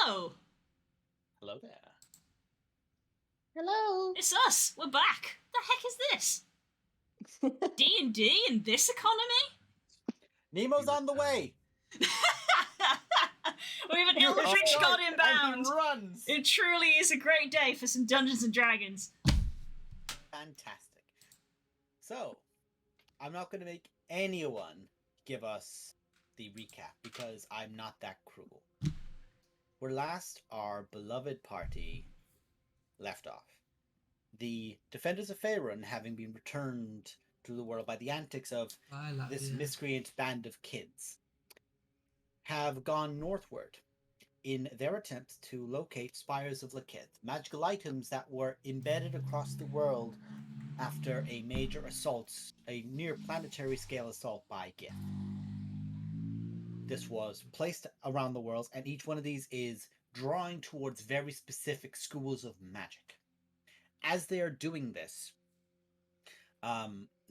Hello! Hello there. Hello. It's us! We're back! The heck is this? D&D in this economy? Nemo's on the way! We have an Eldritch God inbound! And he runs! It truly is a great day for some Dungeons and Dragons. Fantastic. So, I'm not going to make anyone give us the recap because I'm not that cruel. Where last our beloved party left off, the defenders of Faerun, having been returned to the world by the antics of this miscreant band of kids, have gone northward in their attempts to locate Spires of Lakith, magical items that were embedded across the world after a major assault, a near planetary scale assault by Gith. This was placed around the world, and each one of these is drawing towards very specific schools of magic. As they are doing this,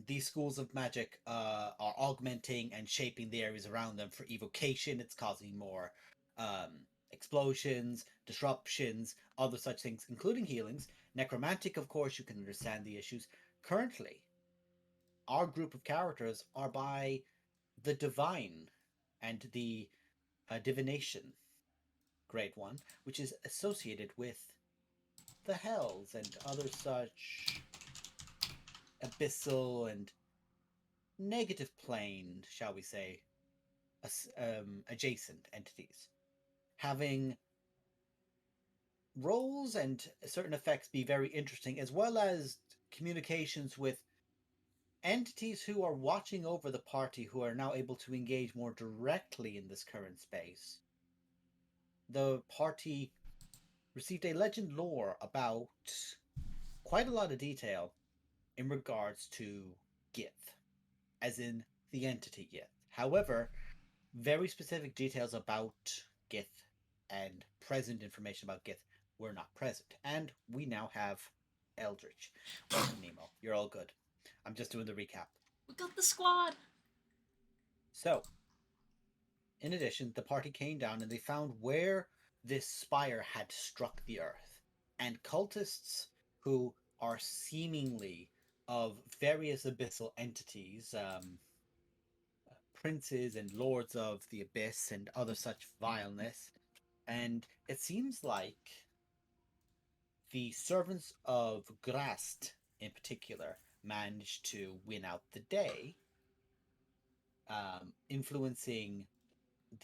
these schools of magic are augmenting and shaping the areas around them for evocation. It's causing more explosions, disruptions, other such things, including healings. Necromantic, of course, you can understand the issues. Currently, our group of characters are by the divine and the divination grade 1, which is associated with the hells and other such abyssal and negative plane, shall we say, adjacent entities, having roles and certain effects be very interesting, as well as communications with entities who are watching over the party who are now able to engage more directly in this current space. The party received a legend lore about quite a lot of detail in regards to Gith, as in the entity Gith. However, very specific details about Gith and present information about Gith were not present. And we now have Eldritch. Welcome, Nemo. You're all good. I'm just doing the recap. We got the squad. So, in addition, the party came down and they found where this spire had struck the earth. And cultists who are seemingly of various abyssal entities, princes and lords of the abyss and other such vileness. And it seems like the servants of Grast in particular managed to win out the day, influencing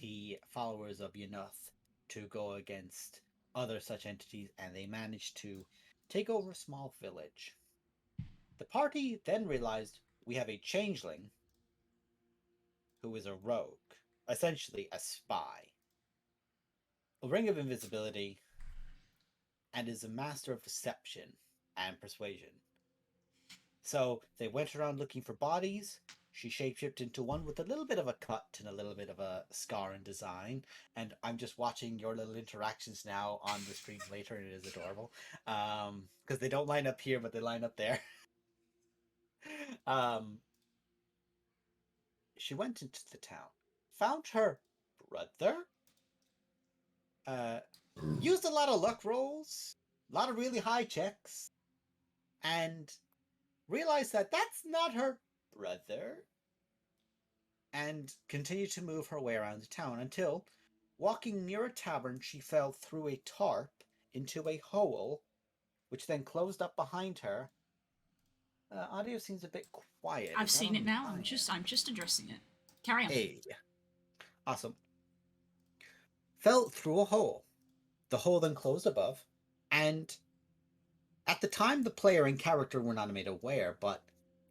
the followers of Yunuth to go against other such entities, and they managed to take over a small village. The party then realized we have a changeling who is a rogue, essentially a spy, a ring of invisibility, and is a master of deception and persuasion. So they went around looking for bodies. She shapeshifted into one with a little bit of a cut and a little bit of a scar in design. And I'm just watching your little interactions now on the stream later, and it is adorable. Because they don't line up here, but they line up there. She went into the town, found her brother, used a lot of luck rolls, a lot of really high checks, and realized that that's not her brother, and continued to move her way around the town until, walking near a tavern, she fell through a tarp into a hole, which then closed up behind her. Audio seems a bit quiet. I've seen it now. I'm I'm just addressing it. Carry on. Hey, awesome. Fell through a hole. The hole then closed above, and at the time the player and character were not made aware, but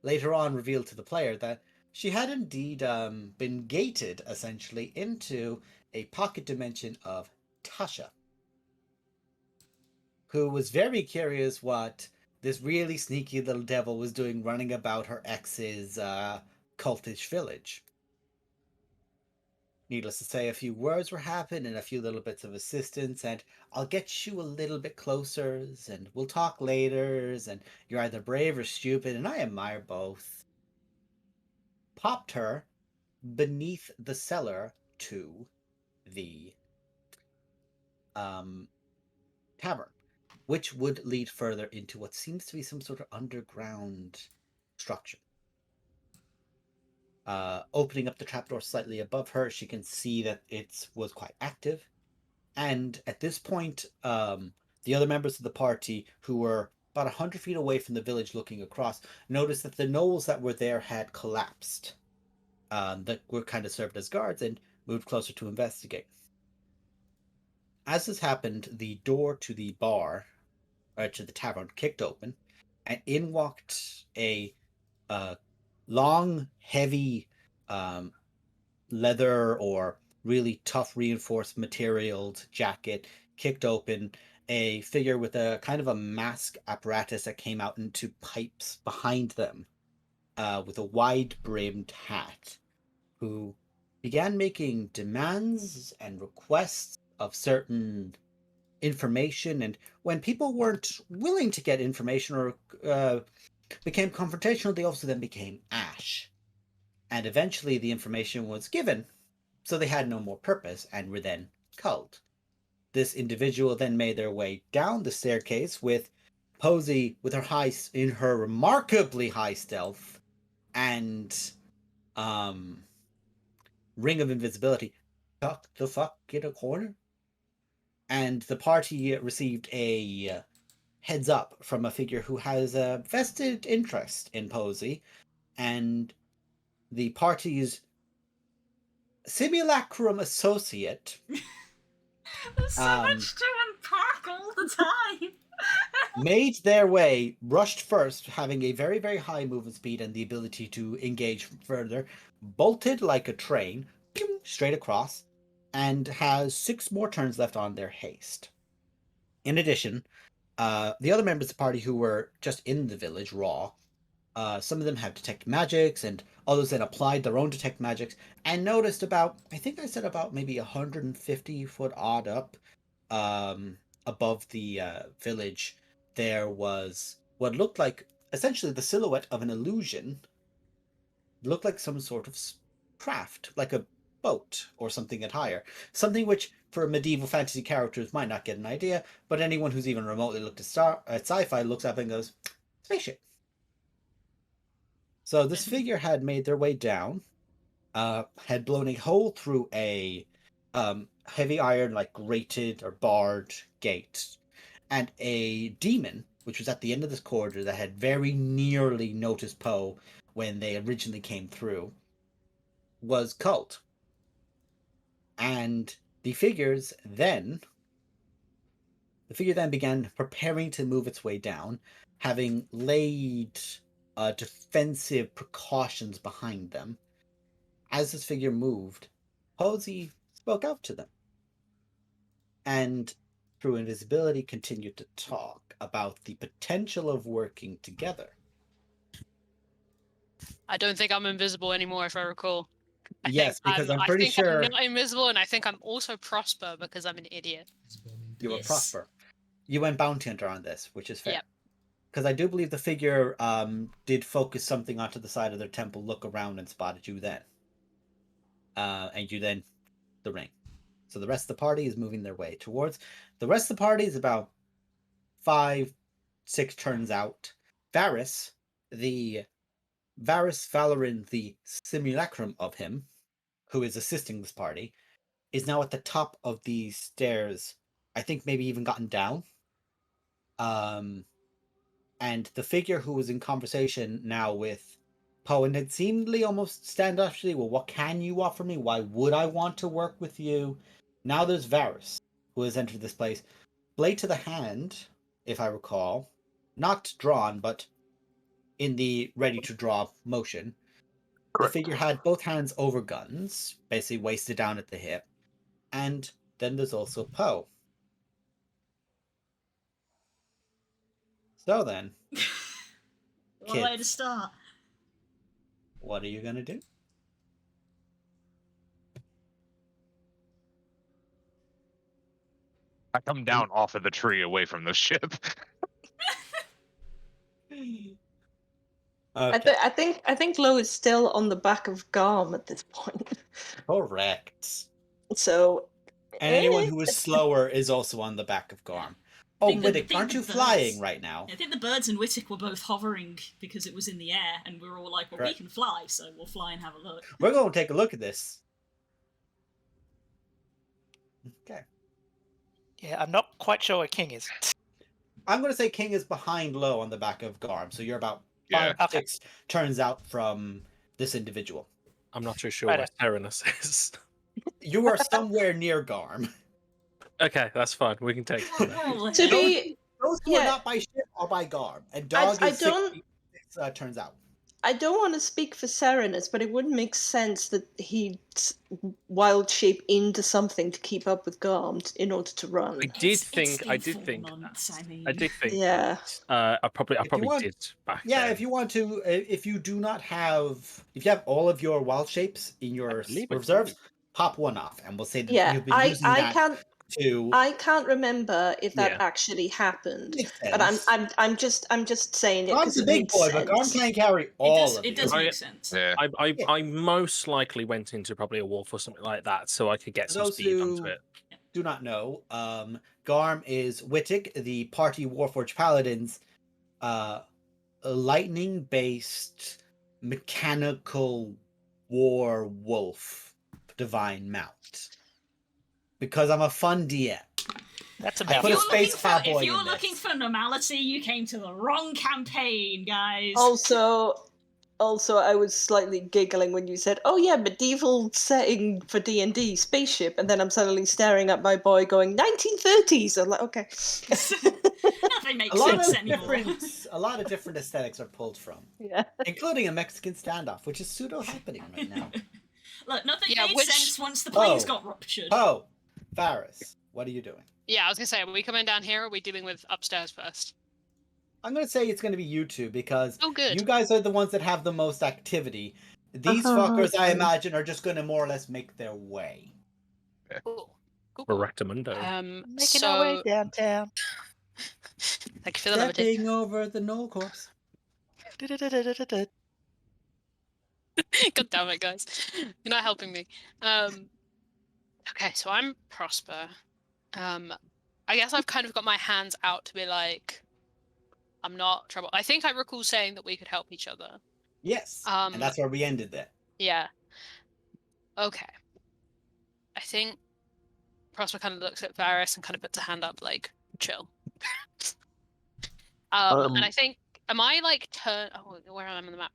later on revealed to the player that she had indeed been gated, essentially, into a pocket dimension of Tasha, who was very curious what this really sneaky little devil was doing running about her ex's cultish village. Needless to say, a few words were happened and a few little bits of assistance, and I'll get you a little bit closer, and we'll talk later, and you're either brave or stupid, and I admire both. Popped her beneath the cellar to the tavern, which would lead further into what seems to be some sort of underground structure. Opening up the trapdoor slightly above her, she can see that it was quite active. And at this point, the other members of the party, who were about 100 feet away from the village looking across, noticed that the gnolls that were there had collapsed, that were kind of served as guards, and moved closer to investigate. As this happened, the door to the bar, or to the tavern, kicked open, and in walked a long, heavy leather or really tough reinforced materialed jacket, kicked open, a figure with a kind of a mask apparatus that came out into pipes behind them, with a wide-brimmed hat, who began making demands and requests of certain information, and when people weren't willing to get information or became confrontational, they also then became ash. And eventually the information was given, so they had no more purpose and were then culled. This individual then made their way down the staircase with Posey, with her remarkably high stealth and ring of invisibility, tuck the fuck in a corner. And the party received a heads up from a figure who has a vested interest in Posey, and the party's simulacrum associate. There's so much to unpack all the time. made their way, rushed first, having a very, very high movement speed and the ability to engage further, bolted like a train, straight across, and has 6 more turns left on their haste. In addition, the other members of the party who were just in the village, raw, some of them have detect magics, and others then applied their own detect magics, and noticed about, I think I said about maybe 150 foot odd up, above the village, there was what looked like essentially the silhouette of an illusion. It looked like some sort of craft, like a boat or something at higher. Something which, for medieval fantasy characters, might not get an idea, but anyone who's even remotely looked at sci-fi looks up and goes, spaceship. So this figure had made their way down, had blown a hole through a heavy iron, like grated or barred gate, and a demon, which was at the end of this corridor that had very nearly noticed Poe when they originally came through, was culled. And the figure then began preparing to move its way down, having laid defensive precautions behind them. As this figure moved, Posey spoke out to them, and through invisibility continued to talk about the potential of working together. I don't think I'm invisible anymore, if I recall. Yes, because I'm pretty sure I'm not invisible, and I think I'm also Prosper because I'm an idiot. you were Yes. Prosper. You went bounty hunter on this, which is fair. Yep. Because I do believe the figure did focus something onto the side of their temple, look around, and spotted you then. And you then the ring. So the rest of the party is moving their way towards. The rest of the party is about 5-6 turns out. Varys, Valorin, the simulacrum of him, who is assisting this party, is now at the top of the stairs. I think maybe even gotten down. And the figure who was in conversation now with Poe, and it seemingly almost standoffishly, well, what can you offer me? Why would I want to work with you? Now there's Varys, who has entered this place. Blade to the hand, if I recall. Not drawn, but in the ready-to-draw motion. Correct. The figure had both hands over guns, basically wasted down at the hip. And then there's also Poe. So then, What a way to kids. start. What are you going to do? I come down off of the tree away from the ship. Okay, I think Lo is still on the back of Garm at this point. correct. So And anyone who is slower is also on the back of Garm. Oh, think the- Wittick, think aren't the you birds- flying right now? I think the birds and Wittick were both hovering because it was in the air, and we were all like, well, we Right. can fly, so we'll fly and have a look. We're going to take a look at this. Okay. Yeah, I'm not quite sure where King is. I'm going to say King is behind Low on the back of Garm, so you're about Yeah. 5-6 turns out from this individual. I'm not too sure Right. where Tyrannus is. You are somewhere near Garm. Okay, that's fine. We can take it. Well, to be, Those who Yeah. are not by ship are by Garm. And Dog I is don't- 6 turns out. I don't want to speak for Serenus, but it wouldn't make sense that he'd wild shape into something to keep up with Garm in order to run. I did it's think. been I did 4 think. months, I mean. I did think. Yeah. I probably want- did back. Yeah, then. if you want to, if you have all of your wild shapes in your believe I reserves, do. pop one off, and we'll say that Yeah, you've been I using that can't to. I can't remember if that Yeah. actually happened. Makes But sense. I'm just saying it Garm's because a it big makes boy, but Garm sense. can't carry It all does, of it you. does I- make sense. Yeah. Yeah. I most likely went into probably a wolf or something like that, so I could get For some those speed onto who it. do not know, Garm is Wittick, the party Warforged Paladin's lightning-based mechanical war wolf divine mount. Because I'm a fun DM. That's I about put If a you're, space looking for, cowboy if you're in looking this. for normality, you came to the wrong campaign, guys. Also, Also, I was slightly giggling when you said, "Oh yeah, medieval setting for D&D, spaceship," and then I'm suddenly staring at my boy going, "1930s." I'm like, okay. Nothing A makes lot sense of anymore. different aesthetics are pulled from, Yeah. including a Mexican standoff, which is pseudo happening right now. Look, nothing Yeah, made which- sense once the planes Oh. got ruptured. Oh, Varys, what are you doing? Yeah, I was gonna say, are we coming down here or are we dealing with upstairs first? I'm gonna say it's gonna be you two because Oh, good. you guys are the ones that have the most activity. These fuckers, I imagine, are just gonna more or less make their way. Cool. Cool. Rectamundo. Making our way So downtown. thank you for the levity. Stepping over the Knoll corpse. Du-du-du-du-du-du-du. God damn it, guys. You're not helping me. Okay, so I'm Prosper. I guess I've kind of got my hands out to be like, I'm not trouble. I think I recall saying that we could help each other. Yes, and that's where we ended that. Yeah. Okay. I think Prosper kind of looks at Varys and kind of puts a hand up, like, chill. And I think, am I like turn? Oh, where am I on the map?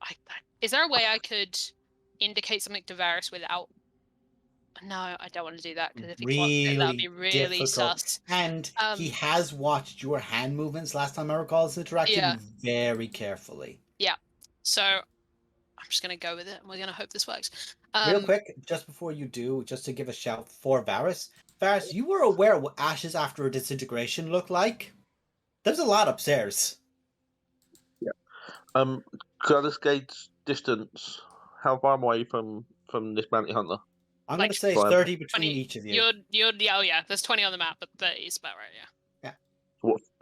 Is there a way I could indicate something to Varys without? No, I don't want to do that because if he clocks it, that'd be really difficult. sus. And he has watched your hand movements last time I recall this interaction Yeah. very carefully. So I'm just gonna go with it, and we're gonna hope this works. Real quick, just before you do, just to give a shout for Varys. Varys, you were aware what ashes after a disintegration look like? There's a lot upstairs. Could I just gauge distance? How far am I away from this bounty hunter? I'm Like going to say 30 between 20 each of you. You're yeah, oh yeah. There's 20 on the map, but 30 is about right. Yeah.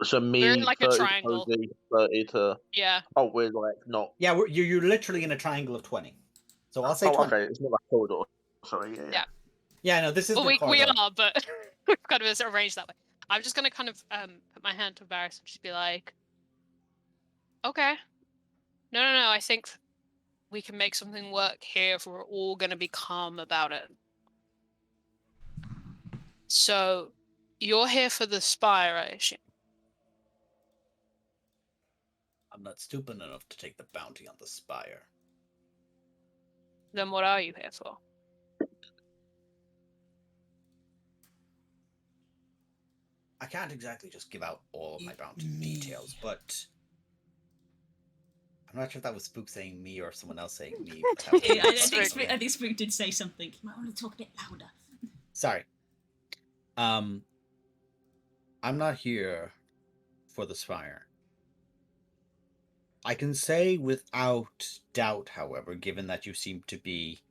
So me, We're in like a 30 to triangle. Posey, 30 to... Yeah. Oh, we're like not... Yeah, you're literally in a triangle of 20. So I'll say Oh, 20. okay, it's not like corridor. Sorry, yeah. Yeah, no, this is Well, the we corridor. are, but we've kind of arranged that way. I'm just gonna kind of put my hand to Varys and just be like, okay. No. I think we can make something work here if we're all gonna be calm about it. So, you're here for the spire, I assume. I'm not stupid enough to take the bounty on the spire. Then what are you here for? I can't exactly just give out all of my bounty details, but I'm not sure if that was Spook saying me or someone else saying me. But that was Yeah, I Spook. think Spook did say something. You might want to talk a bit louder. Sorry. I'm not here for the spire. I can say without doubt, however, given that you seem to be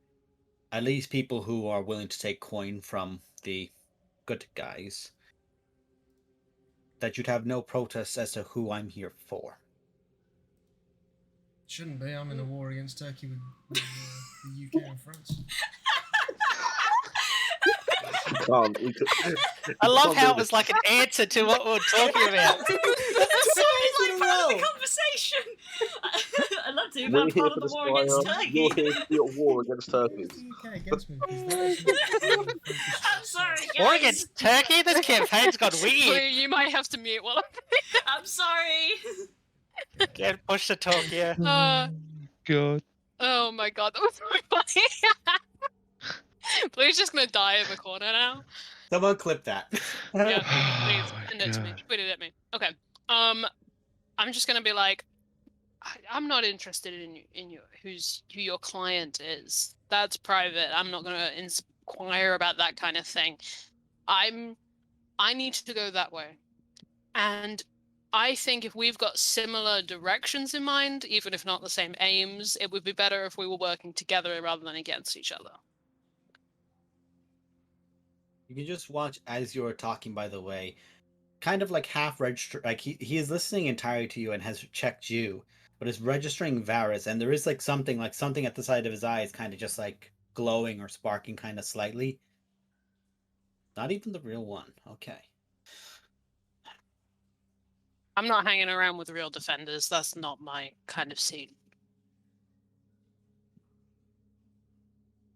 at least people who are willing to take coin from the good guys, that you'd have no protests as to who I'm here for. Shouldn't be. I'm in a war against Turkey with the UK and France. I love how it was like an answer to what we were talking about. That's so like part of the conversation. I love to. We're I'm here part for of the the war against spire. Turkey. You're here to be at war against Turkey. The UK against me because that is not the focus. I'm sorry, guys. War against Turkey? This campaign's got weird. Wait, you might have to mute while I'm sorry. Can't push the talk, yeah. God. Oh my god, that was so funny. Blue's just gonna die in the corner now. Someone clip that. Yeah, Oh please my send it to me. God. Tweet it at me. Okay. I'm just gonna be like, I'm not interested in who your client is. That's private. I'm not gonna inquire about that kind of thing. I need to go that way, and I think if we've got similar directions in mind, even if not the same aims, it would be better if we were working together rather than against each other. You can just watch as you're talking, by the way, kind of like half register, like he is listening entirely to you and has checked you, but is registering Varys, and there is like something at the side of his eyes kind of just like glowing or sparking kind of slightly. Not even the real one. Okay. I'm not hanging around with real defenders. That's not my kind of scene.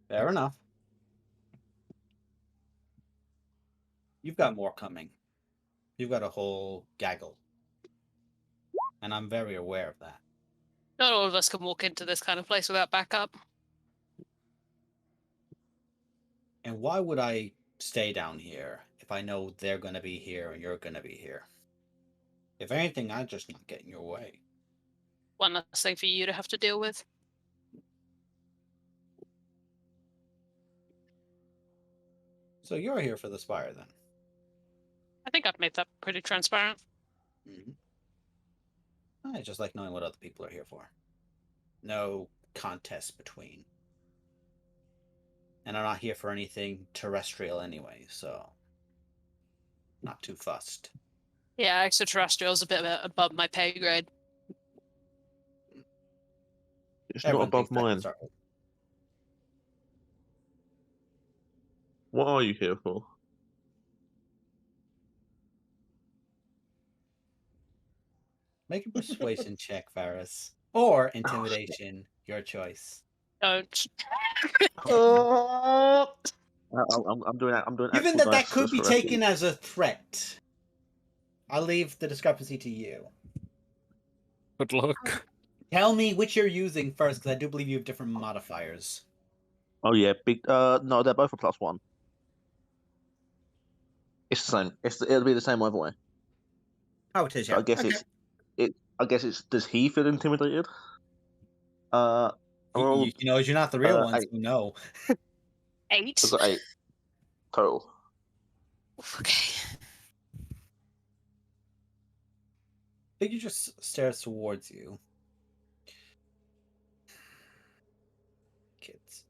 Fair enough. You've got more coming. You've got a whole gaggle. And I'm very aware of that. Not all of us can walk into this kind of place without backup. And why would I stay down here if I know they're going to be here and you're going to be here? If anything, I'm just not getting your way. One less thing for you to have to deal with. So you're here for the Spire, then? I think I've made that pretty transparent. I just like knowing what other people are here for. No contest between. And I'm not here for anything terrestrial anyway, so not too fussed. Yeah, extraterrestrial's a bit above my pay grade. It's Everyone not above thinks that to mine. start with. What are you here for? Make a persuasion check, Varys. Or intimidation, your choice. Don't. Oh, I'm doing Given actual that dice could be for taken FE. as a threat, I'll leave the discrepancy to you. Good luck. Tell me which you're using first, because I do believe you have different modifiers. Oh yeah, big. No, they're both a +1. It's the same. It'll be the same either way. Oh, it is, So yeah. I guess Okay. I guess it's. Does he feel intimidated? I rolled. You know, you're not the real ones 8. who know. 8. I've got 8 total. Okay. Figure just stares towards you. Kids.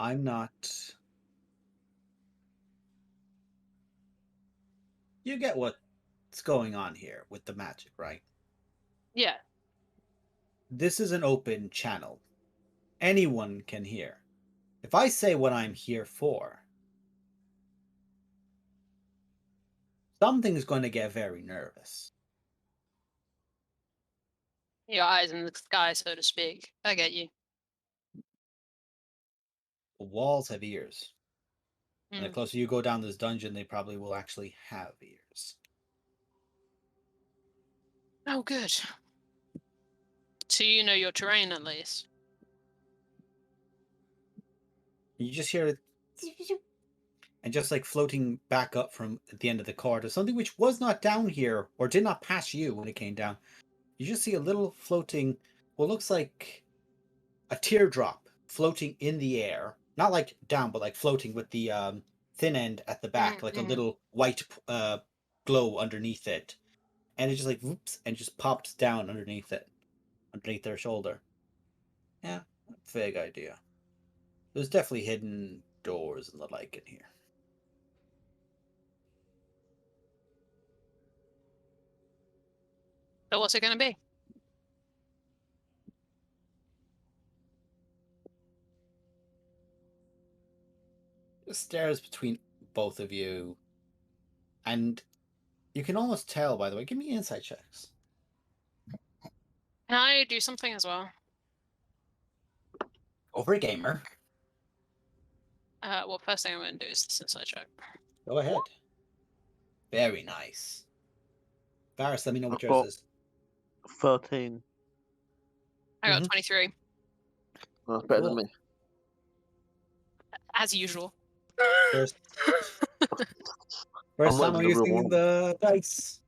I'm not. You get what's going on here with the magic, right? Yeah. This is an open channel. Anyone can hear. If I say what I'm here for, something's going to get very nervous. Your eyes in the sky, so to speak. I get you. The walls have ears. And the Mm. closer you go down this dungeon, they probably will actually have ears. Oh, good. So you know your terrain at least. You just hear it, and just like floating back up from the end of the corridor, something which was not down here or did not pass you when it came down. You just see a little floating, what looks like a teardrop floating in the air, not like down, but like floating with the thin end at the back, like a little white glow underneath it, and it just like whoops and just popped down underneath it, underneath their shoulder. Yeah, vague idea. There's definitely hidden doors and the like in here. So what's it going to be? Just stares between both of you, and you can almost tell. By the way, give me insight checks. Can I do something as well? Over a gamer. Well, first thing I'm going to do is this insight check. Go ahead. Very nice. Varys, let me know what I've yours got- is. 13. I got 23, That's better Cool. than me. as usual. First I'm time I'm the real using one. the dice.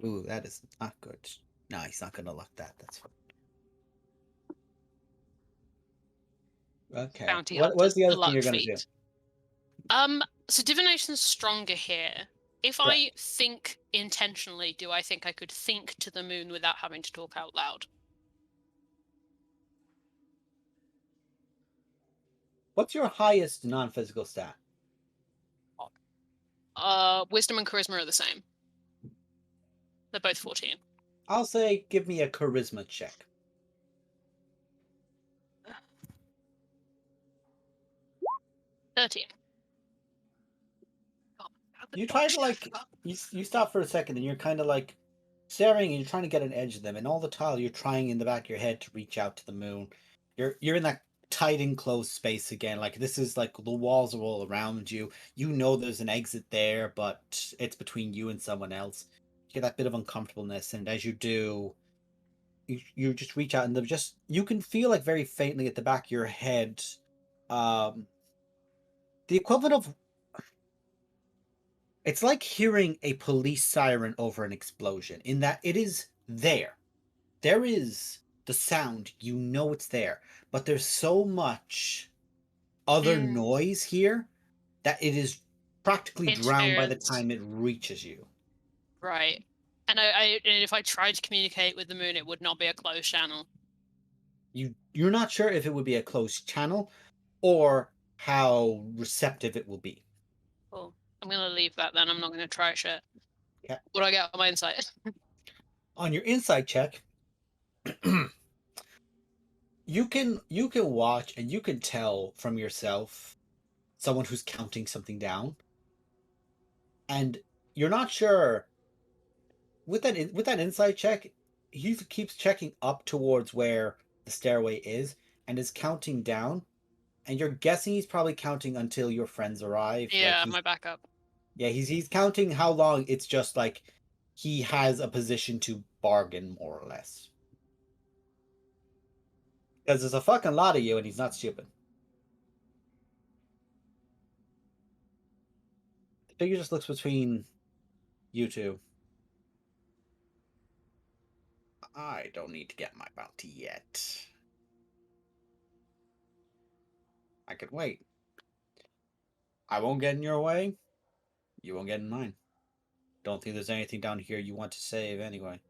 Ooh, that is not good. No, he's not gonna luck that. That's fine. Okay. Bounty What's hunters, the other luck thing you're gonna do? feat. So divination's stronger here. If I think intentionally, do I think I could think to the moon without having to talk out loud? What's your highest non-physical stat? Wisdom and charisma are the same. They're both 14. I'll say give me a charisma check. $13. You try to like you stop for a second and you're kind of like staring and you're trying to get an edge of them, and all the time you're trying in the back of your head to reach out to the moon. You're in that tight enclosed space again. Like this is like the walls are all around you. You know there's an exit there, but it's between you and someone else. get that bit of uncomfortableness, and as you do, you just reach out, and you can feel like very faintly at the back of your head, the equivalent of. It's like hearing a police siren over an explosion, in that it is there. There is the sound, you know it's there, but there's so much other noise here that it is practically drowned by the Interference. time it reaches you. Right. And and if I tried to communicate with the moon, it would not be a closed channel. You're not sure if it would be a closed channel or how receptive it will be. Cool. I'm going to leave that then. I'm not going to try shit. Yeah. What do I get on my insight? On your insight check, you can watch and you can tell from yourself someone who's counting something down, and you're not sure with that insight check. He keeps checking up towards where the stairway is and is counting down, and you're guessing he's probably counting until your friends arrive. Yeah, like my backup. Yeah, he's counting how long it's just like he has a position to bargain, more or less. Because there's a fucking lot of you, and he's not stupid. The figure just looks between you two. I don't need to get my bounty yet. I could wait. I won't get in your way. You won't get in mine. Don't think there's anything down here you want to save anyway.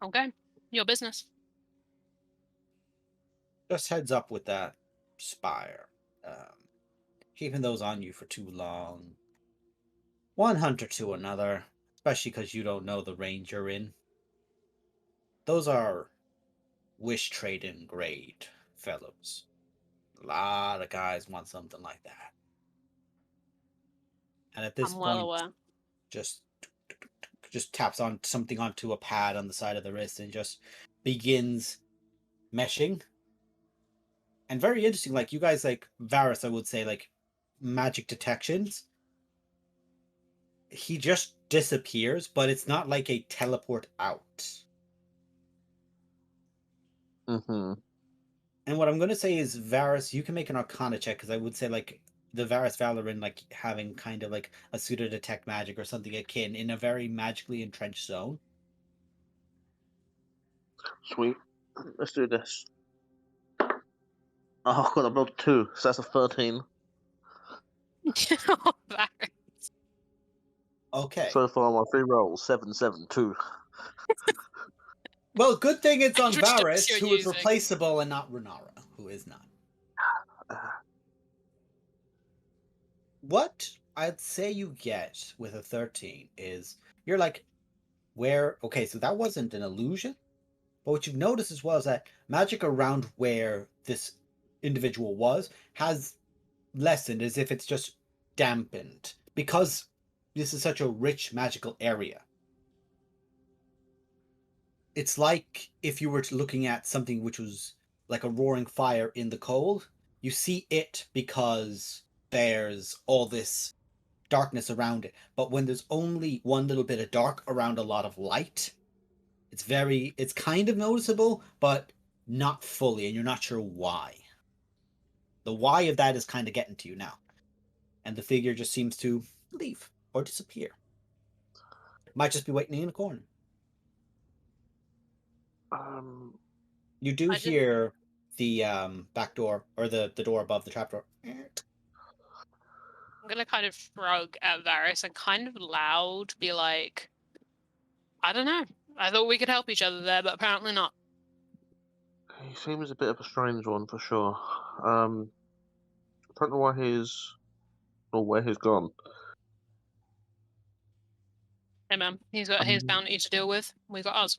Okay. Your business. Just heads up with that spire. Keeping those on you for too long. One hunter to another, especially because you don't know the range you're in. Those are wish trading grade fellows. A lot of guys want something like that. And at this I'm well point, aware. just taps on something onto a pad on the side of the wrist and just begins meshing. And very interesting, like you guys, like Varus, I would say, like magic detections. He just disappears, but it's not like a teleport out. Mm-hmm. And what I'm going to say is, Varus, you can make an Arcana check, because I would say, like, the Varus Valoran, like, having kind of, like, a pseudo detect magic or something akin in a very magically entrenched zone. Sweet. Let's do this. Oh, God, I rolled 2, so that's a 13. Okay. So far, my 3 rolls, 7, 7, 2. Well, good thing it's on Which dice Varus, you're who is using? replaceable, and not Renara, who is not. What I'd say you get with a 13 is, you're like, where... Okay, so that wasn't an illusion. But what you've noticed as well is that magic around where this individual was has lessened, as if it's just dampened, because this is such a rich magical area. It's like if you were looking at something which was like a roaring fire in the cold. You see it because there's all this darkness around it. But when there's only one little bit of dark around a lot of light, it's kind of noticeable, but not fully, and you're not sure why. The why of that is kind of getting to you now. And the figure just seems to leave or disappear. Might just be waiting in a corner. You do hear the back door, or the door above the trapdoor. I'm gonna kind of shrug at Varus and kind of loud be like, I don't know. I thought we could help each other there, but apparently not. He seems a bit of a strange one, for sure. I don't know why where he's gone. Hey man, he's got his bounty to deal with. We got ours.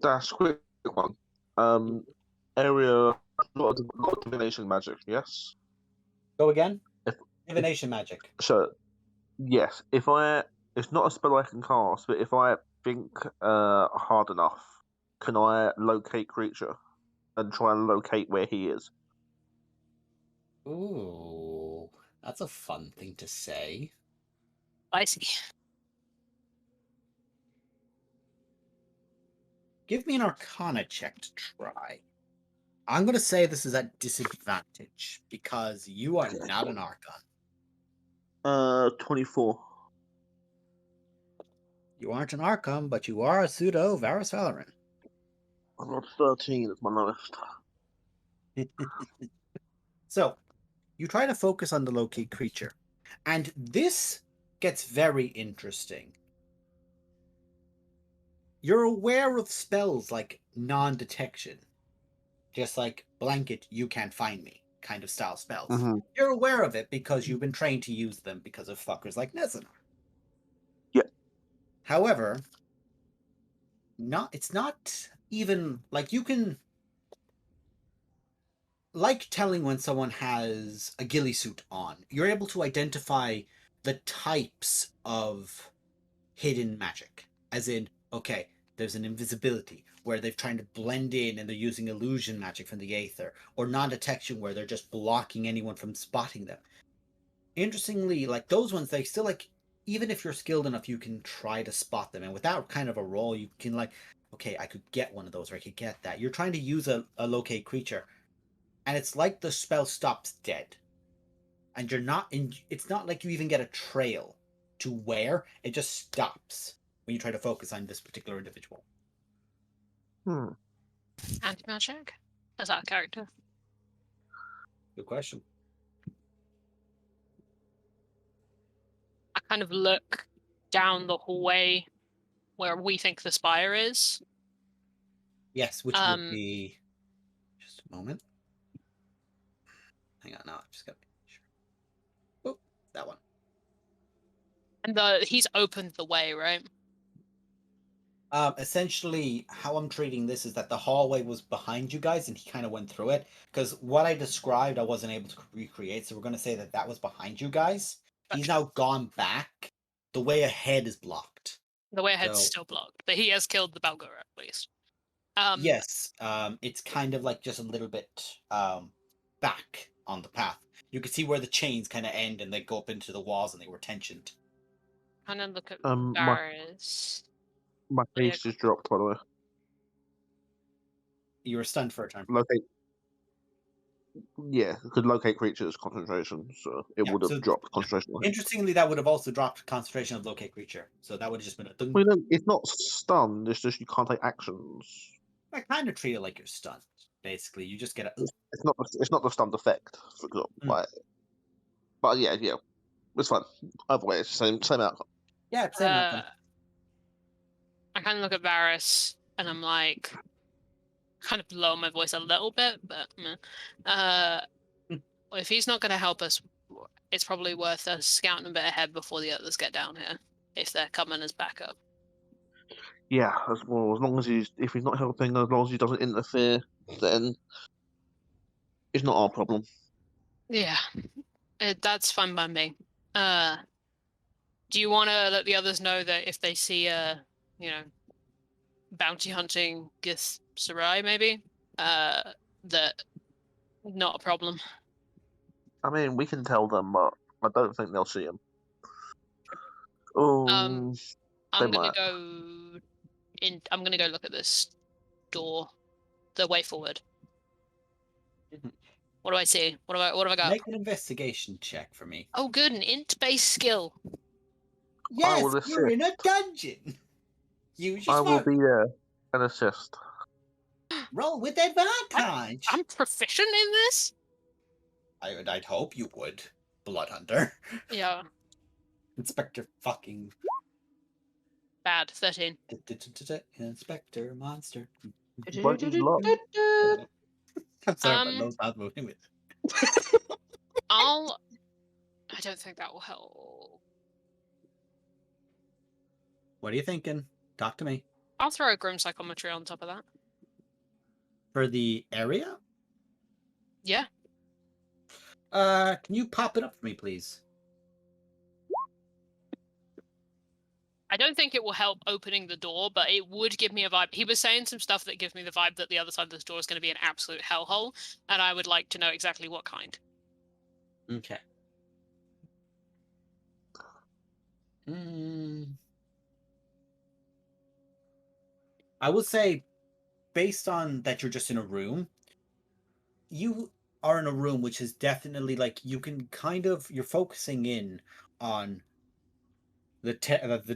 That's a quick one. Area, a lot of divination magic, yes? Go again? Divination magic. So, yes, it's not a spell I can cast, but if I think hard enough, can I locate creature and try and locate where he is? Ooh, that's a fun thing to say. Spicy. Give me an Arcana check to try. I'm going to say this is at disadvantage because you are not an Archon. 24. You aren't an Archon, but you are a pseudo Varus Valoran. I got 13 as my lowest. So, you try to focus on the locate creature, and this gets very interesting. You're aware of spells like non-detection, just like blanket, you can't find me kind of style spells. Mm-hmm. You're aware of it because you've been trained to use them because of fuckers like Nezanar. Yeah. However, it's not even like you can like telling when someone has a ghillie suit on. You're able to identify the types of hidden magic. As in, okay, there's an invisibility where they're trying to blend in and they're using illusion magic from the Aether, or non-detection where they're just blocking anyone from spotting them. Interestingly, like those ones, they still like, even if you're skilled enough, you can try to spot them. And without kind of a roll, you can like, okay, I could get one of those or I could get that. You're trying to use a locate creature. And it's like the spell stops dead. And you're not in, it's not like you even get a trail to where, it just stops when you try to focus on this particular individual. Anti-magic? Is that a character? Good question. I kind of look down the hallway where we think the spire is. Yes, which would be just a moment. Hang on, now I've just got to make sure. Oh, that one. And he's opened the way, right? Essentially, how I'm treating this is that the hallway was behind you guys, and he kind of went through it. Because what I described, I wasn't able to recreate, so we're going to say that that was behind you guys. He's now gone back. The way ahead is blocked. The way ahead's So- still blocked, but he has killed the Balgor at least. Yes, it's kind of like just a little bit back on the path. You can see where the chains kind of end, and they go up into the walls, and they were tensioned. Kind of look at My Varys. Yeah. haste is dropped, by the way. You were stunned for a time. Locate. Yeah, could locate creatures concentration, so it Yeah, would have so- dropped concentration. Interestingly, that would have also dropped concentration of locate creature, so that would have just been a thing. Well, no, it's not stunned. It's just you can't take actions. I kind of treat it like you're stunned. Basically, you just get a. It's not. It's not the stunned effect, for example. Mm. But yeah, it's fine. Either way, it's the same outcome. Yeah, same outcome. I kind of look at Varys and I'm like, kind of lower my voice a little bit, but well, if he's not going to help us, it's probably worth us scouting a bit ahead before the others get down here, if they're coming as backup. Yeah, as well. As long as if he's not helping, as long as he doesn't interfere, then it's not our problem. Yeah, that's fine by me. Do you want to let the others know that if they see bounty hunting Gith Sarai, maybe, that not a problem. I mean, we can tell them, but I don't think they'll see him. Oh, I'm they gonna might. go in. I'm gonna go look at this door, the way forward. Mhm. What do I see? What have I got? Make an investigation check for me. Oh, good, an int-based skill. Yes, will you're in a assist. dungeon. Use your I will smart. be there and assist. Roll with advantage. I'm proficient in this. I'd hope you would, Blood Hunter. Yeah, Inspector fucking. bad. 13. Inspector Monster. Lucky luck. I'm sorry, Um, but those not moving with. I don't think that will help. What are you thinking? Talk to me. I'll throw a grim psychometry on top of that. For the area? Yeah. Can you pop it up for me, please? I don't think it will help opening the door, but it would give me a vibe. He was saying some stuff that gives me the vibe that the other side of this door is going to be an absolute hellhole, and I would like to know exactly what kind. Okay. I would say, based on that you're just in a room, you are in a room which is definitely like you can kind of you're focusing in on the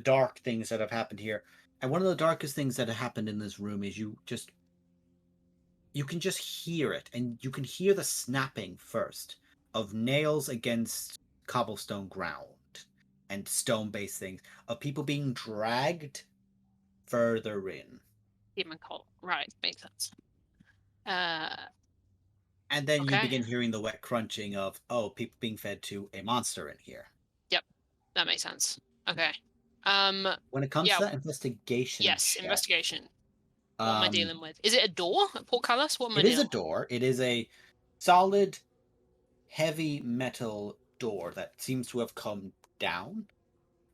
dark things that have happened here. And one of the darkest things that have happened in this room is you can just hear it, and you can hear the snapping first of nails against cobblestone ground and stone-based things of people being dragged further in. Demon cult. Right, makes sense. And then you Okay. begin hearing the wet crunching of, oh, people being fed to a monster in here. Yep, that makes sense. Okay. When it comes Yeah. to that investigation Yes, check, investigation. What am I dealing with? Is it a door at Portcullis? What am I it is a dealing door. It is a solid, heavy metal door that seems to have come down.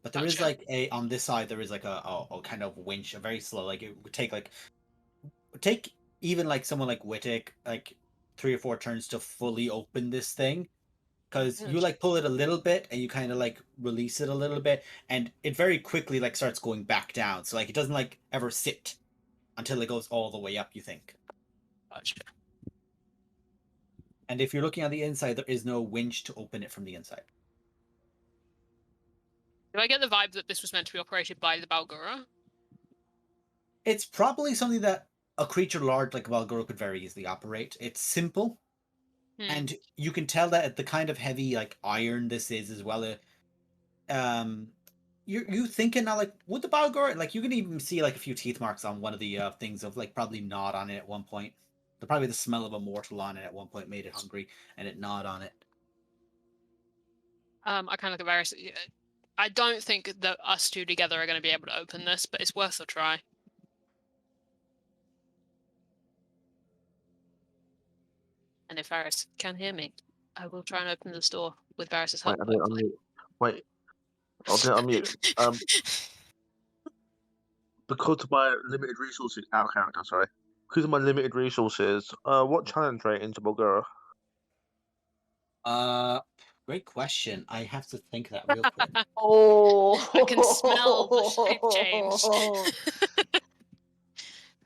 But there is Gotcha. like on this side there is like a kind of winch, a very slow, like it would take even like someone like Wittick like 3 or 4 turns to fully open this thing. Because you like pull it a little bit and you kind of like release it a little bit, and it very quickly like starts going back down. So like it doesn't like ever sit until it goes all the way up, you think. Gotcha. And if you're looking on the inside, there is no winch to open it from the inside. Do I get the vibe that this was meant to be operated by the Balgura? It's probably something that a creature large like a Valgoro could very easily operate. It's simple, and you can tell that the kind of heavy like iron this is as well. You thinking now like would the Balgor like you can even see like a few teeth marks on one of the things of like probably gnawed on it at one point. Probably the smell of a mortal on it at one point made it hungry and it gnawed on it. I kind of look at Varys. I don't think that us two together are going to be able to open this, but it's worth a try. And if Varys can hear me, I will try and open this door with Varys' help. Wait, I didn't unmute. Because of my limited resources, out of character, sorry. Because of my limited resources, what challenge rate into Bulgara? Great question. I have to think that real quick. Oh, I can smell the shape change.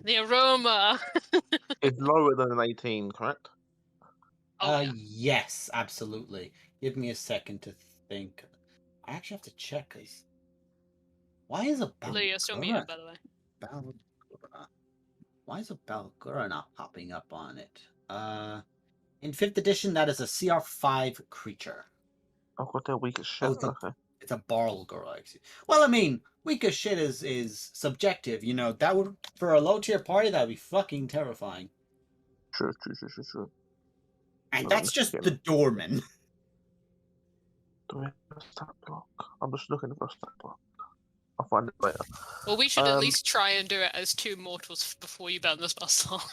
The aroma. It's lower than an 18, correct? Oh, yeah. Yes, absolutely. Give me a second to think. I actually have to check because why is a Lou, you're still muted, by the way. Balgura? Why is a Balgura not popping up on it? In 5th edition, that is a CR5 creature. Oh god, they're weak as shit. Okay. It's a Balgura. Well, I mean, weak as shit is subjective. You know, that would for a low tier party that would be fucking terrifying. True. And that's just the doorman. Do we have a stat block? I'm just looking for a stat block. I'll find it later. Well, we should at least try and do it as 2 mortals before you burn the spell slot.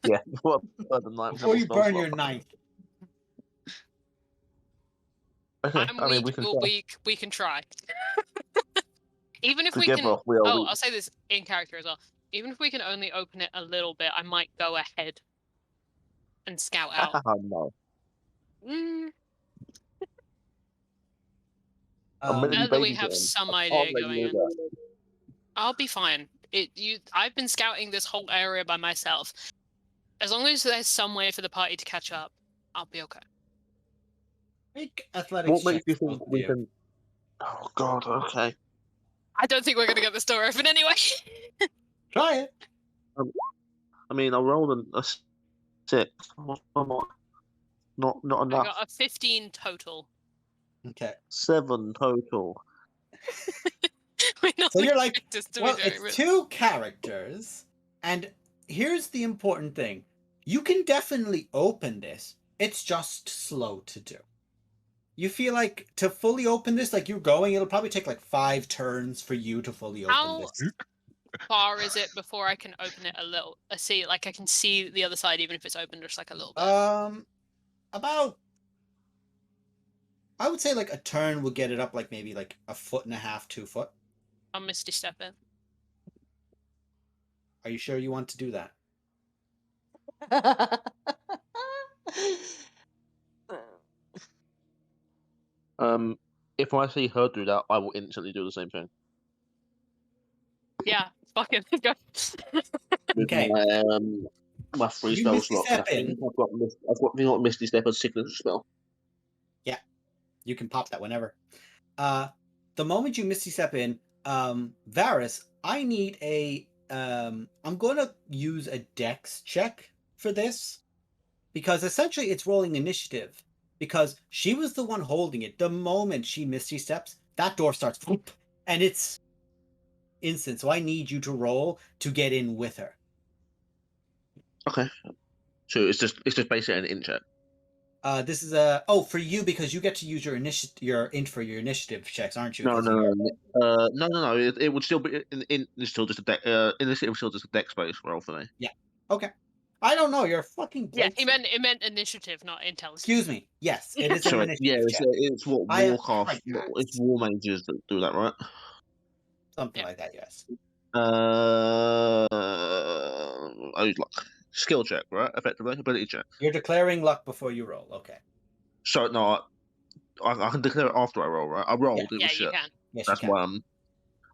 Yeah, before the night. Before you burn your knife. Okay, I'm weak, we can we'll try. we can try. Even if Together, we can. we are Oh, weak. I'll say this in character as well. Even if we can only open it a little bit, I might go ahead and scout out. No. Mm, I'm now that we have some idea going in, in. I'll be fine. I've been scouting this whole area by myself. As long as there's some way for the party to catch up, I'll be okay. Make athletics What makes you checks, think both of we you. can? Oh god, okay. I don't think we're gonna get this door open anyway. Try it. I mean, I rolled a 6. Not I enough. got a 15 total. Okay. 7 total. So you're like, well, it's it's 2 characters, and here's the important thing. You can definitely open this. It's just slow to do. You feel like to fully open this, like you're going, it'll probably take like 5 turns for you to fully open this. far is it before I can open it a little? I can see the other side even if it's open just like a little bit. About, I would say like a turn will get it up like maybe like 1.5 feet, 2 foot. I'll Misty Step in. Are you sure you want to do that? If I see her do that, I will instantly do the same thing. Yeah, fucking go. With Okay. my 3 You spell Misty slots. Step I think in. I've got Misty Step as signature spell. You can pop that whenever. The moment you Misty Step in, Varys, I need a. I'm going to use a Dex check for this because essentially it's rolling initiative. Because she was the one holding it. The moment she Misty Steps, that door starts, whoop, and it's instant. So I need you to roll to get in with her. Okay. So it's just basically an int check. This is for you because you get to use your initiative checks, aren't you? No, 'Cause no, you are- no. It would still be it's still just a deck. Initiative was still just a deck space roll for me. Okay. I don't know. You're a fucking Yeah, Blake. it meant initiative, not intelligence. Excuse me. Yes, it is an Sorry, initiative yeah, check. it's what I have Warcraft. tried It's maths. War Mages that do that, right? Something Yeah. like that. Yes. I use luck. Skill check, right? Effectively, ability check. You're declaring luck before you roll. Okay. So no, I can declare it after I roll, right? I rolled, it Yeah, was you shit. can. Yes, That's you can. why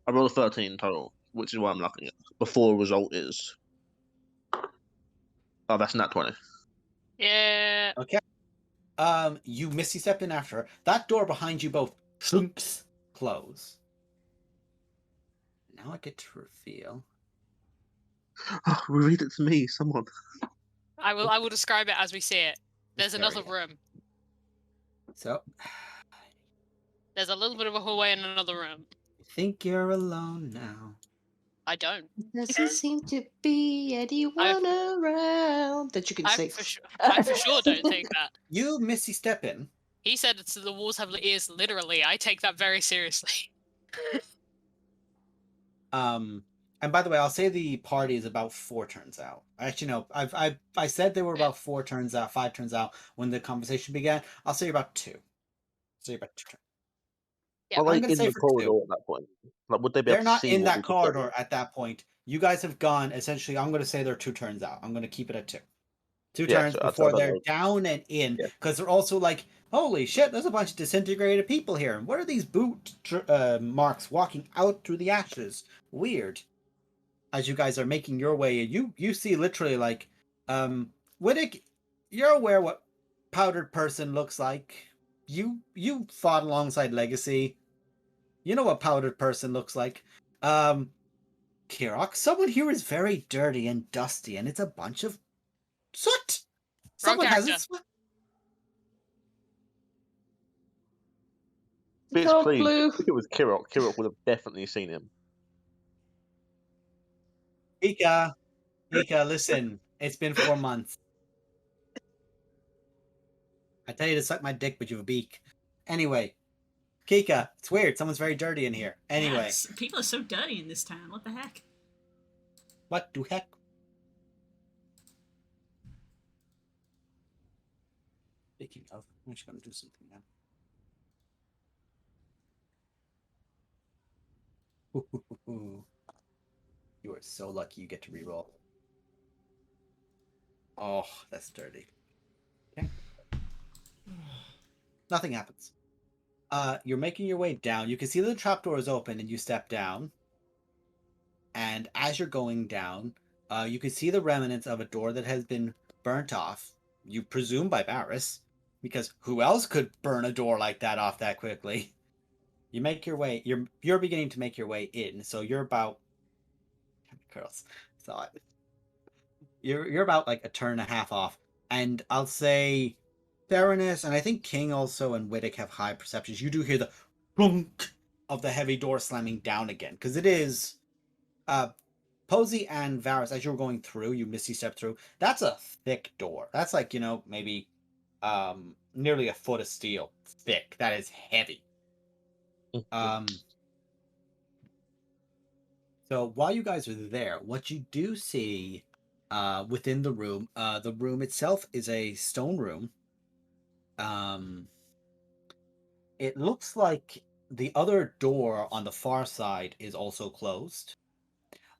I rolled a 13 total, which is why I'm looking at. Before result is. Oh, that's nat 20. Yeah. Okay. You Misty step in after her. That door behind you both shunks close. Now I get to reveal. Oh, read it to me, someone. I will describe it as we see it. There's It's another very- room. So, There's a little bit of a hallway in another room. you think you're alone now. I don't. Doesn't seem to be anyone around that you can I see. for sure don't think that. You Misty step in. He said it's the walls have ears. Literally, I take that very seriously. And by the way, I'll say the party is about 4 turns out. Actually, no, I said they were about 4 turns out, 5 turns out when the conversation began. I'll say about 2. Say about 2 turns. Yeah, Are I'm they gonna in say the for corridor 2. at that point? Like, would they be They're able to not see in what that we just said? corridor at that point. You guys have gone. Essentially, I'm going to say they're 2 turns out. I'm going to keep it at 2. 2 Yeah, turns so before don't they're know. down and in, Yeah. because they're also like, holy shit, there's a bunch of disintegrated people here. What are these boot marks walking out through the ashes? Weird. As you guys are making your way, you see literally like, Wittick, you're aware what powdered person looks like. You fought alongside Legacy. You know what powdered person looks like. Kirok, someone here is very dirty and dusty, and it's a bunch of soot. Someone has character. it. Bits Dog clean. blue. If it was Kirok, Kirok would have definitely seen him. Ika, listen. It's been 4 months. I tell you to suck my dick, but you have a beak. Anyway, Kika, it's weird. Someone's very dirty in here. Anyway, Yes, people are so dirty in this town. What the heck? what the heck? Speaking of, I'm just going to do something now. You are so lucky you get to reroll. Oh, that's dirty. Okay. Nothing happens. You're making your way down. You can see the trapdoor is open and you step down. And as you're going down, you can see the remnants of a door that has been burnt off. You presume by Varys, because who else could burn a door like that off that quickly? You make your way. You're beginning to make your way in. So you're about. Girls, saw it. You're about like a turn and a half off, and I'll say, Theranos, and I think King also and Wittick have high perceptions. You do hear the clunk of the heavy door slamming down again, because it is. Posey and Varys, as you were going through, you misty step through. That's a thick door. That's like, maybe nearly a foot of steel thick. That is heavy. So while you guys are there, what you do see within the room itself is a stone room. It looks like the other door on the far side is also closed.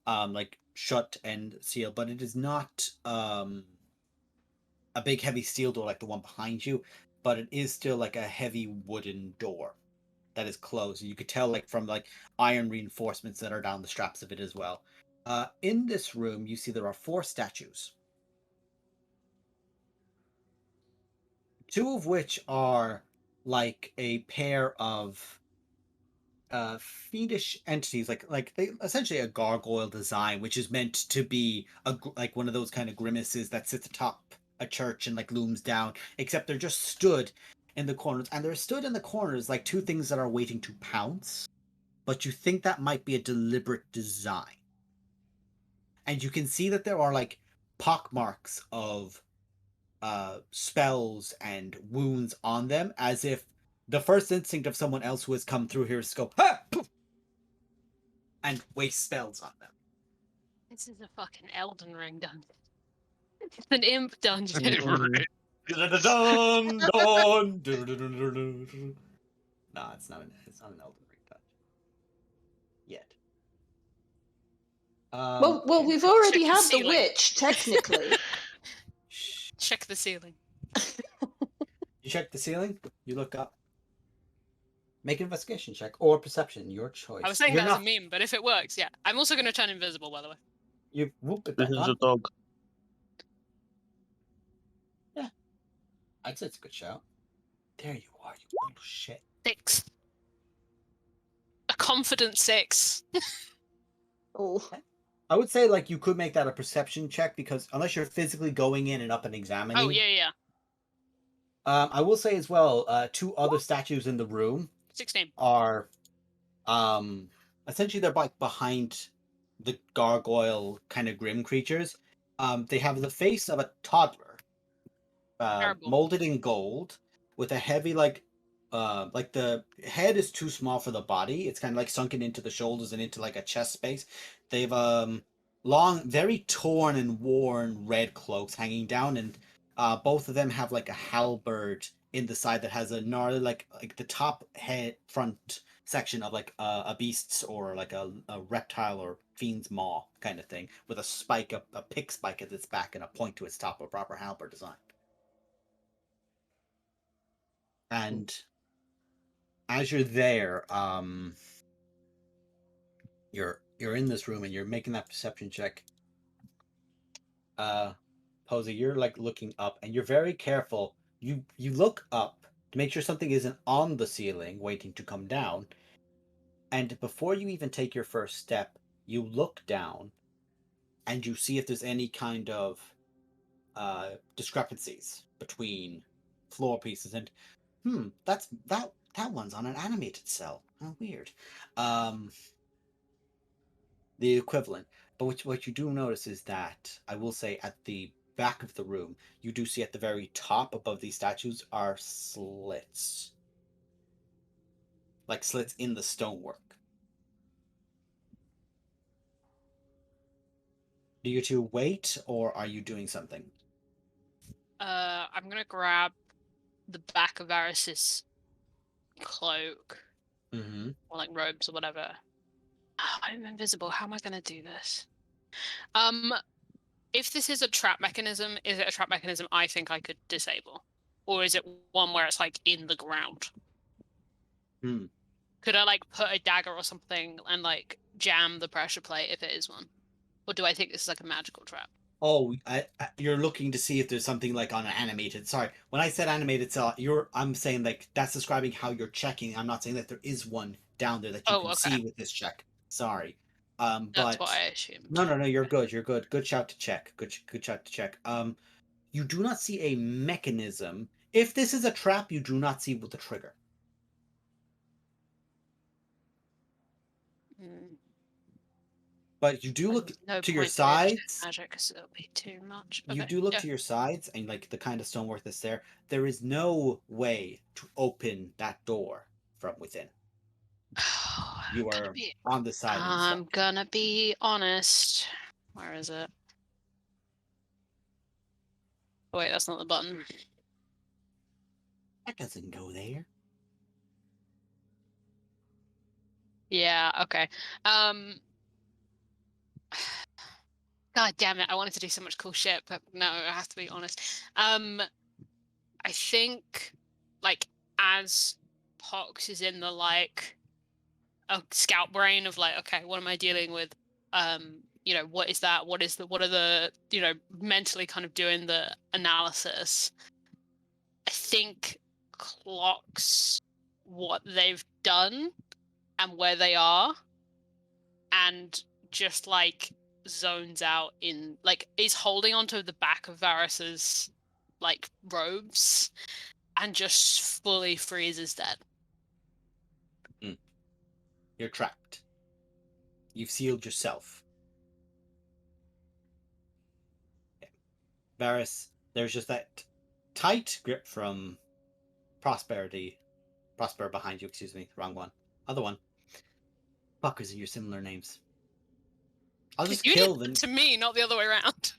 Like shut and sealed, but it is not a big heavy steel door like the one behind you. but it is still like a heavy wooden door that is closed. You could tell like from like iron reinforcements that are down the straps of it as well. In this room, you see there are 4 statues. 2 of which are like a pair of fiendish entities, like they essentially a gargoyle design, which is meant to be like one of those kind of grimaces that sits atop a church and like looms down. Except they're just stood in the corners, and they're stood in the corners like 2 things that are waiting to pounce. But you think that might be a deliberate design, and you can see that there are like pockmarks of spells and wounds on them, as if the first instinct of someone else who has come through here is to go, ha! Poof! And waste spells on them. This is a fucking Elden Ring dungeon. It's an imp dungeon. Right. Dun, dun, dun, dun, dun, dun, dun. No, it's not an Elden Ring dungeon yet. Well, we've already Check the had the ceiling. witch, technically. Check the ceiling. You check the ceiling. You look up. Make an investigation check or perception, your choice. I was saying You're that not... as a meme, but if it works, yeah. I'm also going to turn invisible, by the way. You whoop it This back is a on. dog. Yeah, I'd say it's a good shout. There you are, you little shit. 6. A confident 6. Oh. I would say like you could make that a perception check, because unless you're physically going in and up and examining. Oh, yeah. I will say as well, 2 other statues in the room 16. are essentially they're like behind the gargoyle kind of grim creatures. They have the face of a toddler, Terrible. molded in gold, with a heavy like the head is too small for the body. It's kind of like sunken into the shoulders and into like a chest space. They've long, very torn and worn red cloaks hanging down, and both of them have like a halberd in the side that has a gnarly like the top head front section of like a beast's or like a reptile or fiend's maw kind of thing, with a spike, a pick spike at its back and a point to its top, a proper halberd design. And as you're there, you're in this room and you're making that perception check. Posey, you're like looking up and you're very careful. You look up to make sure something isn't on the ceiling waiting to come down. And before you even take your first step, you look down and you see if there's any kind of discrepancies between floor pieces. And that one's on an animated cell. Oh, weird. The equivalent. But what you do notice is that, I will say, at the back of the room, you do see at the very top above these statues are slits. Like slits in the stonework. Do you 2 wait, or are you doing something? I'm going to grab the back of Varys's cloak. Mm-hmm. Or like robes or whatever. Oh, I'm invisible. How am I going to do this? If this is a trap mechanism, is it a trap mechanism I think I could disable? Or is it one where it's like in the ground? Could I like put a dagger or something and like jam the pressure plate if it is one? Or do I think this is like a magical trap? Oh, you're looking to see if there's something like on an animated. Sorry, when I said animated cell, I'm saying like that's describing how you're checking. I'm not saying that there is one down there that you can see with this check. Sorry, That's but what I assumed. No, you're good. You're good. Good shout to check. Good shout to check. You do not see a mechanism. If this is a trap, you do not see with the trigger. But you do look to your sides. Magic, because it'll be too much. You do look to your sides and like the kind of stonework that's there. There is no way to open that door from within. You are on the side. I'm gonna be honest. Where is it? Oh, wait, that's not the button. That doesn't go there. Yeah, okay. God damn it, I wanted to do so much cool shit, but no, I have to be honest. I think like as Pox is in the like a scout brain of like, okay, what am I dealing with? What is that? What are the mentally kind of doing the analysis. I think clocks what they've done and where they are, and just like zones out in like is holding onto the back of Varys's like robes and just fully freezes dead. You're trapped. You've sealed yourself. Okay. Varys, there's just that tight grip from Prosper behind you, excuse me, wrong one. Other one. Fuckers are your similar names. I'll just kill them. To me, not the other way around.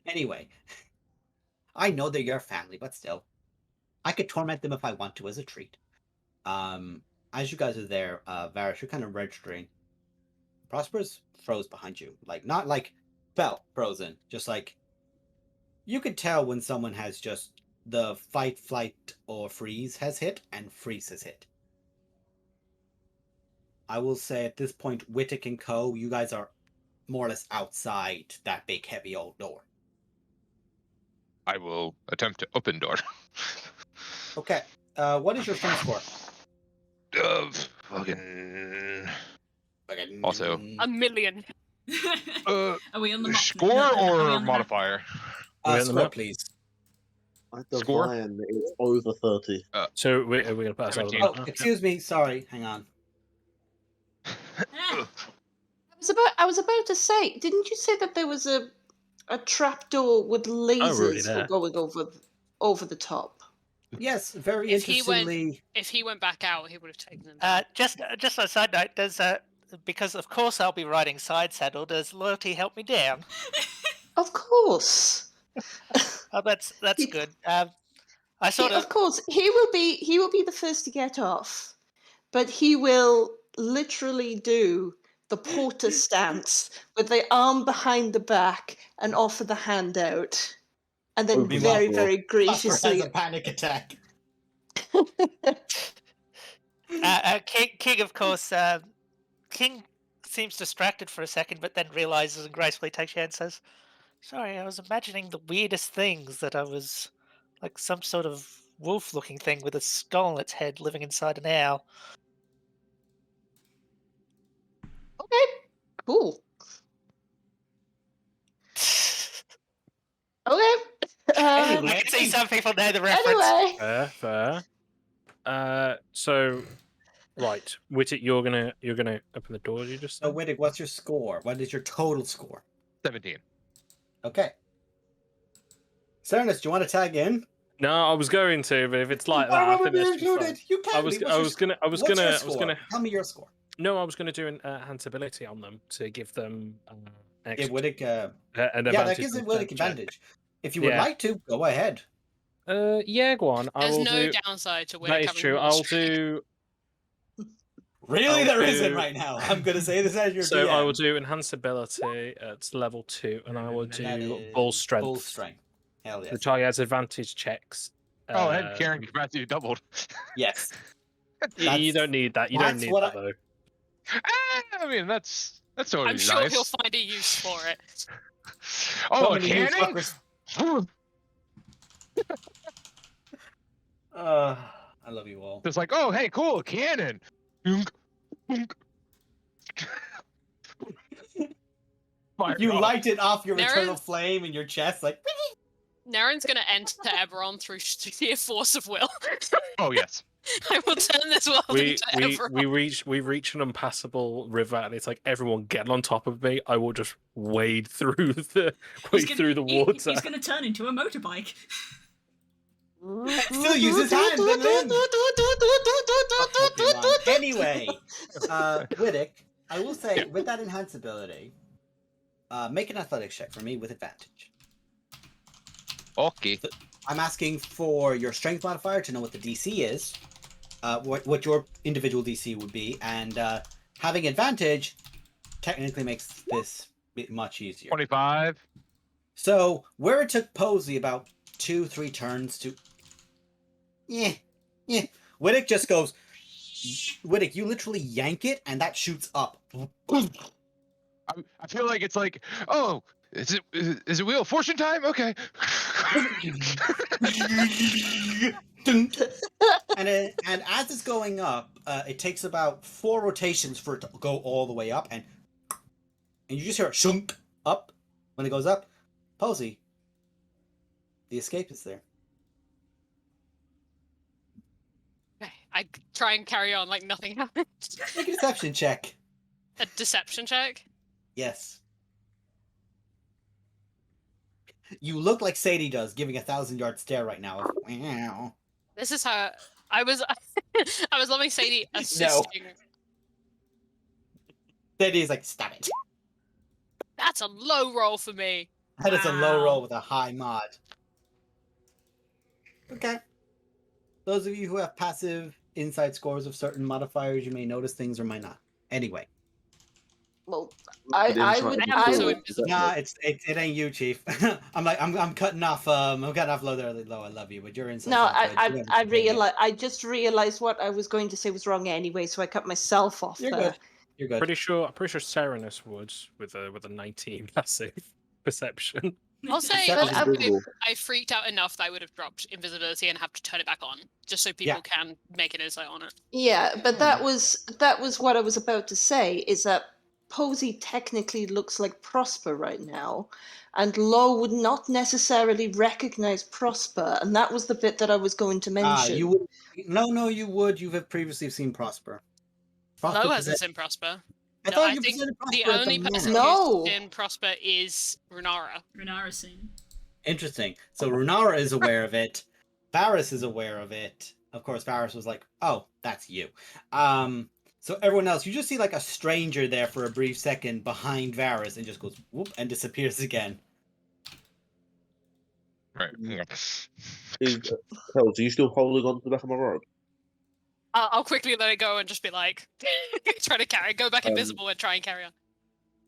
Anyway, I know they're your family, but still. I could torment them if I want to as a treat. As you guys are there, Varys, you're kind of registering. Prosper's froze behind you. Like, not like frozen. Just like, you could tell when someone has just the fight, flight, or freeze has hit, and freeze has hit. I will say at this point, Wittick and co, you guys are more or less outside that big, heavy old door. I will attempt to open door. Okay. What is your strength score? Fucking. Also. 1,000,000. Are we on the map? Score No, are we or on the map? modifier? Score, please. Score? It's over 30. So are we going to pass out? 17. Oh, excuse me. Sorry. Hang on. Ah, I was about to say, didn't you say that there was a trapdoor with lasers there. going over the top? Yes, very If he went- interestingly. If he went back out, he would have taken them down. Just a side note, does because of course I'll be riding side saddle. Does loyalty help me down? Of course. Oh, that's good. I sort Of course, he will be the first to get off, but he will literally do the porter stance with the arm behind the back and offer the hand out, and then Meanwhile, very, very Prosper has graciously. a panic attack. King, of course. King seems distracted for a second, but then realizes and gracefully takes your hand and says, "Sorry, I was imagining the weirdest things. That I was like some sort of wolf-looking thing with a skull on its head living inside an owl." Okay, cool. Okay. Anyway. I can see some people know the reference. Anyway, Fair. So, right, Wittick, you're gonna open the door. You just So, Wittick, what's your score? What is your total score? 17. Okay. Cernus, do you want to tag in? No, I was going to, but if it's like Why that, I would think we that's just include fine. it? You can I was gonna Tell me your score. No, I was gonna do an enhanceability on them to give them Give extra, Wittick an yeah, advantage. that gives on Wittick check. advantage. If you would Yeah. like to, go ahead. Yeah, go on. I There's will no do. downside to That winning. is true. I'll do. Really, I'll there isn't do- right now. I'm going to say this as your So DM. I will do enhanceability at level 2, and I will And that do bull is strength. Bull strength. Hell yes. The target has advantage checks. Oh, and Karen capacity doubled. Yes. You That's- don't need that. You don't that's need what that though. I mean, that's always I'm sure nice. he'll find a use for it. Oh, Some a of you cannon? fuckers- I love you all. It's like, oh, hey, cool, a cannon. Dunk, dunk. Fire You off. light it off your There eternal is- flame in your chest, like. Naren's gonna enter Eberron through sheer force of will. Oh, yes. I will turn this world We into we Eberron. we reach an impassable river, and it's like everyone get on top of me. I will just wade through the water. He's going to turn into a motorbike. Still use his hands and limbs. Pokemon. Anyway, Wittick, I will say, Yeah. with that enhanceability, make an athletics check for me with advantage. Okay. I'm asking for your strength modifier to know what the DC is, what your individual DC would be, and having advantage technically makes this bit much easier. 25. So, where it took Posey about 2-3 turns to Yeah. Widdick just goes. Widdick, you literally yank it, and that shoots up. I feel like it's like, oh, is it Wheel of Fortune time? Okay. and as it's going up, it takes about 4 rotations for it to go all the way up, and you just hear it shunk up when it goes up. Posey, the escape is there. I try and carry on like nothing happened. Make a deception check. A deception check? Yes. You look like Sadie does, giving a 1,000-yard stare right now. Wow. This is how I was. I was loving Sadie assisting. Sadie is like, stop it. That's a low roll for me. That is a low roll with a high mod. Okay. Those of you who have passive insight scores of certain modifiers, you may notice things or might not. Anyway. Well, I would. Nah, it ain't you, Chief. I'm cutting off. I'm cutting off low. I love you, but you're inside. No, I just realized what I was going to say was wrong anyway, so I cut myself off. You're there. good. You're good. I'm pretty sure Serenus would with a 19 passive perception. I'll say I freaked out enough that I would have dropped invisibility and have to turn it back on, just so people can make an insight on it. Yeah, but that was what I was about to say. Is that Posey technically looks like Prosper right now, and Lo would not necessarily recognize Prosper, and that was the bit that I was going to mention. You would. No, you would. You have previously seen Prosper. Lo hasn't seen Prosper. I think the only person who's in Prosper is Runara. Runara's seen. Interesting. So Runara is aware of it. Varys is aware of it. Of course, Varys was like, "Oh, that's you." So everyone else, you just see like a stranger there for a brief second behind Varys, and just goes whoop and disappears again. Right. Hells, are you still holding on to the back of my robe? I'll quickly let it go and just be like, try to go back invisible and try and carry on.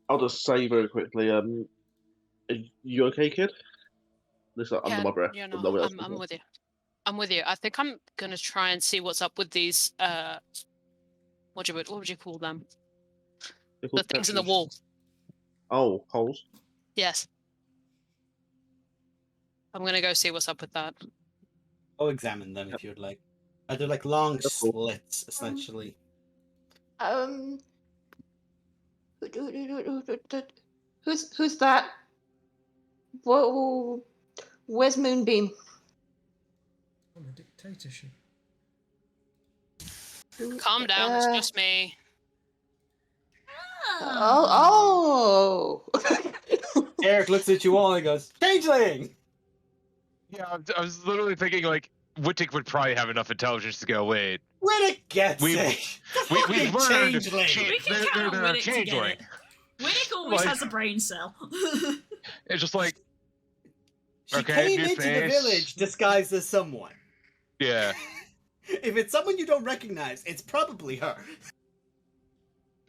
I'll just say very quickly, are you okay, kid? Listen, under my breath. Yeah, no, I'm with you. I'm with you. I think I'm gonna try and see what's up with these. What would you call them? The things in the wall. Oh, holes. Yes. I'm gonna go see what's up with that. I'll examine them if you'd like. They're like long slits, essentially. Who's that? Whoa, where's Moonbeam? On a dictatorship. Calm down, it's just me. Oh. Eric looks at you all and goes, "Changeling!" Yeah, I was literally thinking like Wittig would probably have enough intelligence to go, wait. Widdick gets We've learned changeling. We can count on Widdick to get it. Widdick always Like- has a brain cell. It's just like, She Okay, came new into the face. village disguised as someone. yeah. If it's someone you don't recognize, it's probably her.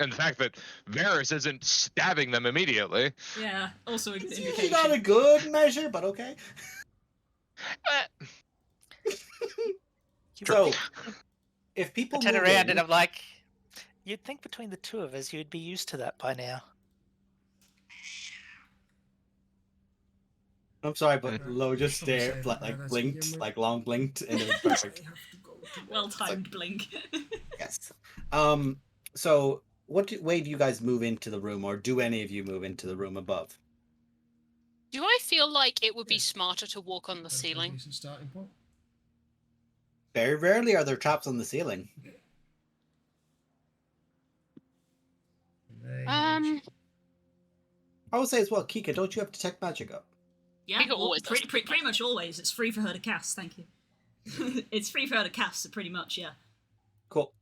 And the fact that Varys isn't stabbing them immediately. Yeah, also a good It's usually indication. not a good measure, but okay. So, if people I turn move around in- and I'm like, you'd think between the two of us you'd be used to that by now. I'm sorry, but Lo just Someone stared, say like, that, that's blinked, begin with. like long blinked, and it was perfect. They have to go to Well-timed blink. Yes. So, what way do you guys move into the room, or do any of you move into the room above? Do I feel like it would be smarter to walk on the ceiling? Decent starting point. Very rarely are there traps on the ceiling. Um, I would say as well, Kika, don't you have detect magic up? Yeah, Kika always does. pretty much always. It's free for her to cast, thank you. It's free for her to cast, so pretty much, yeah. Cool.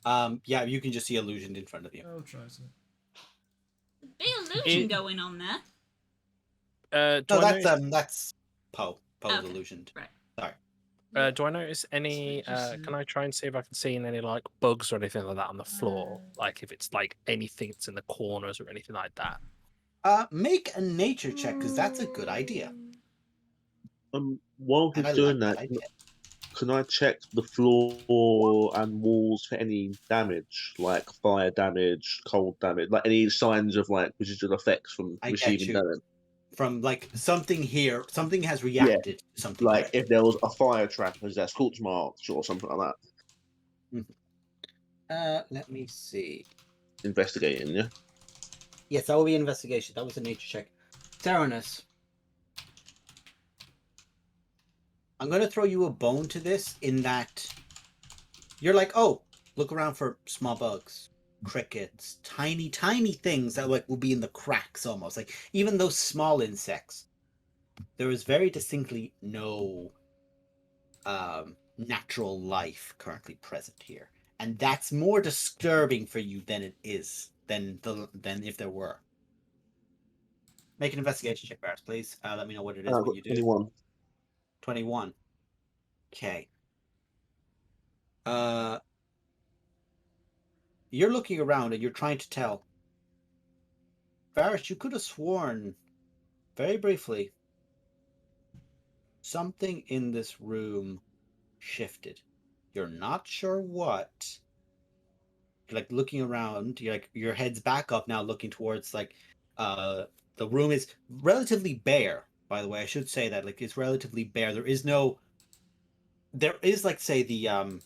Yeah, you can just see illusioned in front of you. I'll try to. Big illusion going on there. Do No, I know- that's Poe. Poe's Okay. illusioned. Right. Sorry. do I notice any? Can I try and see if I can see any like bugs or anything like that on the floor? Like if it's like anything that's in the corners or anything like that. Make a nature check, because that's a good idea. While And he's I doing like that, idea. can I check the floor and walls for any damage, like fire damage, cold damage, like any signs of like residual effects from I get receiving you. damage? From like something here, something has reacted to something Like here. if there was a fire trap, is there scorch marks or something like that? Let me see. Investigating, yeah. Yes, that will be investigation. That was a nature check. Theranos, I'm going to throw you a bone to this in that you're like, oh, look around for small bugs, crickets, tiny, tiny things that like will be in the cracks almost. Like even those small insects, there is very distinctly no natural life currently present here, and that's more disturbing for you than it is than if there were. Make an investigation check, Barris, please. Let me know what it is I've when got you do. 21. 21. Okay. You're looking around and you're trying to tell. Varys, you could have sworn, very briefly, something in this room shifted. You're not sure what. You're like looking around. You're like your head's back up now, looking towards like the room is relatively bare. By the way, I should say that like it's relatively bare. There is like say the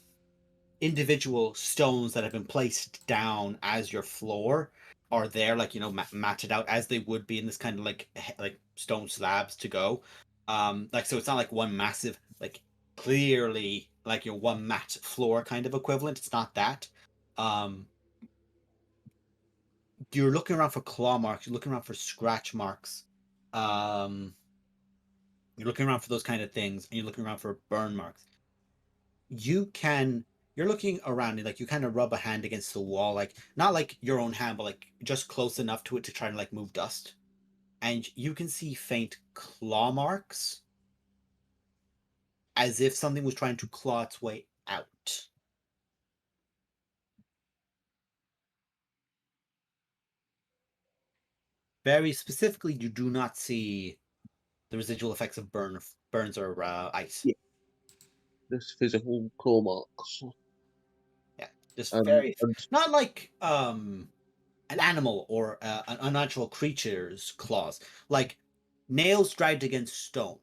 individual stones that have been placed down as your floor are there, like matted out as they would be in this kind of like stone slabs to go. Like so, it's not like one massive like clearly like your one mat floor kind of equivalent. It's not that. You're looking around for claw marks. You're looking around for scratch marks. You're looking around for those kind of things, and you're looking around for burn marks. You're looking around and like you kind of rub a hand against the wall, like not like your own hand, but like just close enough to it to try to like move dust, and you can see faint claw marks as if something was trying to claw its way out. Very specifically, you do not see the residual effects of burns or ice. Yeah. Just physical claw marks. Yeah, just And not like an animal or an unnatural creature's claws, like nails dragged against stone.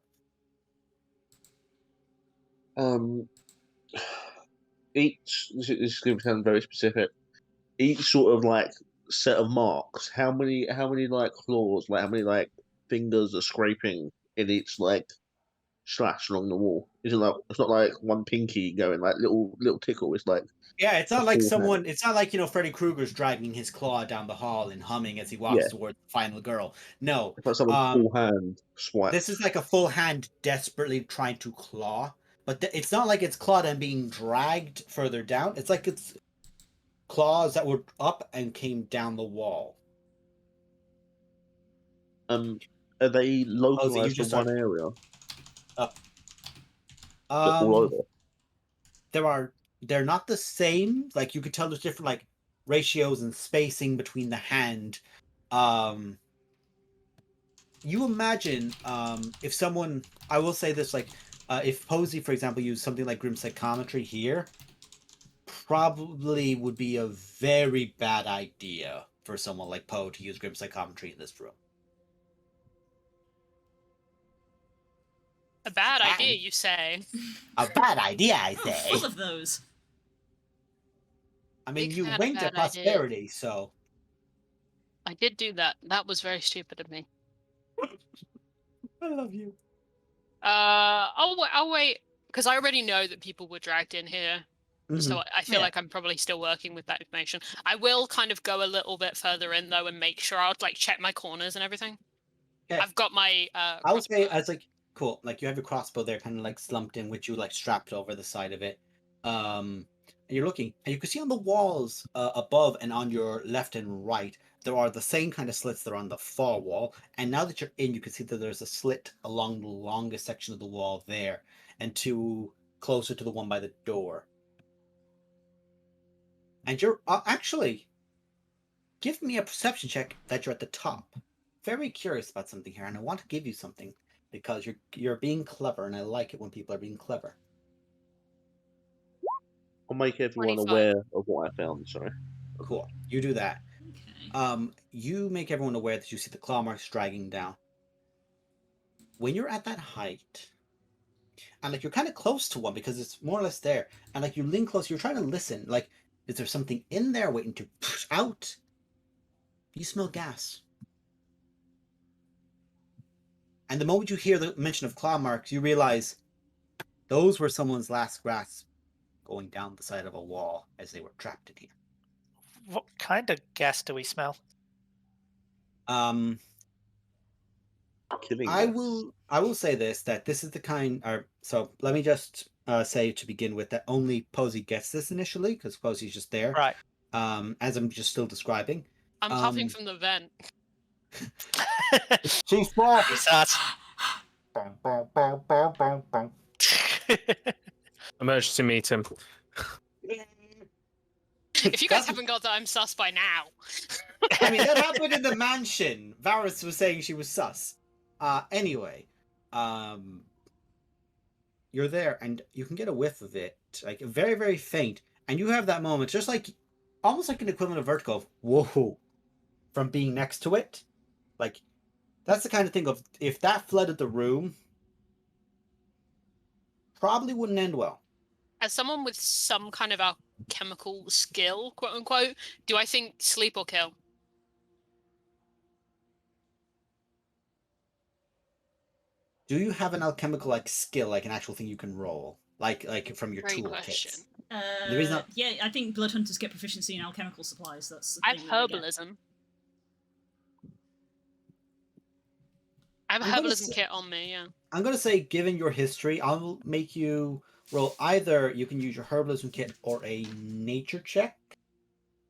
Each this is going to sound very specific. Each sort of like set of marks. How many like claws? Like how many like fingers are scraping in each like slash along the wall? Is it like it's not like one pinky going like little tickle. It's like Yeah, it's a not like full someone. hand. It's not like Freddy Krueger's dragging his claw down the hall and humming as he walks Yeah, towards the final girl. No, it's like someone's full hand swiped. this is like a full hand desperately trying to claw, but it's not like it's clawed and being dragged further down. It's like it's claws that were up and came down the wall. Are they localized to one area? Up. All over. They're not the same. Like you could tell there's different like ratios and spacing between the hand. You imagine if someone, I will say this, like if Posey, for example, used something like grim psychometry here, probably would be a very bad idea for someone like Poe to use grim psychometry in this room. A bad idea, you say? A bad idea, I Oh, say. full of those. I mean, Big you fan of winked at bad ideas. prosperity, so. I did do that. That was very stupid of me. I love you. I'll wait because I already know that people were dragged in here. So I feel like I'm probably still working with that information. I will kind of go a little bit further in though and make sure I'll like check my corners and everything. Okay. I've got my I would say as like cool, like you have your crossbow there kind of like slumped in, which you like strapped over the side of it. And you're looking and you can see on the walls above and on your left and right there are the same kind of slits that are on the far wall, and now that you're in you can see that there's a slit along the longest section of the wall there and two closer to the one by the door. And you're actually, give me a perception check that you're at the top. Very curious about something here, and I want to give you something because you're being clever, and I like it when people are being clever. I'll make everyone 25. aware of what I found. Sorry. Cool. You do that. Okay. You make everyone aware that you see the claw marks dragging down. When you're at that height, and like you're kind of close to one because it's more or less there, and like you lean close, you're trying to listen. Like, is there something in there waiting to push out? You smell gas. And the moment you hear the mention of claw marks, you realize those were someone's last grasp going down the side of a wall as they were trapped in here. What kind of gas do we smell? Killing I gas. will say that this is the kind. So let me just say to begin with that only Posey gets this initially because Posey's just there. Right. As I'm just still describing. I'm puffing from the vent. Chief Boss. Jesus. Emergency meeting. If you guys haven't got that, I'm sus by now. I mean, that happened in the mansion. Varys was saying she was sus. Anyway, you're there, and you can get a whiff of it, like very, very faint, and you have that moment, just like, almost like an equivalent of vertigo. Of, whoa, from being next to it, like, that's the kind of thing of if that flooded the room, probably wouldn't end well. As someone with some kind of alchemical skill, quote unquote, do I think sleep or kill? Do you have an alchemical like skill, like an actual thing you can roll, like from your Great toolkits? question. The reason Yeah, I think blood hunters get proficiency in alchemical supplies. That's the I have thing that they get. herbalism. I have a I'm gonna herbalism say- kit on me, yeah. I'm gonna say, given your history, I'll make you roll either. You can use your herbalism kit or a nature check,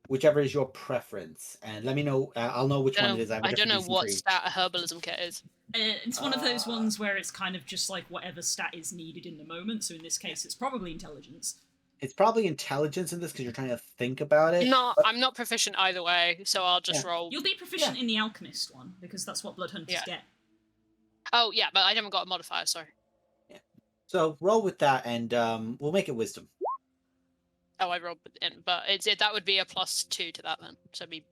whichever is your preference. And let me know. I'll know which one it is. I don't know what stat a herbalism kit is. It's one of those ones where it's kind of just like whatever stat is needed in the moment. So in this case, it's probably intelligence. It's probably intelligence in this because you're trying to think about it. No, but- I'm not proficient either way, so I'll just roll. You'll be proficient in the alchemist one because that's what blood hunters get. Oh yeah, but I haven't got a modifier. Sorry. So roll with that, and we'll make it wisdom. Oh, I rolled in, but that would be a +2 to that then. So it'd be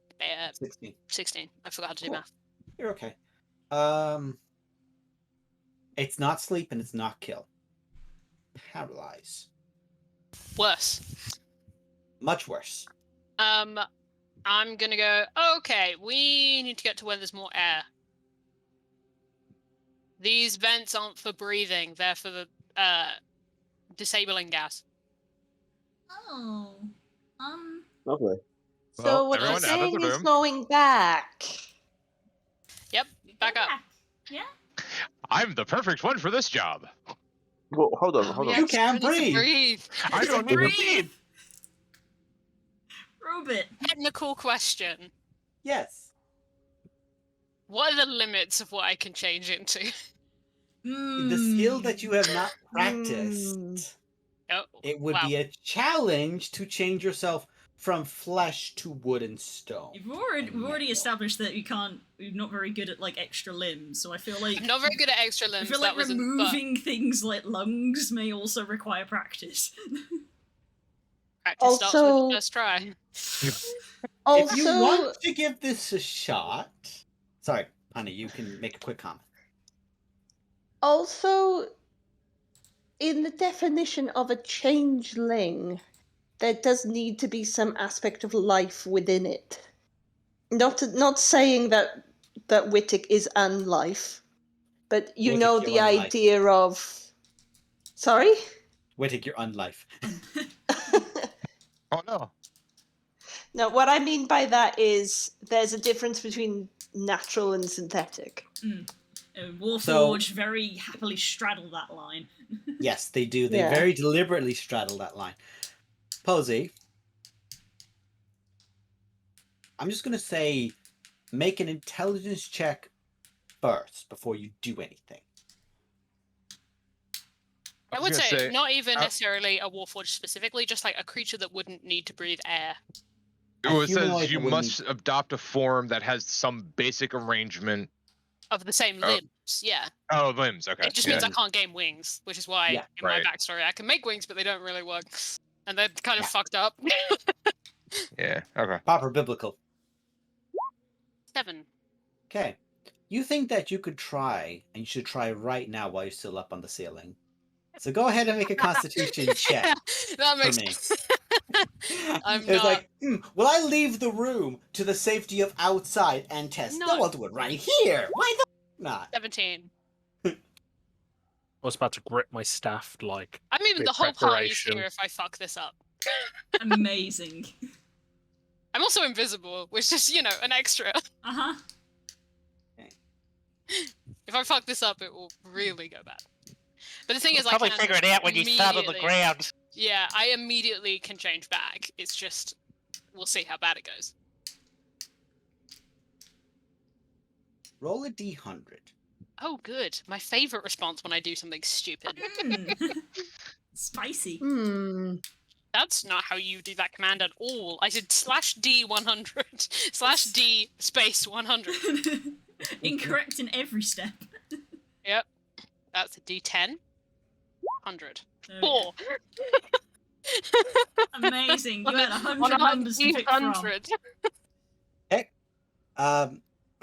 16. 16. I forgot how to do Cool. math. You're okay. It's not sleep and it's not kill. Paralyze. Worse. Much worse. I'm gonna go. Okay, we need to get to where there's more air. These vents aren't for breathing; they're for the disabling gas. Oh. Lovely. So Well, what you're everyone out of saying the is room. going back. Yep, back up. Yeah. I'm the perfect one for this job. Well, hold on, Oh, hold yeah, on. You can't I need to breathe. I don't need to breathe. Robot. Technical question: Yes. what are the limits of what I can change into? The skill that you have not practiced. Oh, It would wow. be a challenge to change yourself from flesh to wood and stone. We've already established that we're not very good at like extra limbs, so I feel like I'm not very good at extra I limbs. feel like that wasn't, removing things like lungs may also require practice. but practice starts with Also- the first try. If you Also, want to give this a shot, sorry, honey, you can make a quick comment. also, in the definition of a changeling, there does need to be some aspect of life within it. Not saying that Wittig is unlife, but you Wittig, know you're the unlife. idea of. Sorry. Wittig, you're unlife. Oh no. No, what I mean by that is there's a difference between natural and synthetic. Warforged very happily straddle that line. Yes, they do. They Yeah. very deliberately straddle that line. Posey, I'm just going to say make an intelligence check first before you do anything. I was would gonna say, say, not even necessarily a warforged specifically, just like a creature that wouldn't need to breathe air. Oh, it humanoid says you that wouldn't- must adopt a form that has some basic arrangement. Of the same Oh. limbs, yeah. Oh, limbs. Okay. It just yeah. means I can't gain wings, which is why Yeah, in my right. backstory I can make wings, but they don't really work. And they're kind of Yeah. fucked up. Yeah. Okay. Proper biblical. 7. Okay. You think that you could try, and you should try right now while you're still up on the ceiling. So go ahead and make a Constitution check That for makes me. I'm It's not. like, will I leave the room to the safety of outside and test? No, No. I'll do it right here. Why the not? 17. I was about to grip my staff like I mean, with the whole party's preparation. here if I fuck this up. Amazing. I'm also invisible, which is, you know, an extra. Uh-huh. If I fuck this up, it will really go bad. But the thing is, I Probably can figure it out when you start on the immediately- ground. Yeah, I immediately can change back. It's just, we'll see how bad it goes. Roll a d100. Oh, good. My favorite response when I do something stupid. Spicy. Hmm. That's not how you do that command at all. I said /D100 /D space 100. Incorrect in every step. Yep. That's a D10. 100. There we go. 4. Amazing. You had 100 On a numbers to pick from. D100.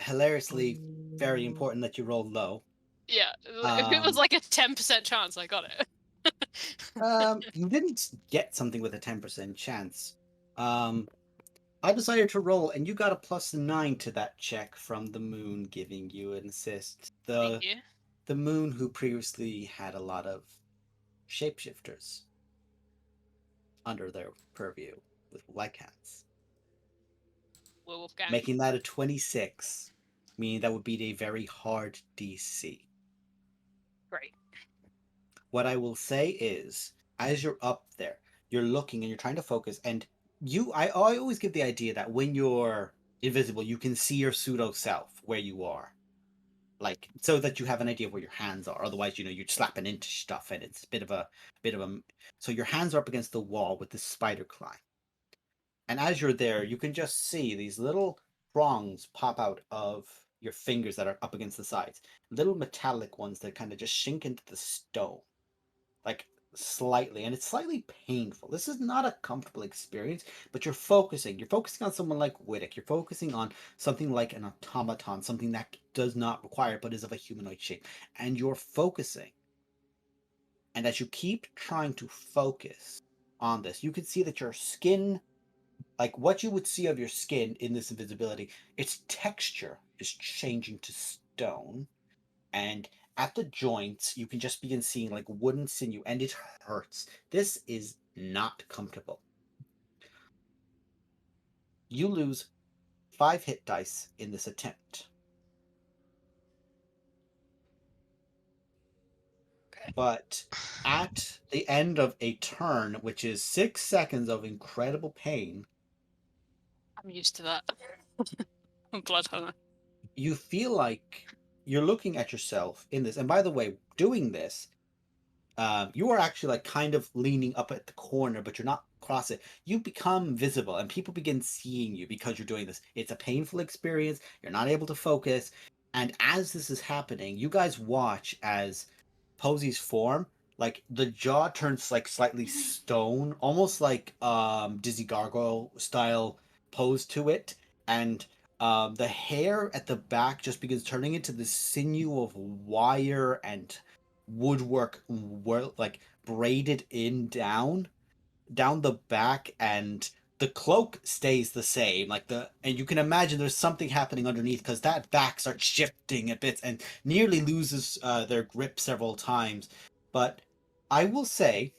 Hilariously, very important that you roll low. Yeah. If it was like a 10% chance, I got it. You didn't get something with a 10% chance. I decided to roll, and you got a +9 to that check from the moon giving you an assist. Thank you. The moon who previously had a lot of shapeshifters under their purview with Lycans. Werewolf gang. Making that a 26, meaning that would be a very hard DC. Great. What I will say is, as you're up there, you're looking and you're trying to focus, and I always give the idea that when you're invisible, you can see your pseudo self where you are, like so that you have an idea of where your hands are. Otherwise, you're slapping into stuff, and it's a bit of a. So your hands are up against the wall with the spider climb, and as you're there, you can just see these little prongs pop out of your fingers that are up against the sides, little metallic ones that kind of just sink into the stone, like slightly, and it's slightly painful. This is not a comfortable experience, but you're focusing on someone like Wittick. You're focusing on something like an automaton, something that does not require but is of a humanoid shape, and you're focusing, and as you keep trying to focus on this, you can see that your skin, like what you would see of your skin in this invisibility, its texture is changing to stone, and at the joints, you can just begin seeing like wooden sinew, and it hurts. This is not comfortable. You lose 5 hit dice in this attempt. But at the end of a turn, which is 6 seconds of incredible pain, I'm used to that. I'm blood hunter. you feel like you're looking at yourself in this. And by the way, doing this, you are actually like kind of leaning up at the corner, but you're not across it. You become visible, and people begin seeing you because you're doing this. It's a painful experience. You're not able to focus. And as this is happening, you guys watch as Posy's form, like the jaw turns like slightly stone, almost like Dizzy Gargoyle style pose to it, and the hair at the back just begins turning into this sinew of wire and woodwork, like braided in down the back, and the cloak stays the same. And you can imagine there's something happening underneath, because that back starts shifting a bit and nearly loses their grip several times. But I will say,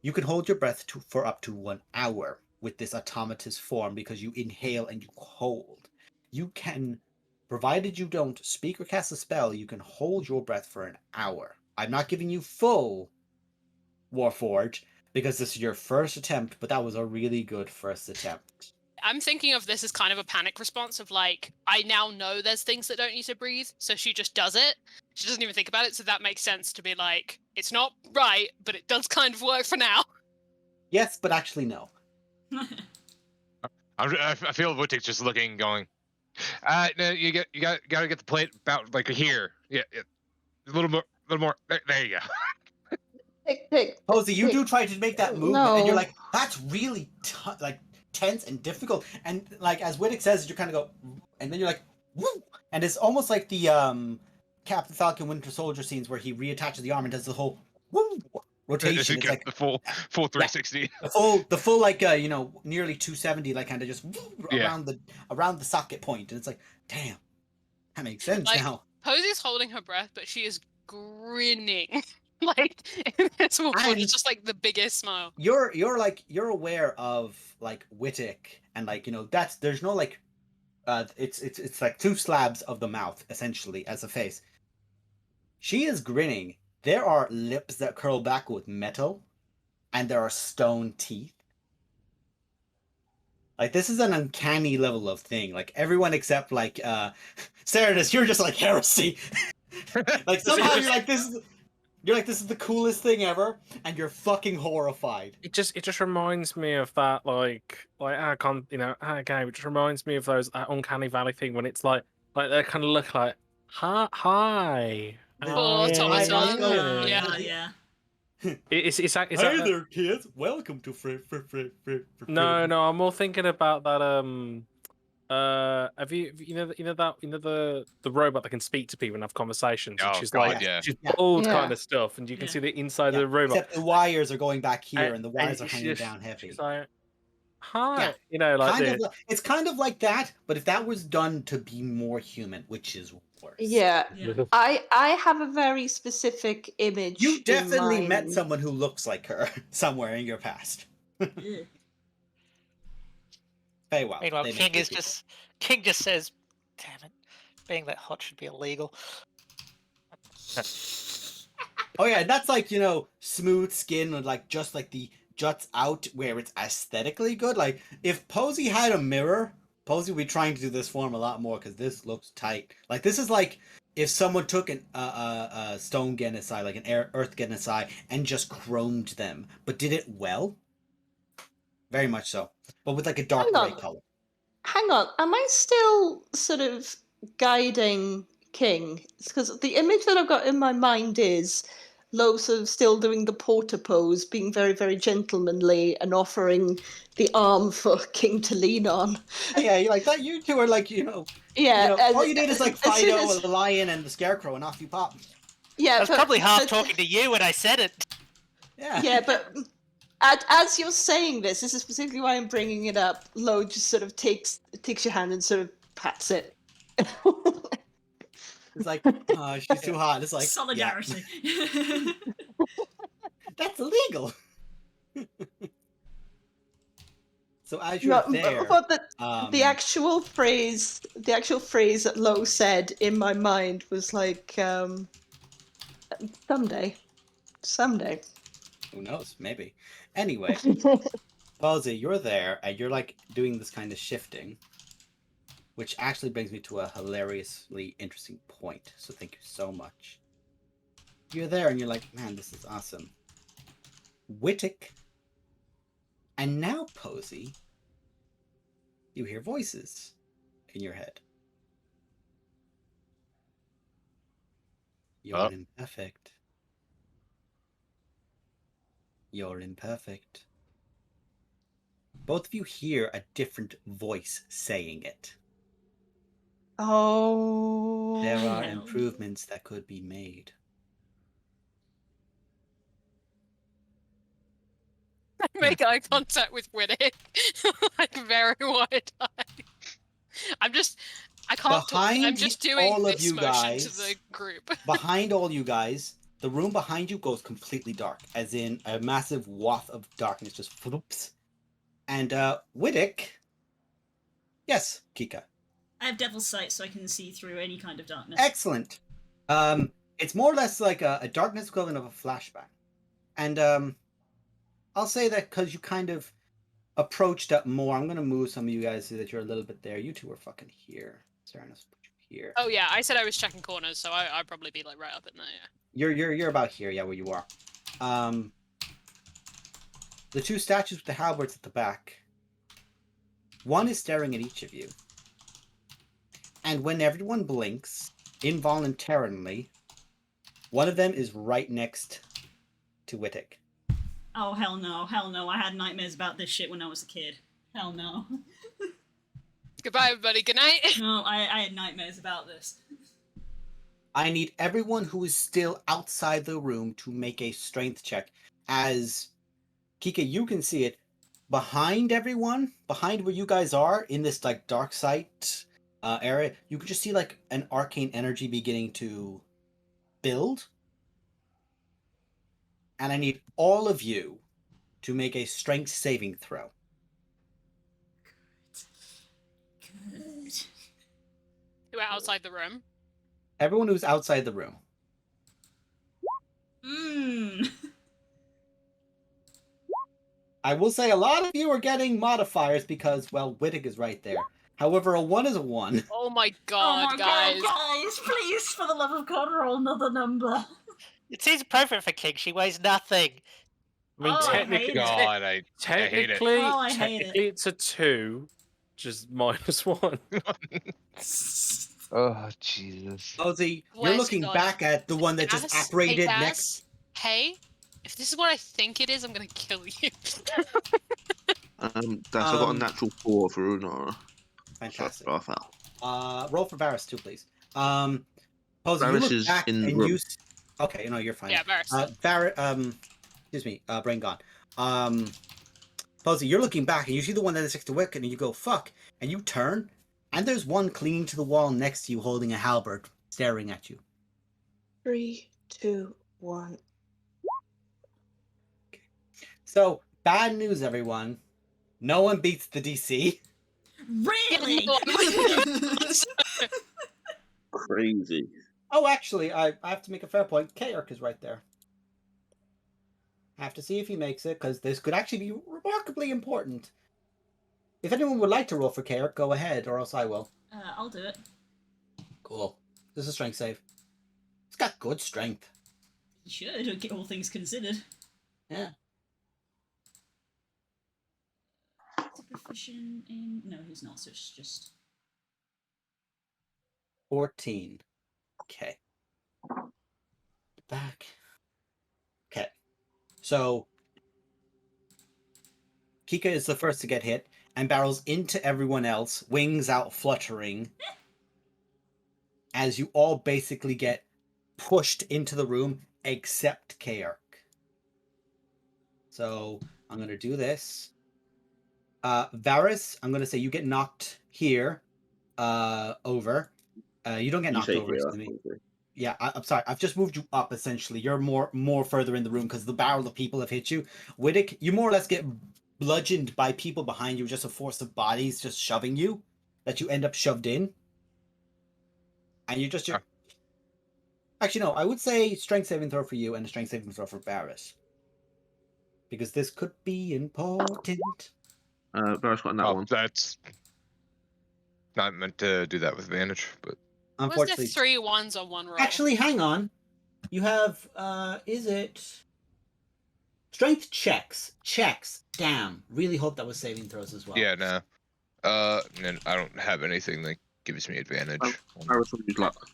you can hold your breath for up to 1 hour with this automatous form, because you inhale and you hold. You can, provided you don't speak or cast a spell, you can hold your breath for an hour. I'm not giving you full Warforged, because this is your first attempt, but that was a really good first attempt. I'm thinking of this as kind of a panic response of like, I now know there's things that don't need to breathe, so she just does it. She doesn't even think about it, so that makes sense to be like, it's not right, but it does kind of work for now. Yes, but actually no. I feel Wittick just looking, going, no, you gotta get the plate about like here. Yeah, a little more. There you go. Posey, you do try to make that movement, and you're No. like, that's really like tense and difficult. And like as Wittick says, you kind of go, and then you're like, woo! And it's almost like the Captain Falcon Winter Soldier scenes where he reattaches the arm and does the whole woo rotation. It's like the full 360. the full like nearly 270, like kind of just Yeah. around the socket point, and it's like, damn, that makes sense Like, now. Posey's holding her breath, but she is grinning. Like it's just like the biggest smile. You're aware of like Wittick, and like there's no like it's like two slabs of the mouth essentially as a face. She is grinning. There are lips that curl back with metal, and there are stone teeth. Like this is an uncanny level of thing. Like everyone except like Ceratus, you're just like heresy. Like somehow you're like this is the coolest thing ever, and you're fucking horrified. It just reminds me of that like I can't okay. It just reminds me of those uncanny valley thing when it's like they kind of look like hi. Oh, yeah. Yeah. It's Hey that, there, kids! Welcome to No, I'm more thinking about that. Have you the robot that can speak to people and have conversations? And Oh, she's God, like, yeah. she's Yeah. bald Yeah. kind of stuff, and you can Yeah. see the inside of the robot. Except the wires are going back here, and the wires are she hanging just- down heavy. She's like, hi, Yeah. like Kind this. of, it's kind of like that, but if that was done to be more human, which is worse. Yeah. Yeah. I have a very specific image. You in definitely met mind. someone who looks like her somewhere in your past. Yeah. Very well. Meanwhile, they King make good King just says, "Damn it, being that hot should be illegal." people. Oh yeah, that's like smooth skin with like just like the juts out where it's aesthetically good. Like if Posey had a mirror, Posey would be trying to do this form a lot more because this looks tight. Like this is like if someone took an stone genocide, like an earth genocide, and just chromed them, but did it well. Very much so, but with like a dark Hang gray on. color. Hang on, am I still sort of guiding King? Because the image that I've got in my mind is Lo sort of still doing the porter pose, being very, very gentlemanly and offering the arm for King to lean on. Yeah, you like that. You two are like Yeah, all you did is like as soon Fido, as- the lion, and the scarecrow, and off you pop. yeah, I was but- probably half but- talking to you when I said it. Yeah. Yeah, but as you're saying this is specifically why I'm bringing it up. Lo just sort of takes your hand and sort of pats it. It's like, oh, she's too hot. It's like, yeah, Solidarity. that's illegal. So as No, you're there, but the um, actual phrase that Lo said in my mind was like, someday. who knows? Maybe. Anyway, Balzi, you're there, and you're like doing this kind of shifting, which actually brings me to a hilariously interesting point. So thank you so much. You're there, and you're like, man, this is awesome. Wittick, and now Posey, you hear voices in your head. You're Oh. imperfect. You're imperfect. Both of you hear a different voice saying it. Oh. There are Hell. improvements that could be made. Make eye contact with Wittick, like very wide eyed. I can't talk. I'm Behind just doing all of this you motion to guys- the group. Behind all you guys, the room behind you goes completely dark, as in a massive waft of darkness just floops. And Wittick, yes, Kika, I have Devil's Sight, so I can see through any kind of darkness. excellent. It's more or less like a darkness equivalent of a flashbang, and I'll say that because you kind of approached up more. I'm gonna move some of you guys so that you're a little bit there. You two are fucking here. Serenus, put you here. Oh yeah, I said I was checking corners, so I'd probably be like right up in there. Yeah. You're about here, yeah, where you are. The two statues with the halberds at the back. One is staring at each of you. And when everyone blinks, involuntarily, one of them is right next to Wittek. Oh, hell no, hell no. I had nightmares about this shit when I was a kid. Hell no. Goodbye, everybody. Good night. No, I had nightmares about this. I need everyone who is still outside the room to make a strength check. As Kika, you can see it behind everyone, behind where you guys are in this like dark sight area. You can just see like an arcane energy beginning to build. And I need all of you to make a strength saving throw. Good. Who are outside the room? Everyone who's outside the room. I will say a lot of you are getting modifiers because, well, Wittek is right there. However, a 1 is a 1. Oh my god, guys. guys, please, for the love of God, roll another number. It seems perfect for King. She weighs nothing. I mean, Oh, I hate it. God, I hate it. technically, Oh, I hate it. technically it's a 2, just -1. Oh, Jesus. Posey, Swear you're to looking God. back at the one that just Yes, apparated hey, next. Hey, if this is what I think it is, I'm gonna kill you. That's I got a natural 4 for Unara. Fantastic. So I fell. Roll for Varys too, please. Posey, you Varys look is back in the and room. you. Okay, no, you're fine. Yeah, Varys. Excuse me, brain gone. Posey, you're looking back and you see the one that is next to Wick, and you go fuck, and you turn, and there's one clinging to the wall next to you, holding a halberd, staring at you. 3, 2, 1. So bad news, everyone. No one beats the DC. Really? Crazy. Oh, actually, I have to make a fair point. Kaerk is right there. I have to see if he makes it, because this could actually be remarkably important. If anyone would like to roll for Kaerk, go ahead, or else I will. I'll do it. Cool. This is a strength save. It's got good strength. You should, get all things considered. Yeah. Is he proficient in... No, he's not, so it's just... 14. Okay. Back. Okay. So, Kika is the first to get hit, and barrels into everyone else, wings out fluttering, as you all basically get pushed into the room, except Kaerk. So, I'm going to do this. Varys, I'm going to say you get knocked here, over. You don't get knocked over, excuse me. Yeah, I'm sorry. I've just moved you up, essentially. You're more further in the room because the barrel of people have hit you. Wittek, you more or less get bludgeoned by people behind you, just a force of bodies just shoving you, that you end up shoved in. And you just... Actually, no, I would say strength saving throw for you and a strength saving throw for Varys. Because this could be important. Varys got that one. That's not meant to do that with advantage, but... Unfortunately... Was there 3 ones on one roll? Actually, hang on. You have, is it... Strength checks. Checks. Damn. Really hope that was saving throws as well. Yeah, no. And I don't have anything that gives me advantage. Varys will use luck.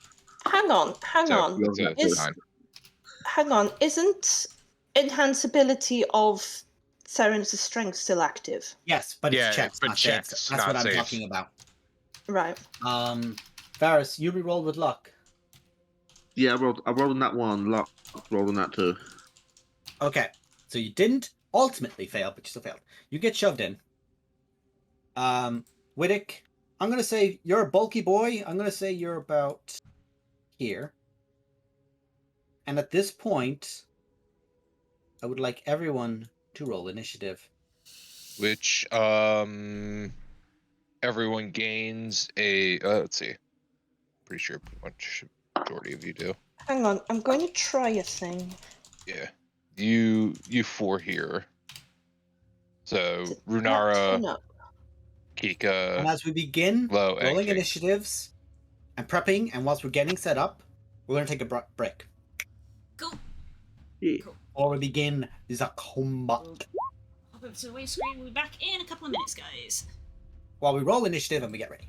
Hang on. Hang on. Isn't enhanceability of Seren's strength still active? Yes, but it's checks, but not checks, saves. not That's what I'm saves. talking about. Right. Varys, you reroll with luck. Yeah, I rolled on that one. Luck. Rolled on that too. Okay, so you didn't ultimately fail, but you still failed. You get shoved in. Wittek, I'm going to say you're a bulky boy. I'm going to say you're about here. And at this point, I would like everyone to roll initiative. Which, everyone gains a, let's see. Pretty sure pretty much majority of you do. Hang on. I'm going to try a thing. Yeah. You 4 here. So, Runara, No. Kika, And as we begin Lo, and rolling King. initiatives and prepping, and whilst we're getting set up, we're going to take a break. Go! Yeah. Or we begin the combat. Hop over to the wave screen. We'll be back in a couple of minutes, guys. While we roll initiative and we get ready.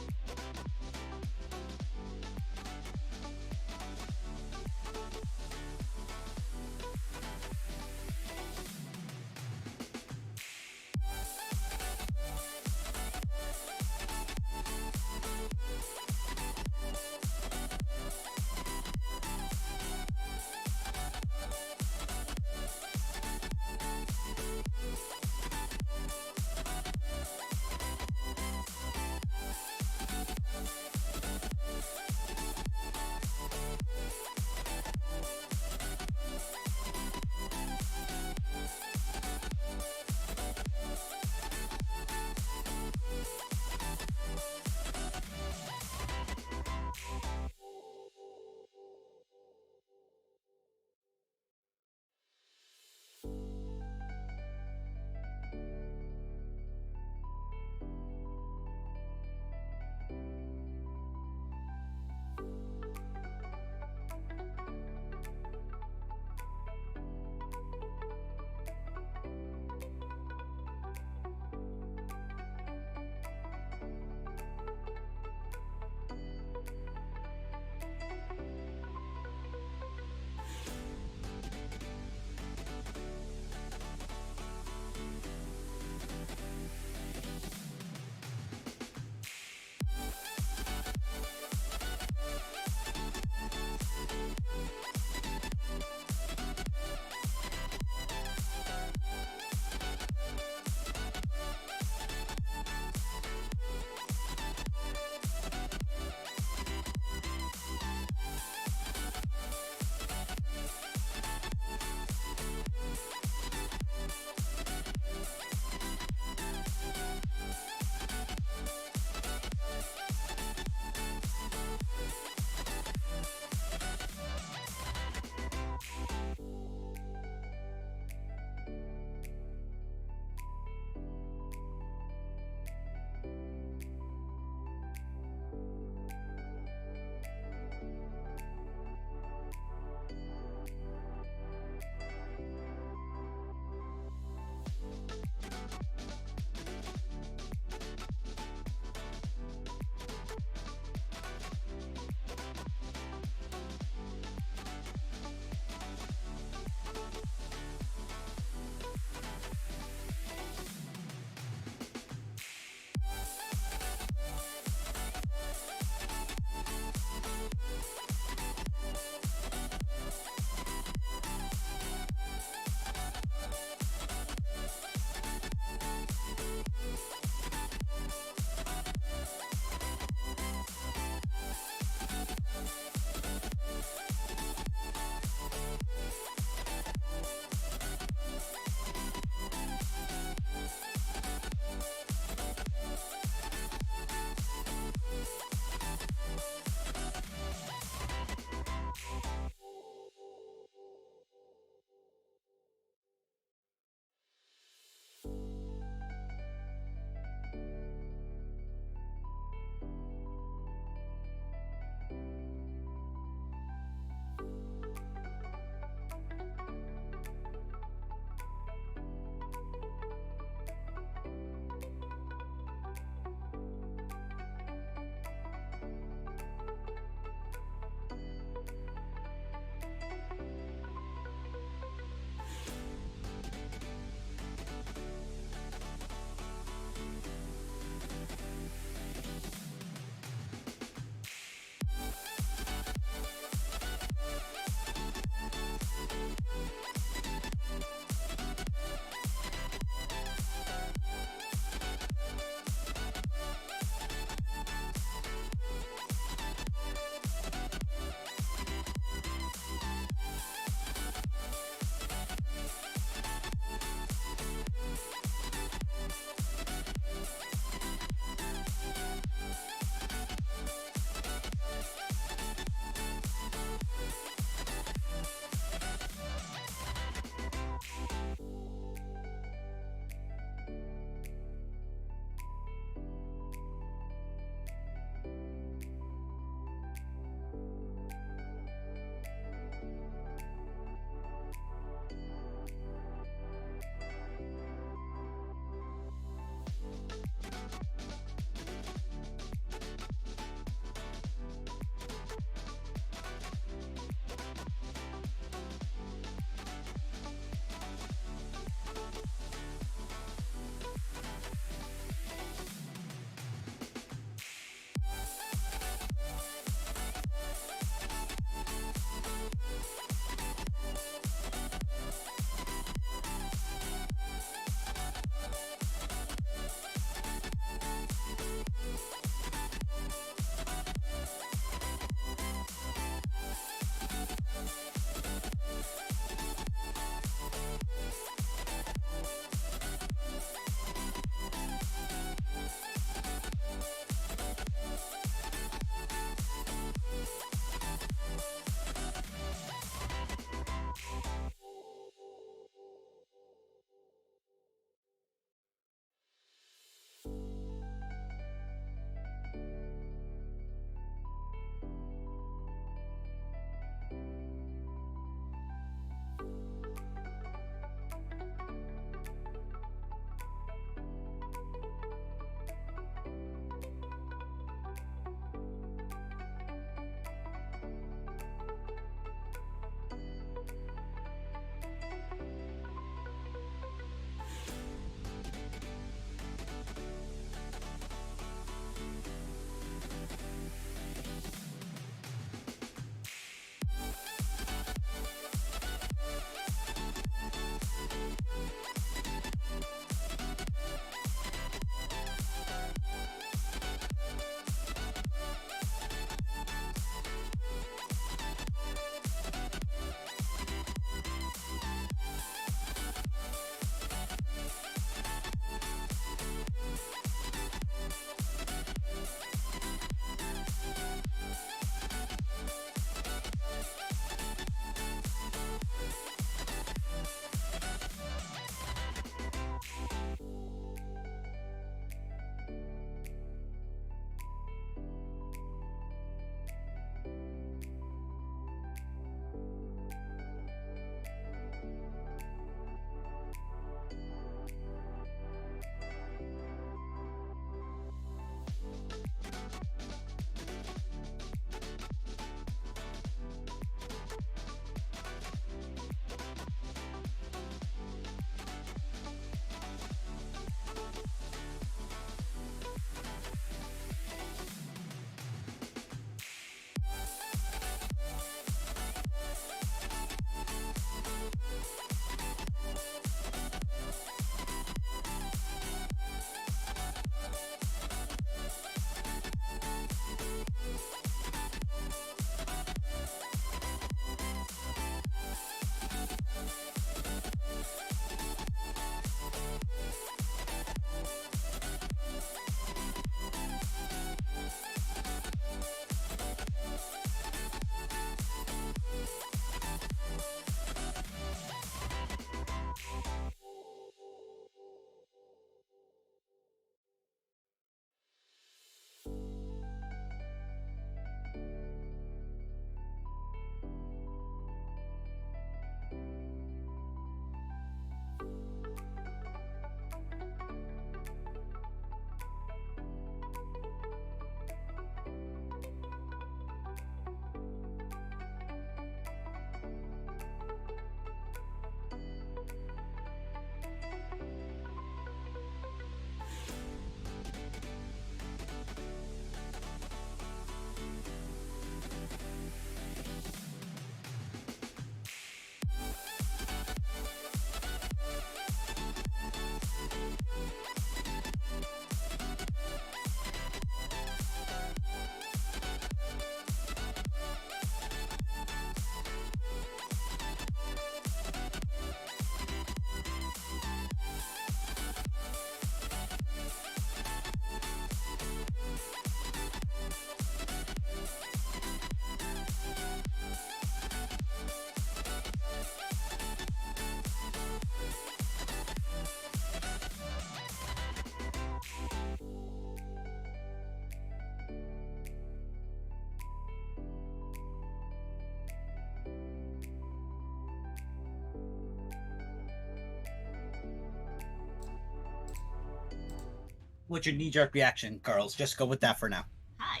with your knee-jerk reaction, girls. Just go with that for now. Hi.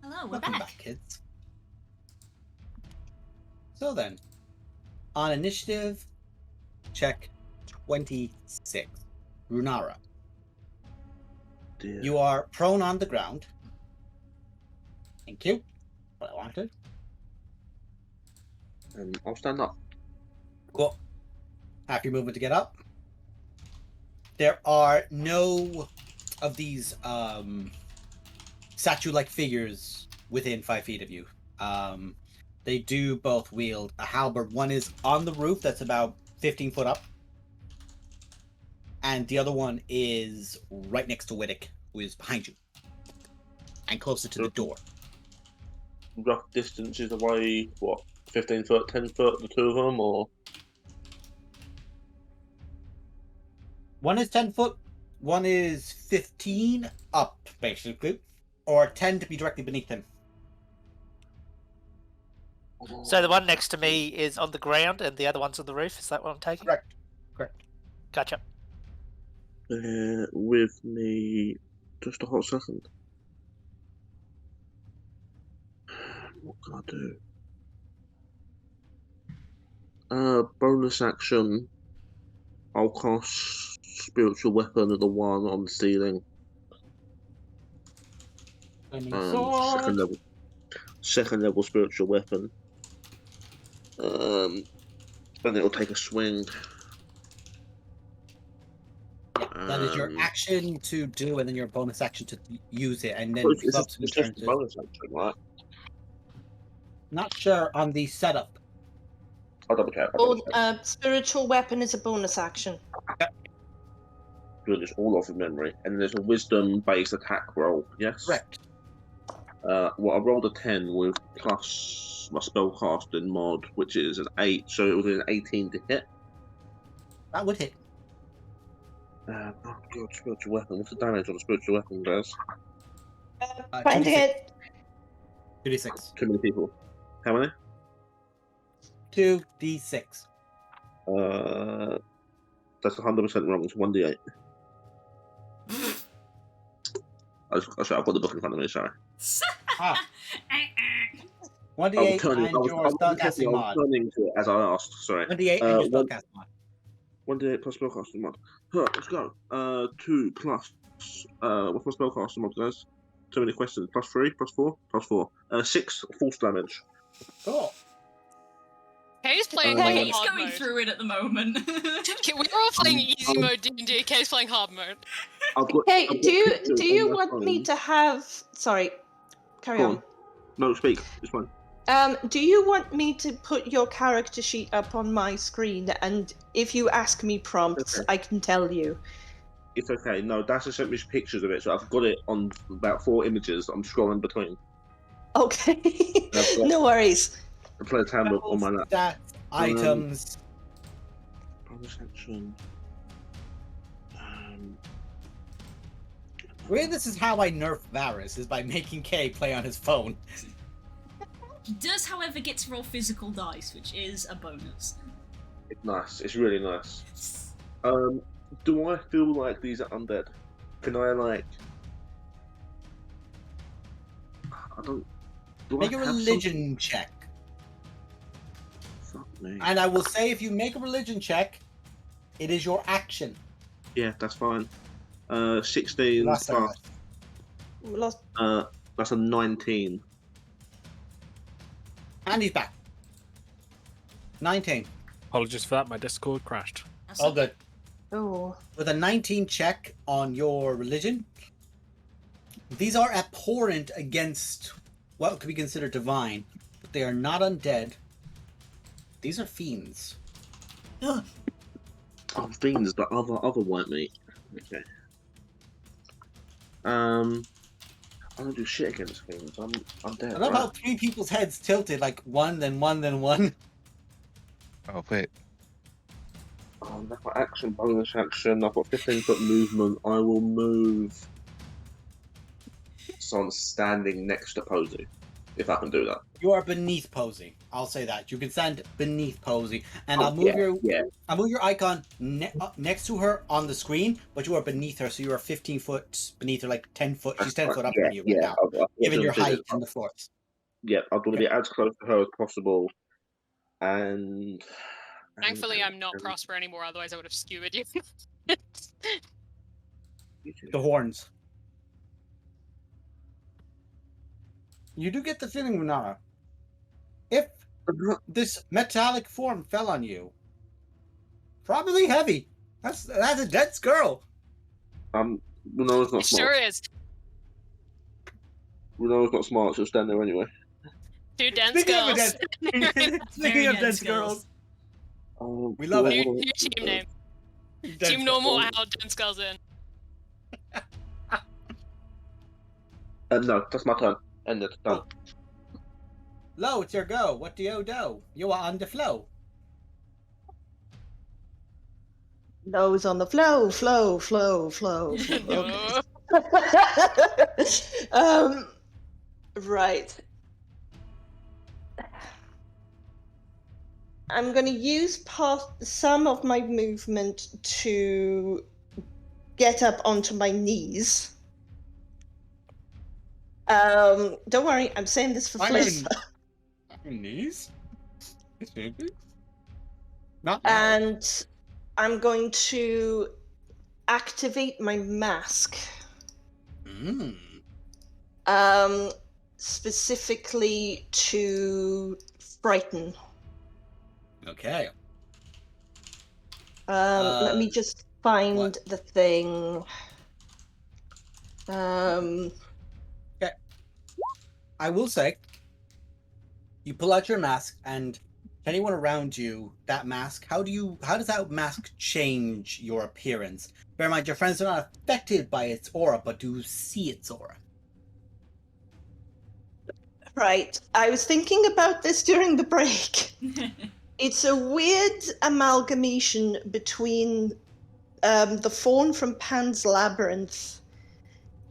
Hello, we're Welcome back. back, kids. So then, on initiative, check 26. Runara. Dear. You are prone on the ground. Thank you. What I wanted. I'll stand up. Cool. Half your movement to get up. There are no of these statue-like figures within 5 feet of you. They do both wield a halberd. One is on the roof that's about 15 foot up. And the other one is right next to Wittick, who is behind you. And closer to the door. Rough distances away, what, 15 foot, 10 foot, the two of them, or? One is 10 foot, one is 15 up, basically. Or 10 to be directly beneath him. So the one next to me is on the ground and the other one's on the roof. Is that what I'm taking? Correct. Correct. Gotcha. With me, just a hot second. What can I do? Bonus action. I'll cast spiritual weapon at the one on the ceiling. Second level spiritual weapon. And it'll take a swing. That is your action to do, and then your bonus action to use it, and then It's just a bonus action, right? Not sure on the setup. I'll double check. Spiritual weapon is a bonus action. Doing this all off of memory, and there's a wisdom-based attack roll. Yes. Correct. Well, I rolled a 10 with plus my spellcasting mod, which is an 8, so it was an 18 to hit. That would hit. Oh god, spiritual weapon. What's the damage on a spiritual weapon, guys? Trying to hit. 2d6. Too many people. How many? 2d6. That's 100% wrong. It's 1d8. I've got the book in front of me, sorry. 1d8 and your spellcasting mod. I was turning to it as I asked, sorry. 1d8 and your spellcasting mod. 1d8 plus spellcasting mod. Let's go. 2 plus. What's my spellcasting mod, guys? Too many questions. Plus 3, plus 4, plus 4. 6 false damage. Cool. Kay's playing Hey, like he's hard going mode. through it at the moment. Okay, we're all playing easy mode D&D. Kay's playing hard mode. Hey, do you want me to have? Sorry, carry on. No, speak. It's fine. Do you want me to put your character sheet up on my screen, and if you ask me prompts, I can tell you? It's okay. No, Dasha sent me pictures of it, so I've got it on about 4 images. I'm scrolling between. Okay, no worries. The player's handbook on my lap. Stats, items. Bonus action. Really, this is how I nerf Varys, is by making Kay play on his phone. He does, however, get to roll physical dice, which is a bonus. It's nice. It's really nice. Do I feel like these are undead? Can I like? I don't. Do Make I a have religion check. Fuck me. And I will say, if you make a religion check, it is your action. Yeah, that's fine. 16 Lost plus. Lost. That's a 19. And he's back. 19. Apologies for that, my Discord crashed. That's All good. Oh. With a 19 check on your religion, these are abhorrent against what could be considered divine, but they are not undead. These are fiends. Ugh. Oh, fiends, but other white meat. Okay. I don't do shit against fiends. I'm dead. I love right? how 3 people's heads tilted, like 1, then 1, then 1. Oh, wait. That's my action, bonus action. I've got 15-foot movement. I will move. So I'm standing next to Posey. if I can do that. You are beneath Posey. I'll say that. You can stand beneath Posey, and I'll move your icon next to her on the screen, but you are beneath her, so you are 15 foot beneath her, like 10 foot. She's 10 foot up from you right now, given your height and the force. Yeah, I'm going to be as close to her as possible, and Thankfully, I'm not Prosper anymore. Otherwise, I would have skewered you. The horns. You do get the feeling, Renara, if this metallic form fell on you, probably heavy. That's a dense girl. Renara's not smart. Sure is. Renara's not smart. She'll stand there anyway. Two dense girls. Speaking of dense girls, we love it. New team name. Team Normal out, dense girls in. No, that's my turn. And it's done. Lo, it's your go. What do you do? You are on the flow. Lo's on the flow. Okay. Right. I'm going to use some of my movement to get up onto my knees. Don't worry, I'm saying this for flavor. Knees? Not and I'm going to activate my mask. Specifically to frighten. Okay. Let me just find the thing. Okay. I will say, you pull out your mask, and anyone around you, that mask, how does that mask change your appearance? Bear in mind, your friends are not affected by its aura, but do see its aura. Right. I was thinking about this during the break. It's a weird amalgamation between the fawn from Pan's Labyrinth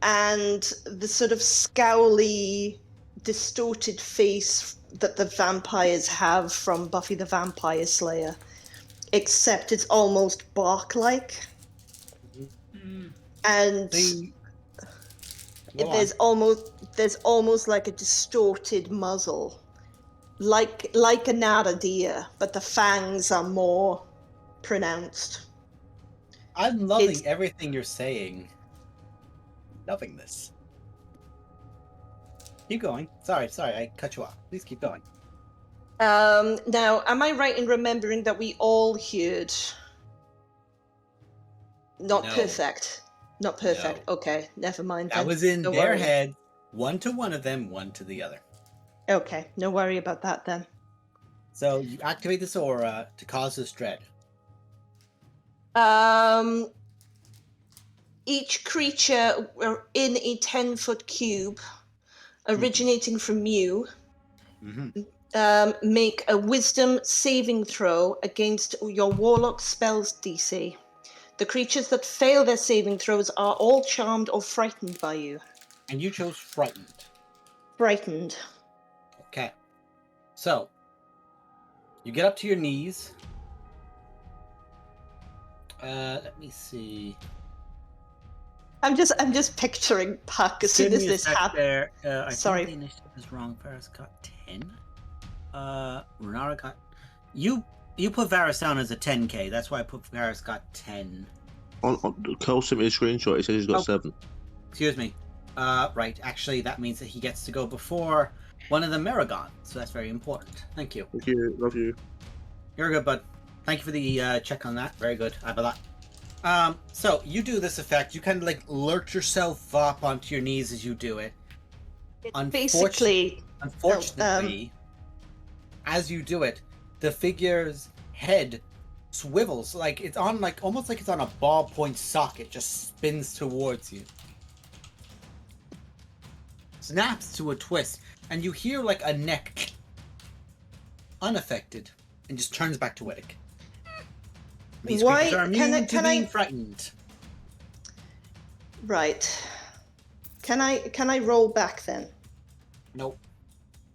and the sort of scowly, distorted face that the vampires have from Buffy the Vampire Slayer, except it's almost bark-like. And there's almost like a distorted muzzle, like a nada deer, but the fangs are more pronounced. I'm loving everything you're saying. Loving this. Keep going. Sorry, I cut you off. Please keep going. Now, am I right in remembering that we all heard? Not perfect. Not perfect. No. Okay, never mind. That was in their head. One to one of them, one to the other. Okay, no worry about that then. So you activate this aura to cause this dread. Each creature in a 10-foot cube originating from you make a wisdom saving throw against your warlock spells DC. The creatures that fail their saving throws are all charmed or frightened by you. And you chose frightened. Frightened. Okay. So, you get up to your knees. Let me see. I'm just picturing Puck as soon as this happens. I Sorry. think the initiative is wrong. Varus got 10. Renara got... You put Varus down as a 10k. That's why I put Varus got 10. Cole sent me a screenshot. He says he's got 7. Excuse me. Right. Actually, that means that he gets to go before one of the Maragon. So that's very important. Thank you. Thank you. Love you. You're good, bud. Thank you for the check on that. Very good. I have a lot. So you do this effect. You kind of like lurch yourself up onto your knees as you do it. Unfortunately, as you do it, the figure's head swivels like it's on almost like it's on a ballpoint socket, just spins towards you. Snaps to a twist, and you hear like a neck unaffected and just turns back to Wittig. These creatures are immune to being frightened. Right. Can I roll back then? Nope.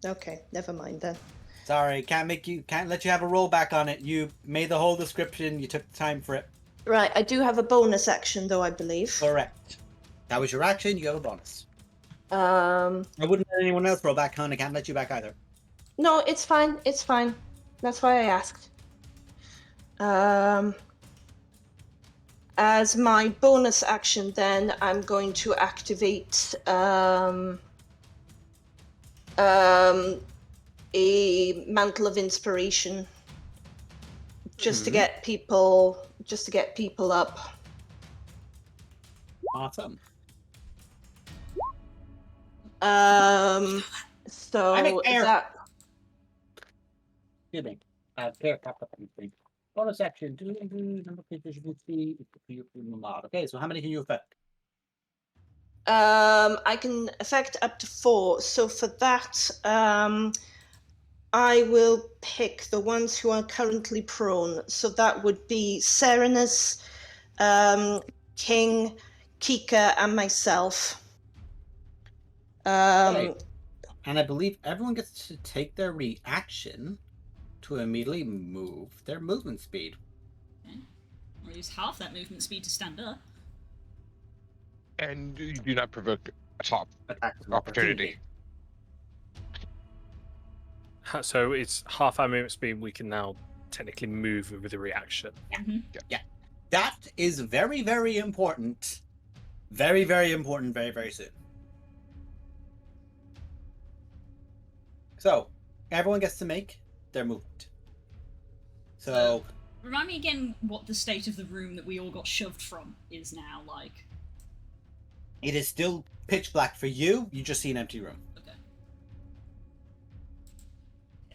Okay, never mind then. Sorry, can't let you have a rollback on it. You made the whole description. You took the time for it. Right, I do have a bonus action though, I believe. Correct. That was your action. You have a bonus. Um, I wouldn't let anyone else roll back, hon. I can't let you back either. no, it's fine. It's fine. That's why I asked. As my bonus action, then I'm going to activate a mantle of inspiration, just to get people up. Awesome. So that. Excuse me. Pair popped up on the thing. Bonus action. Number okay, so how many can you affect? I can affect up to 4. So for that, I will pick the ones who are currently prone. So that would be Serenus, King, Kika, and myself. Okay. And I believe everyone gets to take their reaction to immediately move their movement speed. Okay. I'll use half that movement speed to stand up. And you do not provoke a top opportunity. So it's half our movement speed. We can now technically move with a reaction. Yeah. That is very, very important. Very, very important. Very, very soon. So, everyone gets to make their movement. So, remind me again what the state of the room that we all got shoved from is now like. It is still pitch black for you. You just see an empty room. Okay.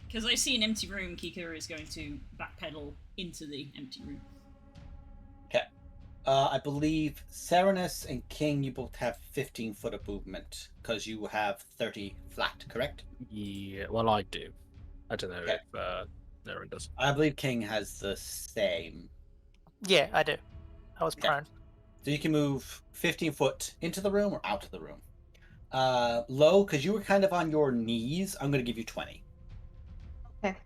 Because I see an empty room, Kika is going to backpedal into the empty room. Okay. I believe Serenus and King, you both have 15 foot of movement because you have 30 flat, correct? Yeah, well, I do. I don't know if Naren does. I believe King has the same. Yeah, I do. I was prone. So you can move 15 foot into the room or out of the room. Low, because you were kind of on your knees, I'm going to give you 20. Okay.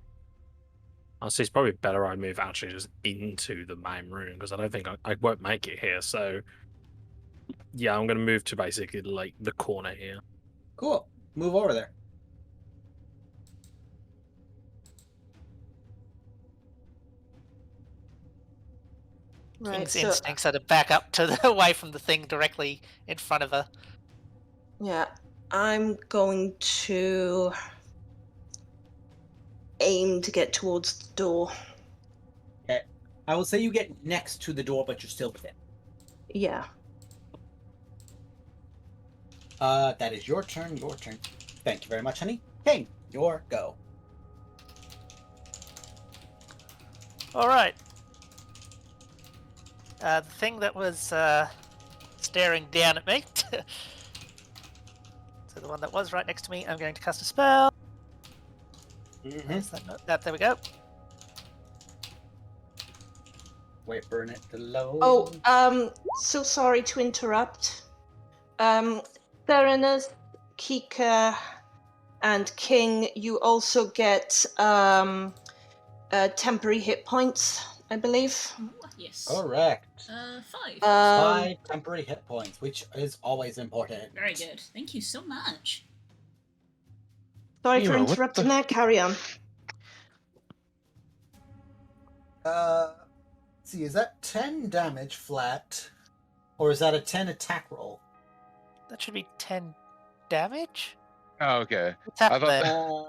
Honestly, it's probably better I move actually just into the main room because I don't think I won't make it here. So, yeah, I'm going to move to basically like the corner here. Cool. Move over there. Right, King's so instincts are to back up to the away from the thing directly in front of her. yeah, I'm going to aim to get towards the door. Okay. I will say you get next to the door, but you're still within. Yeah. That is your turn. Thank you very much, honey. King, your go. All right. The thing that was staring down at me. So the one that was right next to me, I'm going to cast a spell. There we go. Wait, burn it to low. Oh, so sorry to interrupt. Serenus, Kika, and King, you also get temporary hit points, I believe. Yes. Correct. 5. 5 temporary hit points, which is always important. Very good. Thank you so much. Sorry for interrupting there. Carry on. Let's see, is that 10 damage flat? Or is that a 10 attack roll? That should be 10 damage? Oh, okay. What's happened there?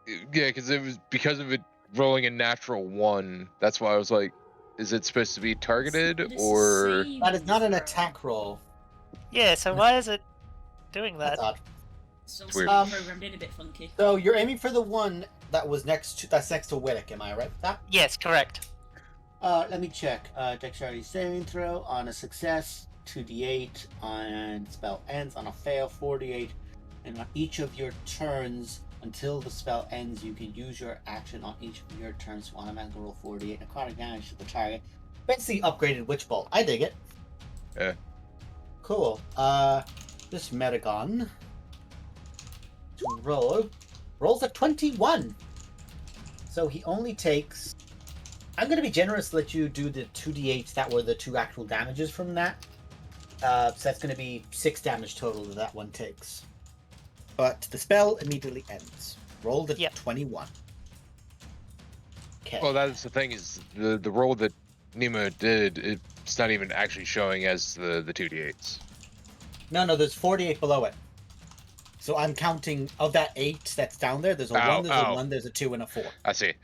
Yeah, because it was because of it rolling a natural 1. That's why I was like, is it supposed to be targeted or? That is not an attack roll. Yeah, so why is it doing that? That's odd. Still Weird. programmed in a bit funky. So you're aiming for the one that was next to Willick, am I right with that? Yes, correct. Let me check. Dexterity saving throw on a success, 2d8, and spell ends on a fail, 4d8. And on each of your turns, until the spell ends, you can use your action on each of your turns to automatically roll 4d8 necrotic damage to the target. Basically upgraded Witch Bolt. I dig it. Yeah. Cool. This Metagon to roll. Rolls a 21. So he only takes... I'm going to be generous to let you do the 2d8s that were the 2 actual damages from that. So that's going to be 6 damage total that one takes. But the spell immediately ends. Roll the 21. Okay. Well, that's the thing is the roll that Nemo did. It's not even actually showing as the 2d8s. No, there's 48 below it. So I'm counting of that 8 that's down there. There's a 1, there's a 1, there's a 2, and a 4. I see.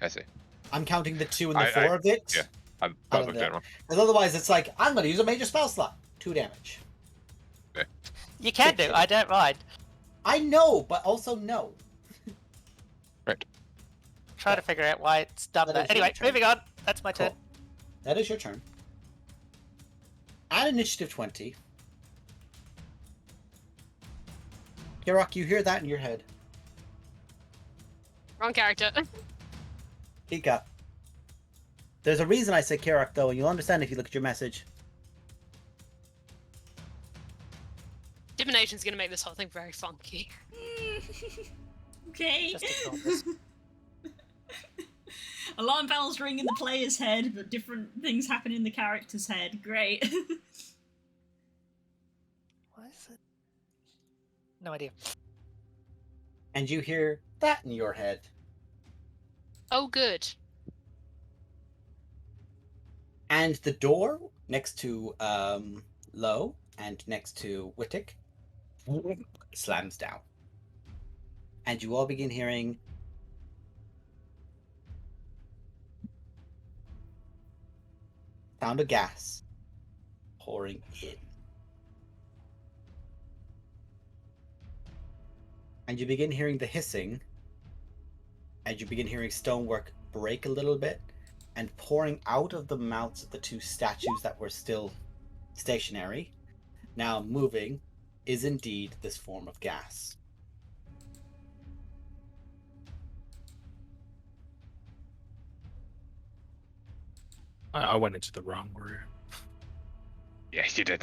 I'm counting the 2 and the 4 of it. Yeah, I'm looked at wrong. Because otherwise, it's like I'm going to use a major spell slot. 2 damage. Okay. You can do. I don't mind. I know, but also no. Right. Trying to figure out why it's done that. Anyway, moving on. That's my turn. That is your turn. At initiative 20, Kirok, you hear that in your head. Wrong character. Pika. There's a reason I say Kirok, though, and you'll understand if you look at your message. Divination's gonna make this whole thing very funky. Okay. Just ignore this. Alarm bells ring in the player's head, but different things happen in the character's head. Great. What is it? No idea. And you hear that in your head. Oh, good. And the door next to Low and next to Wittick slams down. And you all begin hearing sound of gas pouring in. And you begin hearing the hissing, and you begin hearing stonework break a little bit, and pouring out of the mouths of the 2 statues that were still stationary, now moving, is indeed this form of gas. I went into the wrong room. Yeah, you did.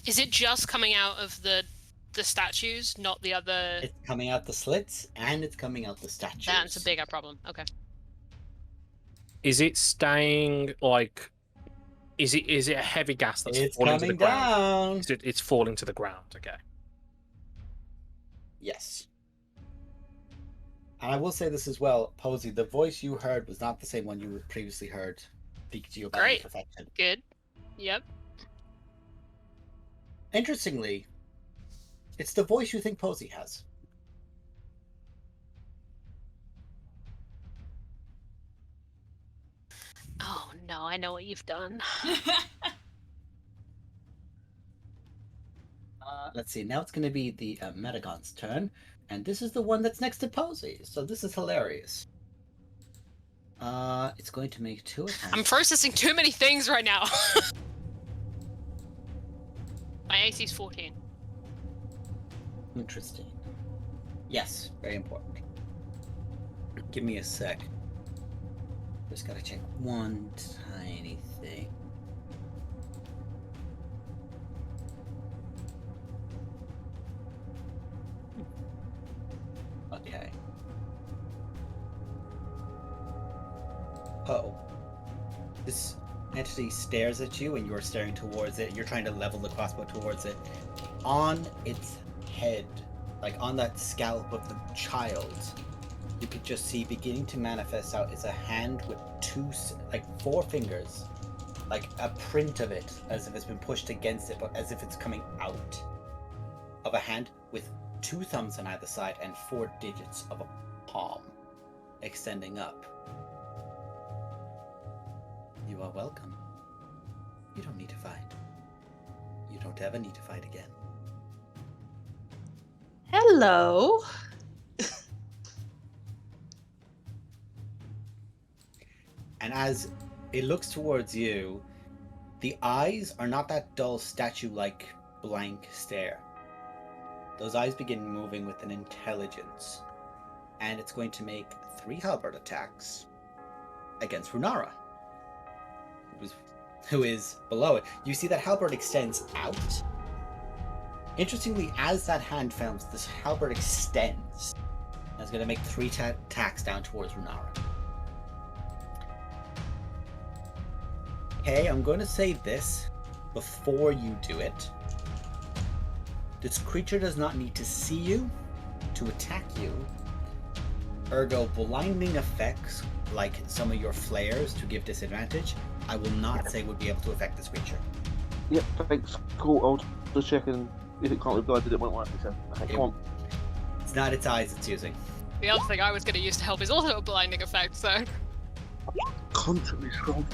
Is it just coming out of the statues, not the other? It's coming out the slits, and it's coming out the statues. That's a bigger problem. Okay. Is it staying like? Is it a heavy gas that's It's falling to the coming ground? down. It's falling to the ground. Okay. Yes. And I will say this as well, Posey, the voice you heard was not the same one you previously heard speak to you about Great. perfection. Good. Yep. Interestingly, it's the voice you think Posey has. Oh no, I know what you've done. Let's see, now it's going to be the Metagon's turn, and this is the one that's next to Posey, so this is hilarious. It's going to make 2 attacks. I'm processing too many things right now. My AC's 14. Interesting. Yes, very important. Give me a sec. Just gotta check one tiny thing. Okay. Oh. This entity stares at you and you're staring towards it. You're trying to level the crossbow towards it. On its head, like on that scalp of the child, you could just see beginning to manifest out is a hand with 4 fingers, like a print of it, as if it's been pushed against it, but as if it's coming out of a hand with 2 thumbs on either side and 4 digits of a palm extending up. You are welcome. You don't need to fight. You don't ever need to fight again. Hello. And as it looks towards you, the eyes are not that dull statue-like blank stare. Those eyes begin moving with an intelligence. And it's going to make 3 halberd attacks against Runara, who is below it. You see that halberd extends out, Interestingly, as that hand films, this halberd extends. And it's going to make 3 attacks down towards Runara. Okay, I'm going to say this before you do it. This creature does not need to see you to attack you. Ergo, blinding effects, like some of your flares to give disadvantage, I will not say would be able to affect this creature. Yep, thanks. Cool, I'll just check and if it can't be blinded, it won't work. So, okay, come on. It's not its eyes it's using. The other thing I was going to use to help is also a blinding effect, so. Constantly scroll.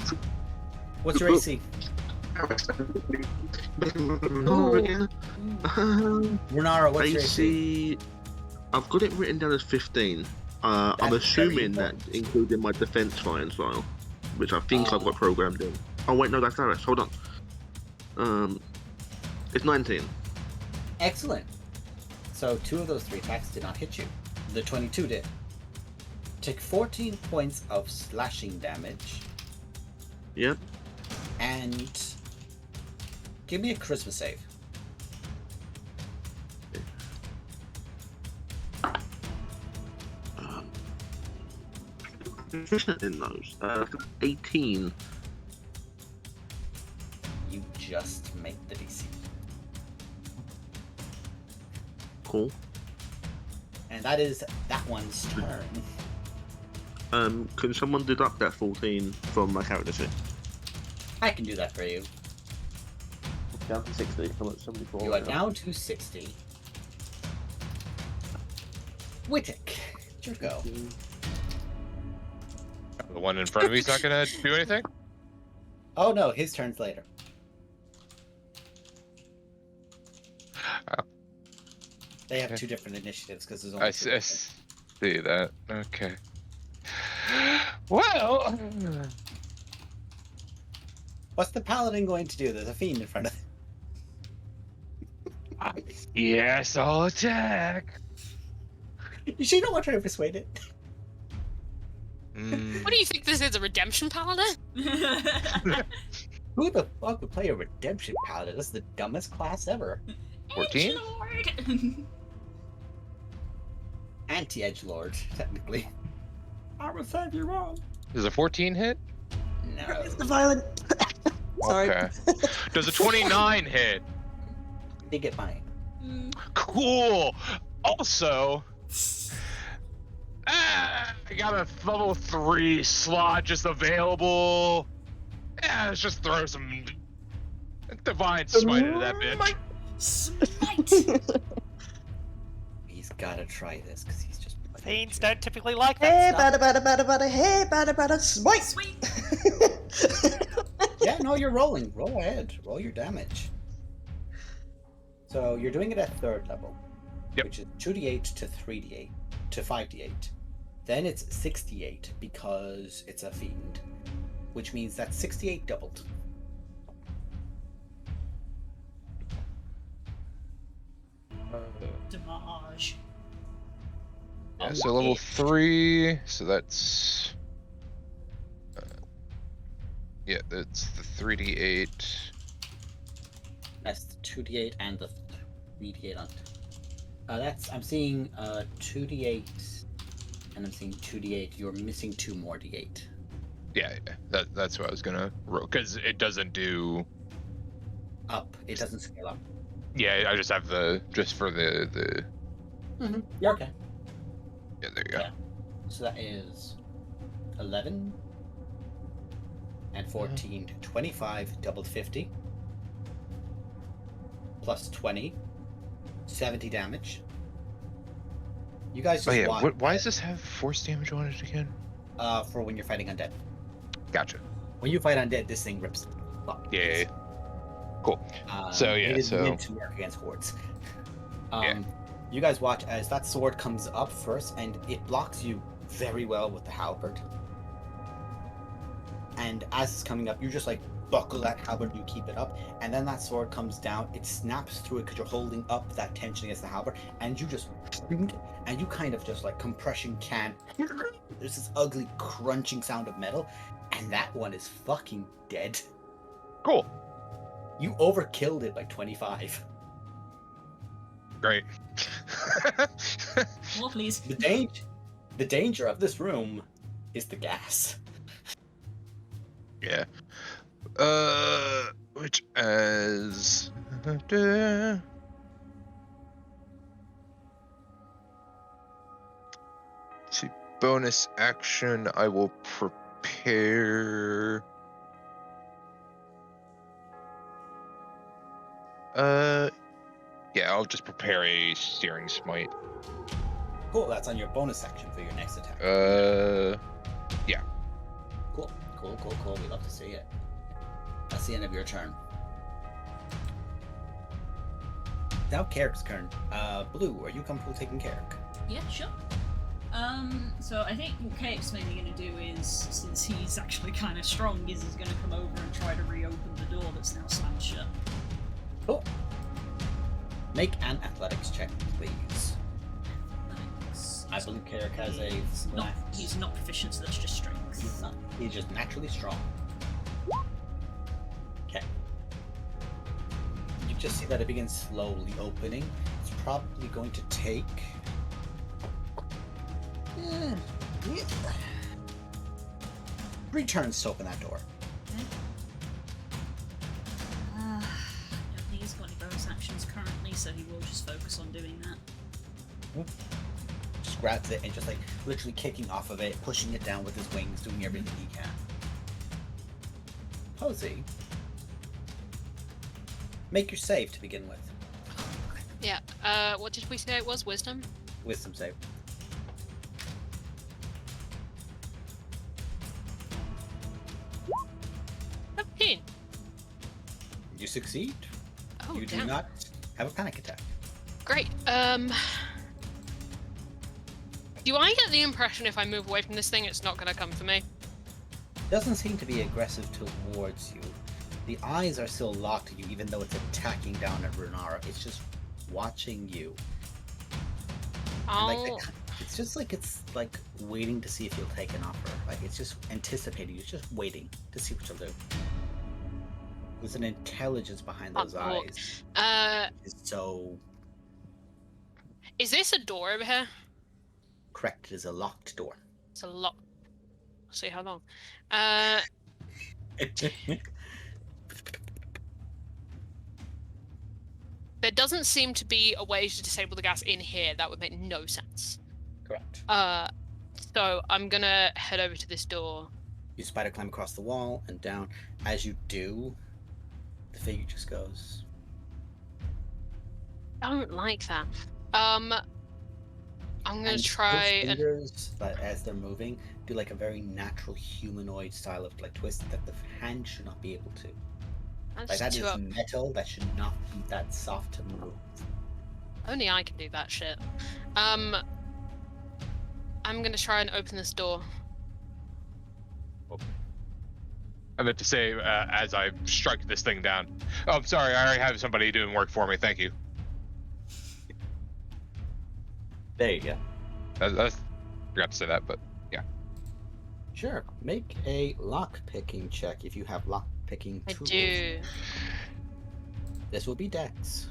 What's your AC? Runara, what's your AC? I've got it written down as 15. I'm That's assuming very that important. including my defense flying style, which I think I've got programmed in. Oh wait, no, that's Darius. Hold on. It's 19. Excellent. So 2 of those 3 attacks did not hit you. The 22 did. Take 14 points of slashing damage Yep. and give me a charisma save. Proficient in those. 18. You just make the DC. Cool. And that is that one's turn. Can someone deduct that 14 from my character sheet? I can do that for you. Down to 60. I'm at 74. You are down to 60. Wittek, it's your go. The one in front of me's not gonna do anything? Oh no, his turn's later. Oh. They have Okay. 2 different initiatives because there's only I 2 see, I of them. see that. Okay. Well, What's the paladin going to do? There's a fiend in front of him. yes, I'll attack. You sure you don't want to try to persuade it? Mm, What do you think this is, a redemption paladin? Who the fuck would play a redemption paladin? This is the dumbest class ever. 14? Edgelord! Anti-edgelord, technically. I will save you all. Does a 14 hit? No. It's the violent. Sorry. Okay. Does a 29 hit? They get mine. Cool. Also, I got a level 3 slot just available. Yeah, let's just throw some divine smite into that bitch. Smite! He's gotta try this because he's just. Fiends don't typically like Hey, that stuff. bada, hey, bada, smite! Sweet! Yeah, no, you're rolling. Roll ahead. Roll your damage. So you're doing it at 3rd level, Yep. which is 2d8 to 3d8 to 5d8. Then it's 68 because it's a fiend, which means that's 68 doubled. Damage. Yeah, so level 3, so that's... yeah, that's the 3d8. That's the 2d8 and the 3d8 on. I'm seeing 2d8, and I'm seeing 2d8. You're missing 2 more d8. Yeah, that's what I was gonna roll, because it doesn't do... Up. It doesn't scale up. Yeah, I just have just for the... You're okay. Yeah, there you go. Yeah. So that is 11 and 14, 25, doubled 50, plus 20, 70 damage. You guys just Oh yeah, watch why does this have force damage on it again? for when you're fighting undead. Gotcha. When you fight undead, this thing rips. Fuck. Yeah. Cool. So, yeah, it is so- meant to work against hordes. Yeah. You guys watch as that sword comes up first, and it blocks you very well with the halberd. And as it's coming up, you just like buckle that halberd, you keep it up, and then that sword comes down. It snaps through it because you're holding up that tension against the halberd, and you just and you kind of just like compression can. There's this ugly crunching sound of metal, and that one is fucking dead. Cool. You overkilled it by 25. Great. More, please. The danger of this room is the gas. Yeah. Which as to bonus action, I will prepare. Yeah, I'll just prepare a Searing Smite. Cool, that's on your bonus action for your next attack. Yeah. Cool. We love to see it. That's the end of your turn. Now Carrick's turn. Blue, are you comfortable taking Carrick? Yeah, sure. So I think what Kate's mainly going to do is, since he's actually kind of strong, is he's going to come over and try to reopen the door that's now slammed shut. Cool. Make an athletics check, please. I believe Carrick has a flat. He's not proficient, so that's just strength. He's not. He's just naturally strong. Okay. You just see that it begins slowly opening. It's probably going to take. 3 turns to open that door. Okay. I don't think he's got any bonus actions currently, so he will just focus on doing that. Just grabs it and just like literally kicking off of it, pushing it down with his wings, doing everything he can. Posey, make your save to begin with. Yeah. What did we say it was? Wisdom? Wisdom save. You succeed. Oh, you damn. do not have a panic attack. Great. Do I get the impression if I move away from this thing, it's not going to come for me? Doesn't seem to be aggressive towards you. The eyes are still locked at you, even though it's attacking down at Renara. It's just watching you. And, like, it's just like it's like waiting to see if you'll take an offer. Like it's just anticipating. It's just waiting to see what you'll do. There's an intelligence behind those eyes. It's so. Is this a door over here? Correct. It is a locked door. It's a lock. I'll see how long. There doesn't seem to be a way to disable the gas in here. That would make no sense. Correct. So I'm gonna head over to this door. You spider climb across the wall and down. As you do, the figure just goes. I don't like that. I'm gonna try those fingers, but as they're moving, do like a very natural humanoid style of like twist that the hand should not be able to. Like that is metal. That should not be that soft to move. Only I can do that shit. I'm gonna try and open this door. I meant to say, as I strike this thing down. Oh, I'm sorry. I already have somebody doing work for me. Thank you. There you go. I forgot to say that, but yeah. Sure. Make a lock-picking check if you have lock-picking tools. I do. This will be Dex.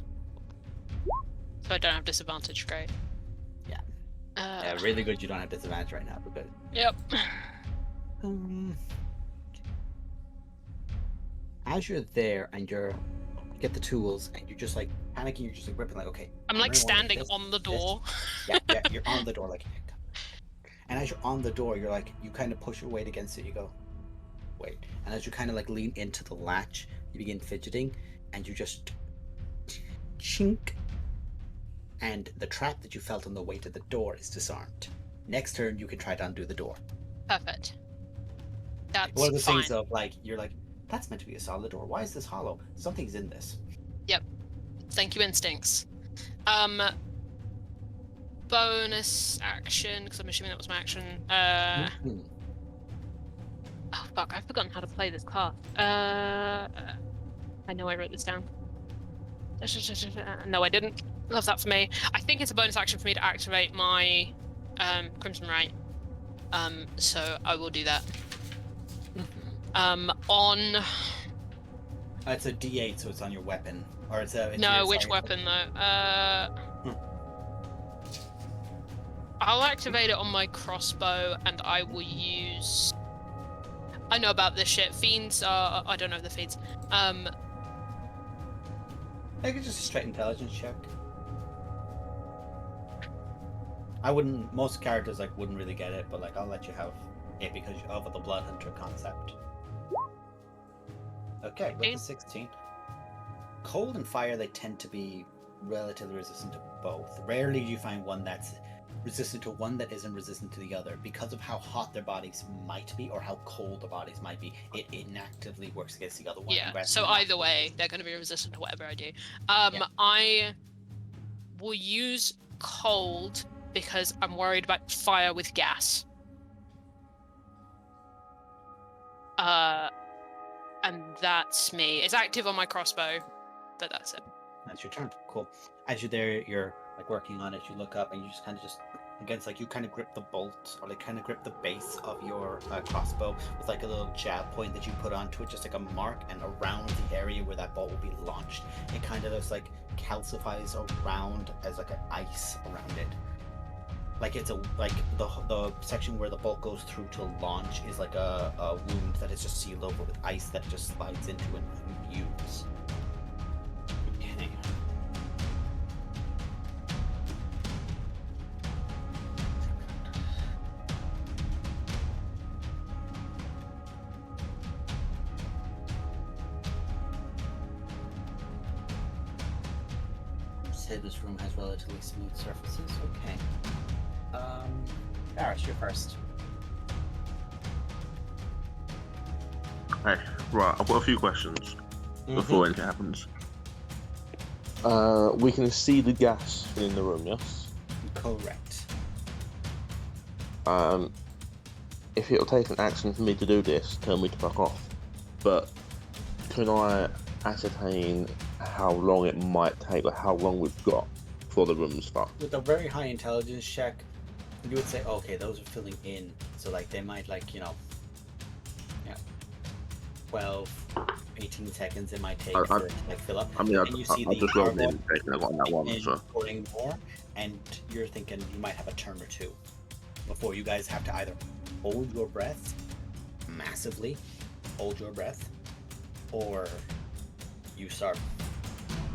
So I don't have disadvantage, great. Yeah. Yeah, really good you don't have disadvantage right now, but good. Yep. As you're there and you get the tools and you're just like panicking, you're just like ripping like, okay. I'm like standing on the door. Yeah, you're on the door like. And as you're on the door, you're like, you kind of push your weight against it. You go, wait. And as you kind of like lean into the latch, you begin fidgeting, and you just chink. And the trap that you felt on the way to the door is disarmed. Next turn, you can try to undo the door. Perfect. That's one of the fine. things of like, you're like, that's meant to be a solid door. Why is this hollow? Something's in this. Yep. Thank you, instincts. Bonus action, because I'm assuming that was my action. Oh fuck, I've forgotten how to play this card. I know I wrote this down. No, I didn't. Love that for me. I think it's a bonus action for me to activate my Crimson Right. So I will do that. It's a D8, so it's on your weapon, or it's a. No, which weapon though? I'll activate it on my crossbow, and I will use. I know about this shit. Fiends are. I don't know the fiends. I think it's just a straight intelligence check. I wouldn't. Most characters wouldn't really get it, but I'll let you have it because of the Blood Hunter concept. Okay, with the 16. Cold and fire, they tend to be relatively resistant to both. Rarely do you find one that's resistant to one that isn't resistant to the other. Because of how hot their bodies might be or how cold their bodies might be, it inactively works against the other one. Yeah, so either way, they're going to be resistant to whatever I do. I will use cold because I'm worried about fire with gas. And that's me. It's active on my crossbow, but that's it. That's your turn. Cool. As you're there, you're working on it. You look up and you just kind of against you kind of grip the bolt or kind of grip the base of your crossbow with a little jab point that you put onto it, just a mark, and around the area where that bolt will be launched, it kind of just calcifies around as an ice around it. It's the section where the bolt goes through to launch is a wound that is just sealed over with ice that just slides into and imbues. Okay. Say this room has relatively smooth surfaces. Okay. Barris, you're first. Hey, right, I've got a few questions before anything happens. We can see the gas in the room, yes? Correct. If it'll take an action for me to do this, tell me to fuck off. But can I ascertain how long it might take, or how long we've got for the room's fucked? With a very high intelligence check, you would say, okay, those are filling in. So they might 12, 18 seconds it might take for it to fill up. I mean, and you see I just rolled the carbon indication I got on that one, so. pouring more, and you're thinking you might have a turn or two before you guys have to either hold your breath massively, hold your breath, or you start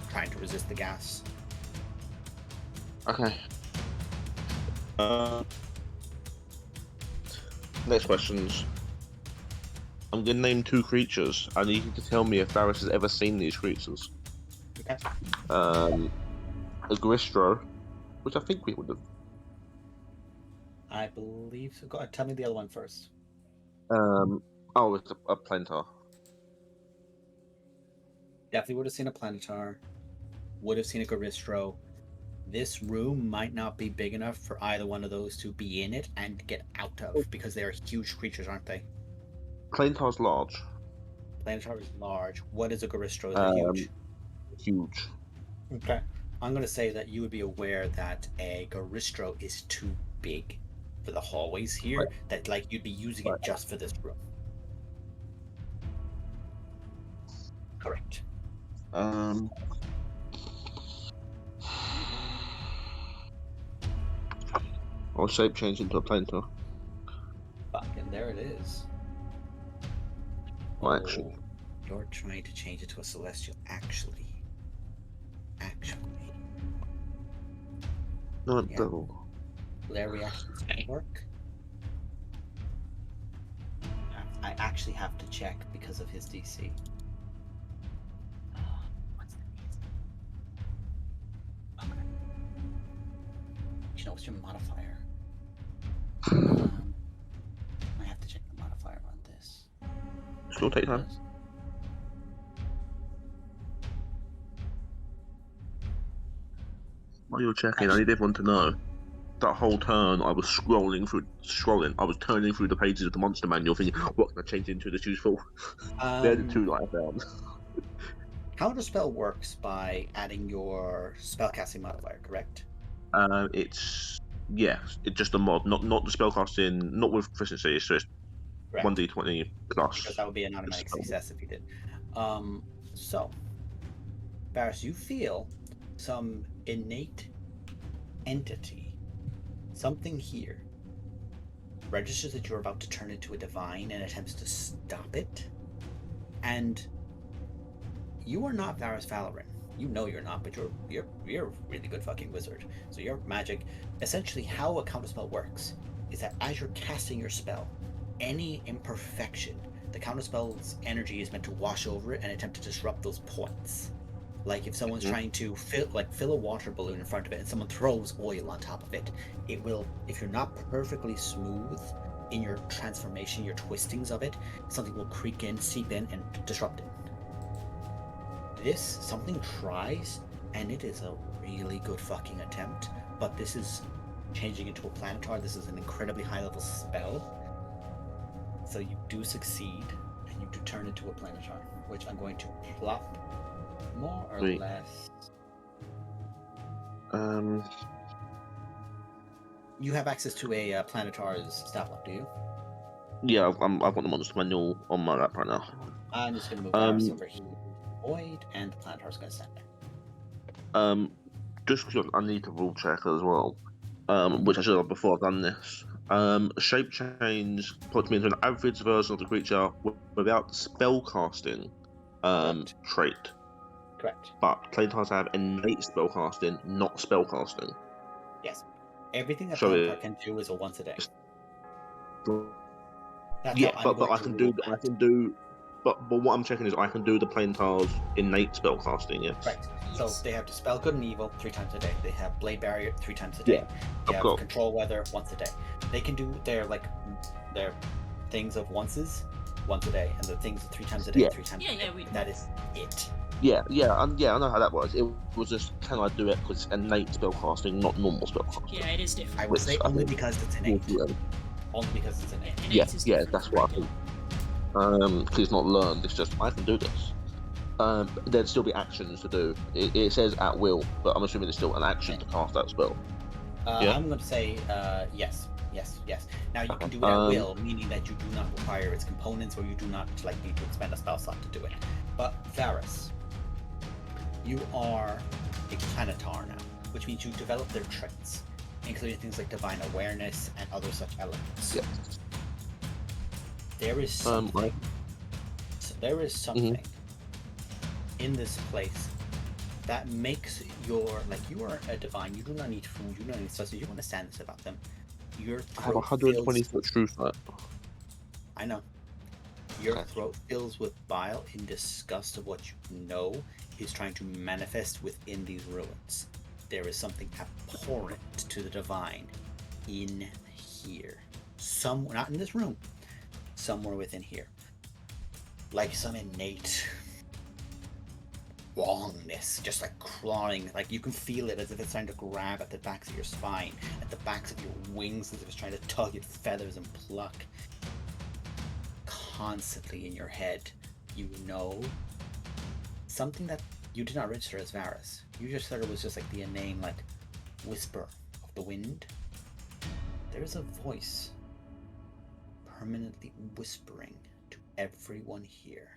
trying to resist the gas. Okay. Next questions. I'm gonna name 2 creatures. I need you to tell me if Barris has ever seen these creatures. Okay. A Gristro, which I think we would have. I believe so. Go ahead, tell me the other one first. It's a Plantar. Definitely would have seen a Planetar. Would have seen a Garistro. This room might not be big enough for either one of those to be in it and get out of, because they are huge creatures, aren't they? Plantar's large. Planetar is large. What is a Garistro? Is it huge? Huge. Okay. I'm going to say that you would be aware that a Garistro is too big for the hallways here, right. That you'd be using it just for this room. Correct. I'll shape change into a Plantar. Fucking there it is. Action. You're trying to change it to a Celestial, actually. Not double. Their reactions don't work. I actually have to check because of his DC. What's the DC? Okay. You know, what's your modifier? I have to check the modifier on this. Still take time. While you're checking, I need everyone to know that whole turn I was scrolling. I was turning through the pages of the monster manual thinking, what can I change into that's useful? They're the 2 that I found. Counterspell works by adding your spellcasting modifier, correct? It's just a mod, not the spellcasting, not with proficiency. It's just 1d20 plus. Because that would be an automatic success if you did. So, Barris, you feel some innate entity something here registers that you're about to turn into a divine and attempts to stop it. And you are not Varus Valoran. You know you're not, but you're a really good fucking wizard. So your magic, essentially how a counterspell works, is that as you're casting your spell, any imperfection, the counterspell's energy is meant to wash over it and attempt to disrupt those points. Like if someone's trying to fill a water balloon in front of it and someone throws oil on top of it, it will, if you're not perfectly smooth in your transformation, your twistings of it, something will creak in, seep in, and disrupt it. This, something tries, and it is a really good fucking attempt, but this is changing into a planetar. This is an incredibly high level spell. So you do succeed, and you do turn into a planetar, which I'm going to plop more or Wait. less. You have access to a planetar's stat block, do you? Yeah, I've got the monster manual on my lap right now. I'm just going to move Varus over here. Void, and the planetar's going to stand there. Just because I need to rule check as well, which I should have before I've done this. Shape change puts me into an average version of the creature without spellcasting trait. Correct. But planetars have innate spellcasting, not spellcasting. Yes. Everything that So planetar can do is a once a day. That's Yeah, how I'm but going I to can rule do that. but what I'm checking is I can do the planetar's innate spellcasting. Yes. Right. So they have Dispel Good and Evil 3 times a day. They have Blade Barrier 3 times a day. They have course. Control Weather once a day. They can do their things of onces once a day, and the things of 3 times a day, 3 times a day. That is it. Yeah, I know how that works. It was just, can I do it because it's innate spellcasting, not normal spellcasting? Yeah, it is different. I would say only because it's innate. Only because it's innate. Yeah, that's what I think. Because it's not learned, it's just, I can do this. There'd still be actions to do. It says at will, but I'm assuming there's still an action to cast that spell. I'm going to say yes. Now you can do it at will, meaning that you do not require its components, or you do not need to expend a spell slot to do it. But Varus, you are a planetar now, which means you develop their traits, including things like divine awareness and other such elements. Yes. There is something. In this place that makes you are a divine. You do not need food. You do not need sustenance. You understand this about them. Your throat I have 120 foot true sight. I know. Your throat fills with bile in disgust of what you know is trying to manifest within these ruins. There is something abhorrent to the divine in here. Not in this room. Somewhere within here. Like some innate wrongness, just clawing, you can feel it as if it's trying to grab at the backs of your spine, at the backs of your wings, as if it's trying to tug at feathers and pluck. Constantly in your head, you know something that you did not register as Varus. You just thought it was just the inane, whisper of the wind. There's a voice permanently whispering to everyone here.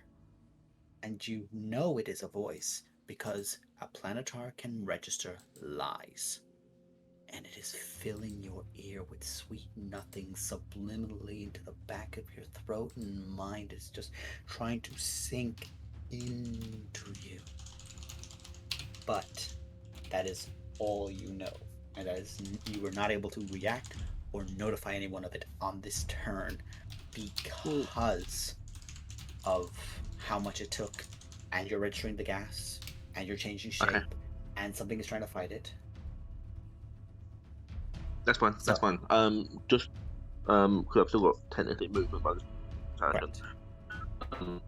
And you know it is a voice because a planetar can register lies. And it is filling your ear with sweet nothing subliminally into the back of your throat and mind. Is just trying to sink into you. But that is all you know. And that is, you were not able to react or notify anyone of it on this turn because of how much it took, and you're registering the gas, and you're changing shape, and something is trying to fight it. That's fine. That's fine. Just because I've still got technically movement by this turn.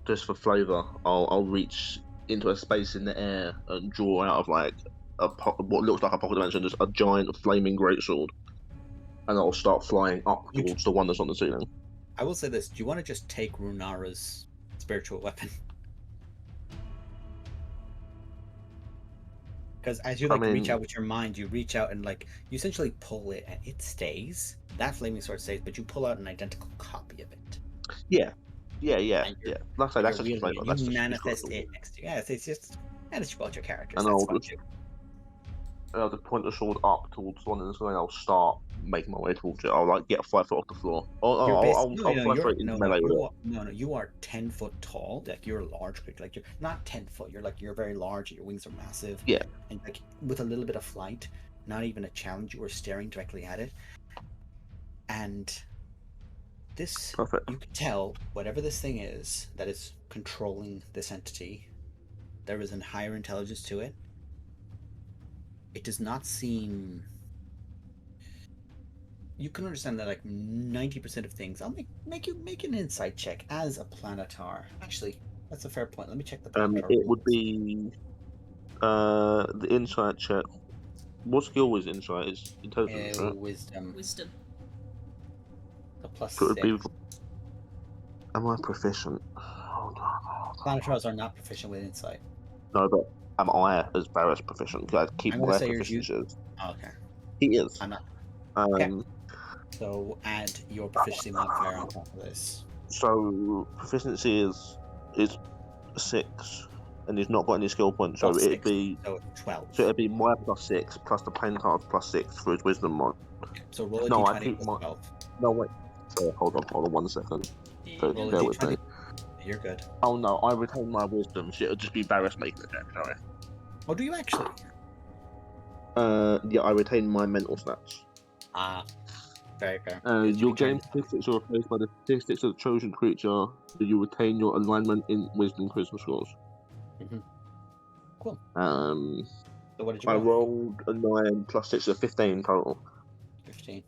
Just for flavour, I'll reach into a space in the air and draw out of what looks like a pocket dimension, just a giant flaming greatsword, and I'll start flying up towards the one that's on the ceiling. I will say this: do you want to just take Runara's spiritual weapon? Because as you reach out with your mind, you reach out and you essentially pull it, and it stays. That flaming sword stays, but you pull out an identical copy of it. Yeah. That's just you flavor. You manifest it next to you. Yeah, it's just about your characters. And I'll just point the sword up towards one, and then I'll start making my way towards it. I'll like get 5 foot off the floor. I'll 5 foot into melee with it. You are 10 foot tall. Like you're a large creature. Like you're not 10 foot. You're very large. Your wings are massive. Yeah. And like with a little bit of flight, not even a challenge. You were staring directly at it, and this Perfect. you can tell whatever this thing is that is controlling this entity, there is a higher intelligence to it. It does not seem. You can understand that like 90% of things. I'll make an insight check as a planetar. Actually, that's a fair point. Let me check the planetar. It would be the insight check. What skill is insight? Is intelligence, right? Wisdom. The plus So it would 6. be. Am I proficient? Hold on. Planetars are not proficient with insight. No, but am I as Barrett's proficient? I keep I'm gonna my say you're proficiencies. Oh, okay. He is. I'm not. Okay. So add your proficiency modifier on top of this. So proficiency is 6, and he's not got any skill points. So it'd be 12. So it'd be my +6 plus the planetar's +6 for his wisdom mod. So roll a no, d20 I think plus 12. No wait. Hold on 1 second. So Roll a bear with d20. me. You're good. Oh no, I retain my wisdom, so it'll just be Barris making the check. Sorry. Oh, do you actually? Yeah, I retain my mental stats. Ah, very fair. Your game statistics are replaced by the statistics of the chosen creature, but you retain your alignment in wisdom charisma scores. Mm-hmm. Cool. So what did you I roll? rolled a 9 plus 6, so 15 total. 15.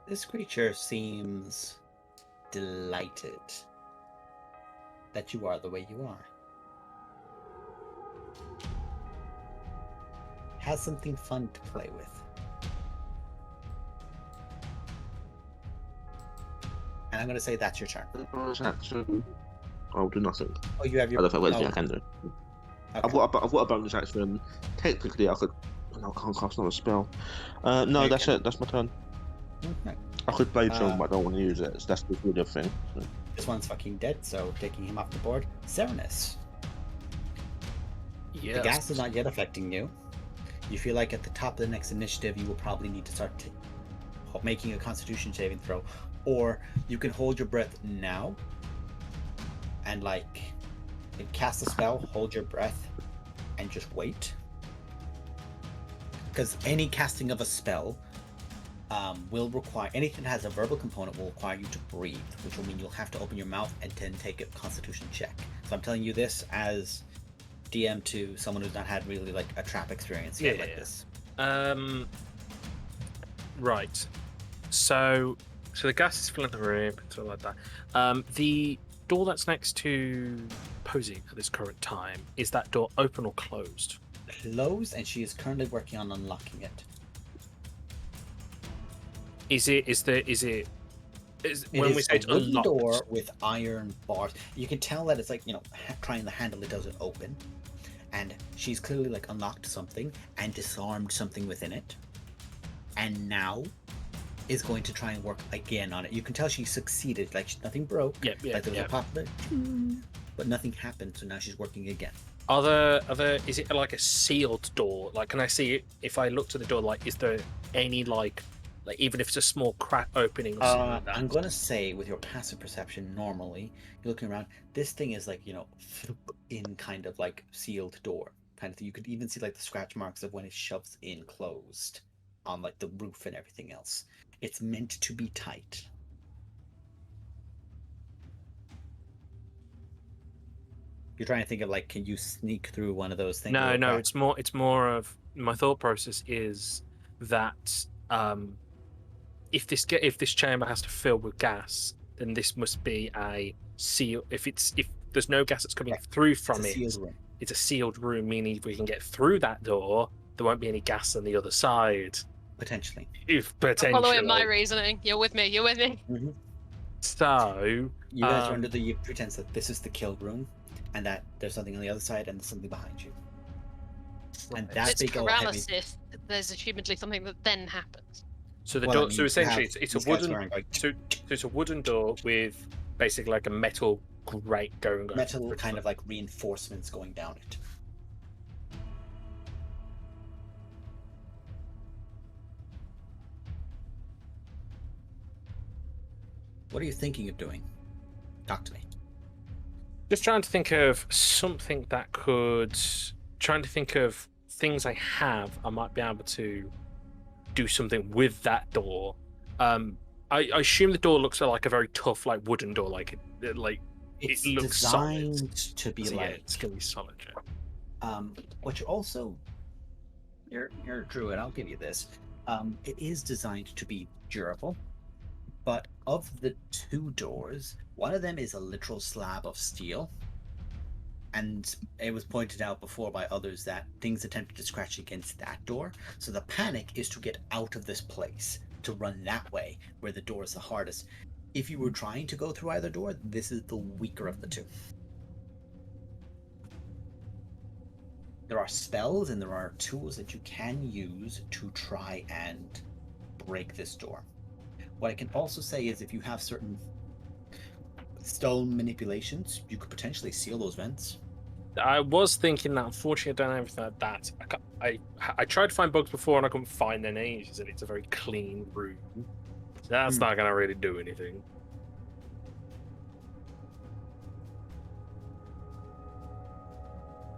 This creature seems delighted that you are the way you are. Has something fun to play with. And I'm going to say that's your turn. I'll do nothing. Oh, you have your. I don't know what I can do. Okay. I've got a bonus action. Technically, I could. No, I can't cast another spell. No, that's it. That's my turn. Okay. I could Blade Stone, but I don't want to use it. So that's the good thing. So. This one's fucking dead, so taking him off the board. Serenus. Yes. The gas is not yet affecting you. You feel like at the top of the next initiative, you will probably need to start making a Constitution saving throw, or you can hold your breath now, and like cast a spell, hold your breath, and just wait. Because any casting of a spell will require anything that has a verbal component will require you to breathe, which will mean you'll have to open your mouth and then take a Constitution check. So I'm telling you this as DM to someone who's not had really like a trap experience yet this. Right. So the gas is filling the room, sort of like that. The door that's next to Posey at this current time, is that door open or closed? Closed, and she is currently working on unlocking it. When we say it's a wooden unlocked, door with iron bars, you can tell that it's like, trying to handle it doesn't open, and she's clearly like unlocked something and disarmed something within it, and now is going to try and work again on it. You can tell she succeeded, like nothing broke. Like there was a pop, but nothing happened, so now she's working again. Are there? Is it like a sealed door? Like, can I see it if I look to the door? Like, is there any like even if it's a small crack opening or something like that? I'm gonna say with your passive perception, normally you're looking around. This thing is like in kind of like sealed door kind of thing. You could even see like the scratch marks of when it shoves in closed on like the roof and everything else. It's meant to be tight. You're trying to think of like, can you sneak through one of those things? No. It's more of my thought process is that if this chamber has to fill with gas, then this must be a seal. If there's no gas that's coming through from it's a sealed room, meaning if we can get through that door, there won't be any gas on the other side. Potentially. Following my reasoning. You're with me. Mm-hmm. So you guys are under the pretense that this is the kill room, and that there's something on the other side and there's something behind you. And If that it's big old heavy. paralysis, there's assumedly something that then happens. So the Well, I door. mean, So you essentially, have it's a these guys wooden. wearing, like, So it's a wooden door with basically like a metal grate going over metal it. kind of like reinforcements going down it. What are you thinking of doing? Talk to me. Just trying to think of something that could. Trying to think of things I have. I might be able to do something with that door. I assume the door looks like a very tough, like wooden door, like it It's it looks designed solid. to be So, yeah, like. it's gonna be solid. Yeah. What you also, you're a druid. I'll give you this. It is designed to be durable, but of the two doors, one of them is a literal slab of steel. And it was pointed out before by others that things attempted to scratch against that door. So the panic is to get out of this place, to run that way, where the door is the hardest. If you were trying to go through either door, this is the weaker of the two. There are spells and there are tools that you can use to try and break this door. What I can also say is if you have certain stone manipulations, you could potentially seal those vents. I was thinking that. Unfortunately, I don't have anything like that. I tried to find bugs before and I couldn't find any. She said it's a very clean room. So that's not going to really do anything.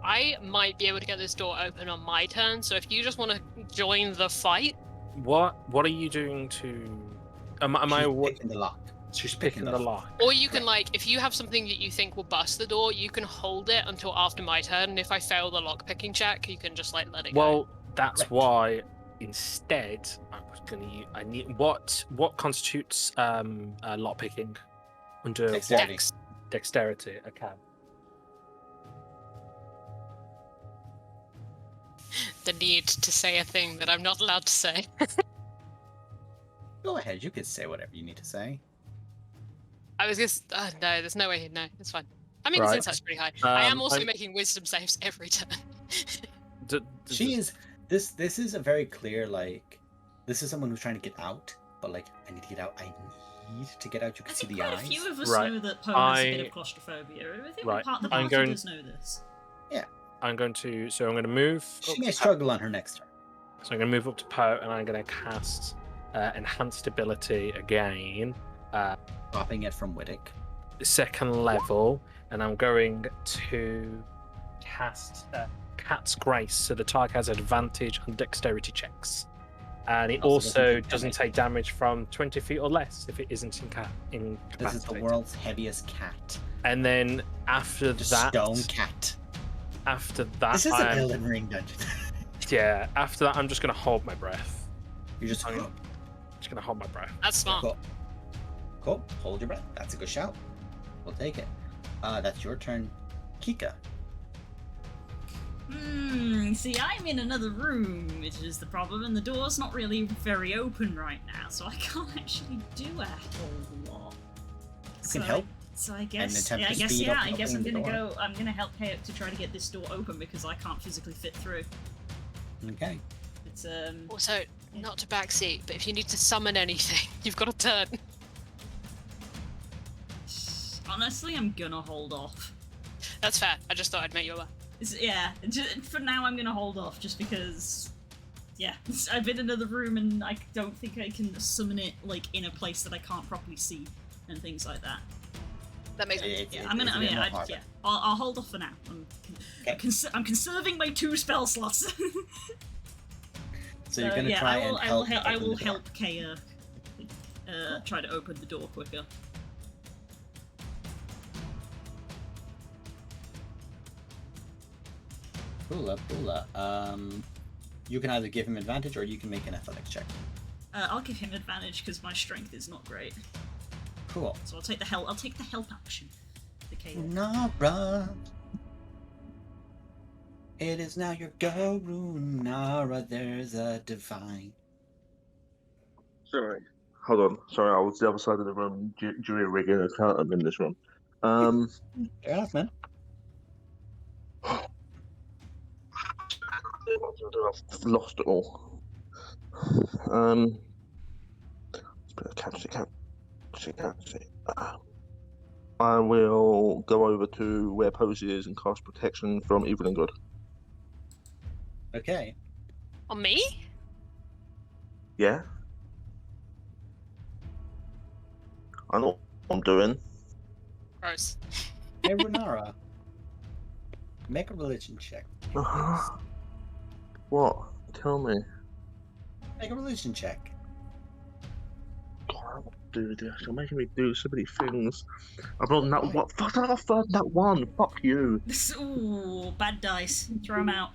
I might be able to get this door open on my turn, so if you just want to join the fight. What are you doing to? Am I picking the lock? She's picking the lock. Or you can, like, if you have something that you think will bust the door, you can hold it until after my turn, and if I fail the lock-picking check, you can just, like, let it go. Well, that's why instead I was going to use. I need what constitutes lock picking under Dexterity. Dexterity. Okay. The need to say a thing that I'm not allowed to say. Go ahead, you can say whatever you need to say. I was just no, there's no way. No, it's fine. I mean, Right. his insight's pretty high. I am also I'm- making wisdom saves every turn. She is. This is a very clear, like, this is someone who's trying to get out, but like, I need to get out. I need to get out. You I can see think the quite eyes. a few of us Right. know that Poe has a bit I- of claustrophobia. I think Right. the I'm party going- does know this. I'm going to move. She up may to struggle on her next turn. So I'm going to move up to Poe and I'm going to cast Enhanced Ability again, Dropping it from Wittick. second level, and I'm going to cast Cat's Grace, so the target has advantage on dexterity checks. And it Also also doesn't doesn't take take damage from 20 feet or less if it isn't This is the incapacitated. world's heaviest cat. And then after The that, stone cat. after that, This is an I'm, Elden Ring dungeon. yeah. After that, I'm just going to hold my breath. You're just I'm just going to hold my breath. That's smart. cool. Cool. Hold your breath. That's a good shout. We'll take it. That's your turn, Kika. See, I'm in another room, which is the problem, and the door's not really very open right now, so I can't actually do a whole lot. You can help. So I guess, attempt to I guess, speed up I guess I'm opening the gonna door. go. I'm gonna help Kayuk to try to get this door open because I can't physically fit through. Okay. It's Also, not to backseat, but if you need to summon anything, you've got a turn. honestly, I'm gonna hold off. That's fair. I just thought I'd make you aware. Yeah, for now I'm gonna hold off just because. Yeah, I've been in another room and I don't think I can summon it like in a place that I can't properly see and things like that. That makes sense. Yeah, I'm gonna. I'll hold off for now. I'm conserving my 2 spell slots. So you're gonna try and help. I will open the door. help Kaya try to open the door quicker. Cool. You can either give him advantage or you can make an athletics check. I'll give him advantage because my strength is not great. Cool. So I'll take the help. I'll take the help action. The Kaya. Nara. It is now your go room, Nara. There's a divine. Sorry. Hold on. Sorry, I was the other side of the room during rigging a count. I'm in this room. Fair enough, man. I've lost it all. Catch it. I will go over to where Posey is and cast protection from evil and good. Okay. On me? Yeah. I know what I'm doing. Gross. Hey, Renara. Make a religion check. What? Tell me. Make a religion check. God, do this. You're making me do so many things. I've not that one. Fuck, I got that one. Fuck you. Ooh, bad dice. Throw them out.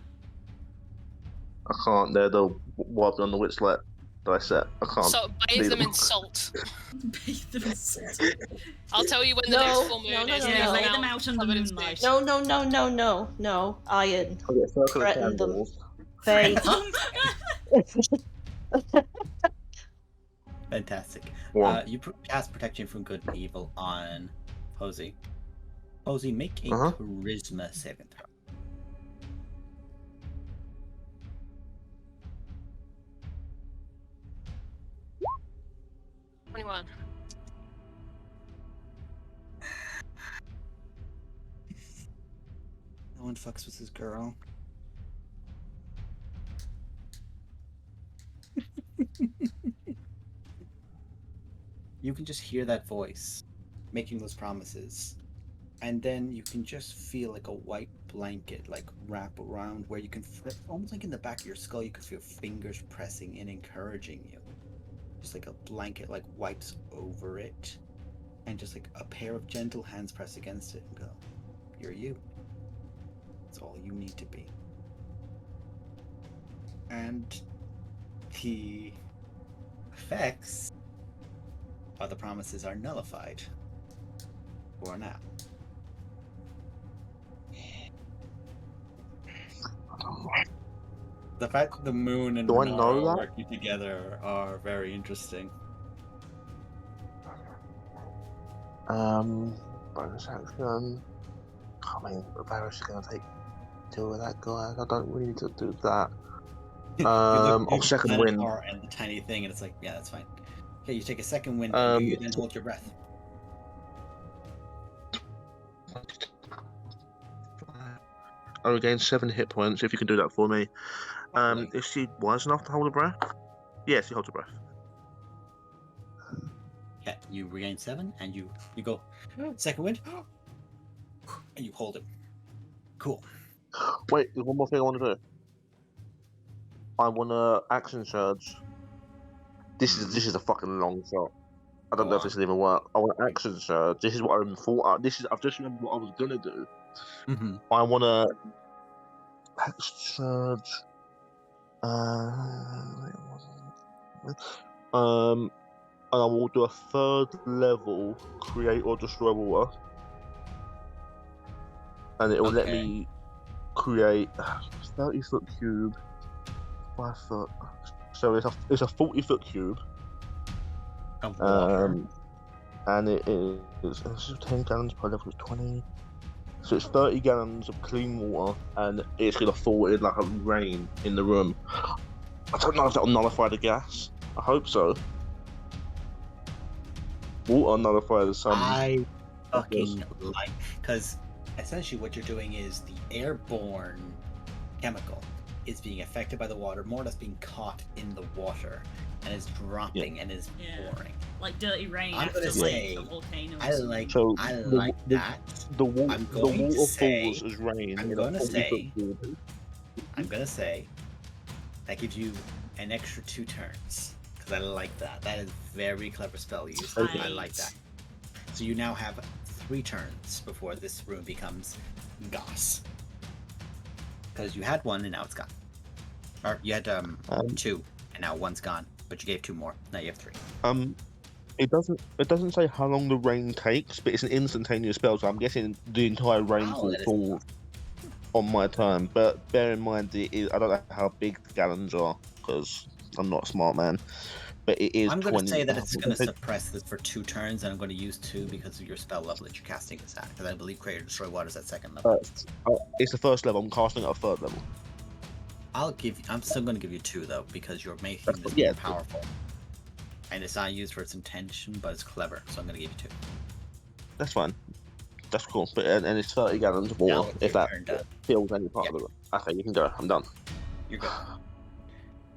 I can't. They're the what on the wit select dice set. I can't. So bathe leave them them. in salt. Bathe them in salt. I'll tell you when the No, next full moon no, no, is. no, Yeah, no. lay them out under covered in moonlight. smoke. No. Iron. I get a circle of Threaten them. candles. They. Fantastic. One. You cast protection from good and evil on Posey. Posey, make a Uh-huh. charisma saving throw. $21. No one fucks with this girl. You can just hear that voice making those promises, and then you can just feel like a white blanket like wrap around where you can almost like in the back of your skull you can feel fingers pressing and encouraging you. Just like a blanket like wipes over it, and just like a pair of gentle hands press against it and go, "You're you. It's all you need to be." And the effects of the promises are nullified for now. The fact that the moon and Do I know Renara that? working together are very interesting. Bonus action. I mean, Varus is going to take two of that guy. I don't really need to do that. You second at wind. Renara and the tiny thing, and it's like, yeah, that's fine. Okay, you take a second wind, and you then hold your breath. I regain 7 hit points if you can do that for me. Lovely. Is she wise enough to hold her breath? Yes, she holds her breath. Okay, you regain 7, and you go second wind, and you hold it. Cool. Wait, there's one more thing I want to do. I want to action surge. This is a fucking long shot. I don't Go know if on. this will even work. I want to action surge. This is what I thought. I've just remembered what I was gonna do. Mm-hmm. I want to action surge. And I will do a 3rd level create or destroy water, and it will let Okay. me create 30-foot cube, 5 foot. So it's a 40-foot cube. Of water. And it is 10 gallons per level is 20. So it's 30 gallons of clean water, and it's gonna fall in like a rain in the room. I don't know if that'll nullify the gas. I hope so. Water nullifies some. I fucking like, because essentially what you're doing is the airborne chemical is being affected by the water, more or less being caught in the water, and is dropping and is Yeah. pouring. Like dirty rain I'm after gonna like say, a volcano. or I something. like So that. the water I'm going to falls say- as rain. I'm in a gonna 40-foot say- cube. I'm gonna say that gives you an extra 2 turns, because I like that. That is very clever spell use. Okay. I like that. So you now have 3 turns before this room becomes Goss. Because you had 1 and now it's gone. Or you had 2 and now 1's gone, but you gave 2 more. Now you have 3. It doesn't say how long the rain takes, but it's an instantaneous spell, so I'm guessing the entire rainfall that is falls on my turn. But bear in mind, I don't know how big the gallons are because I'm not a smart man. But it is I'm 20. going to say that it's going to suppress this for 2 turns, and I'm going to use 2 because of your spell level that you're casting this at. Because I believe Create or Destroy Water is at 2nd level. It's the 1st level. I'm casting at a 3rd level. I'm still going to give you 2 though, because you're making this Yeah. more powerful. And it's not used for its intention, but it's clever. So I'm going to give you 2. That's fine. That's cool. But and it's 30 gallons of water. Now it's If your that turn, done. fills any part Yeah. of it. Okay, you can go. I'm done. You're good.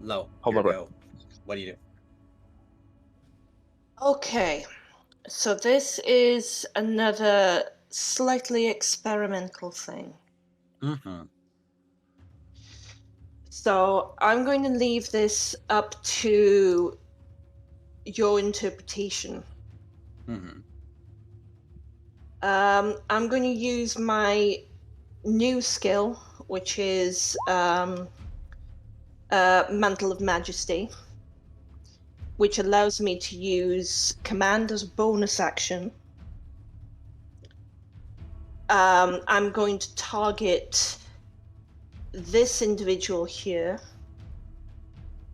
Low. Hold Your my go. What do you do? Okay, so this is another slightly experimental thing. Mm-hmm. So I'm going to leave this up to your interpretation. Mm-hmm. I'm going to use my new skill, which is Mantle of Majesty, which allows me to use command as a bonus action. I'm going to target this individual here.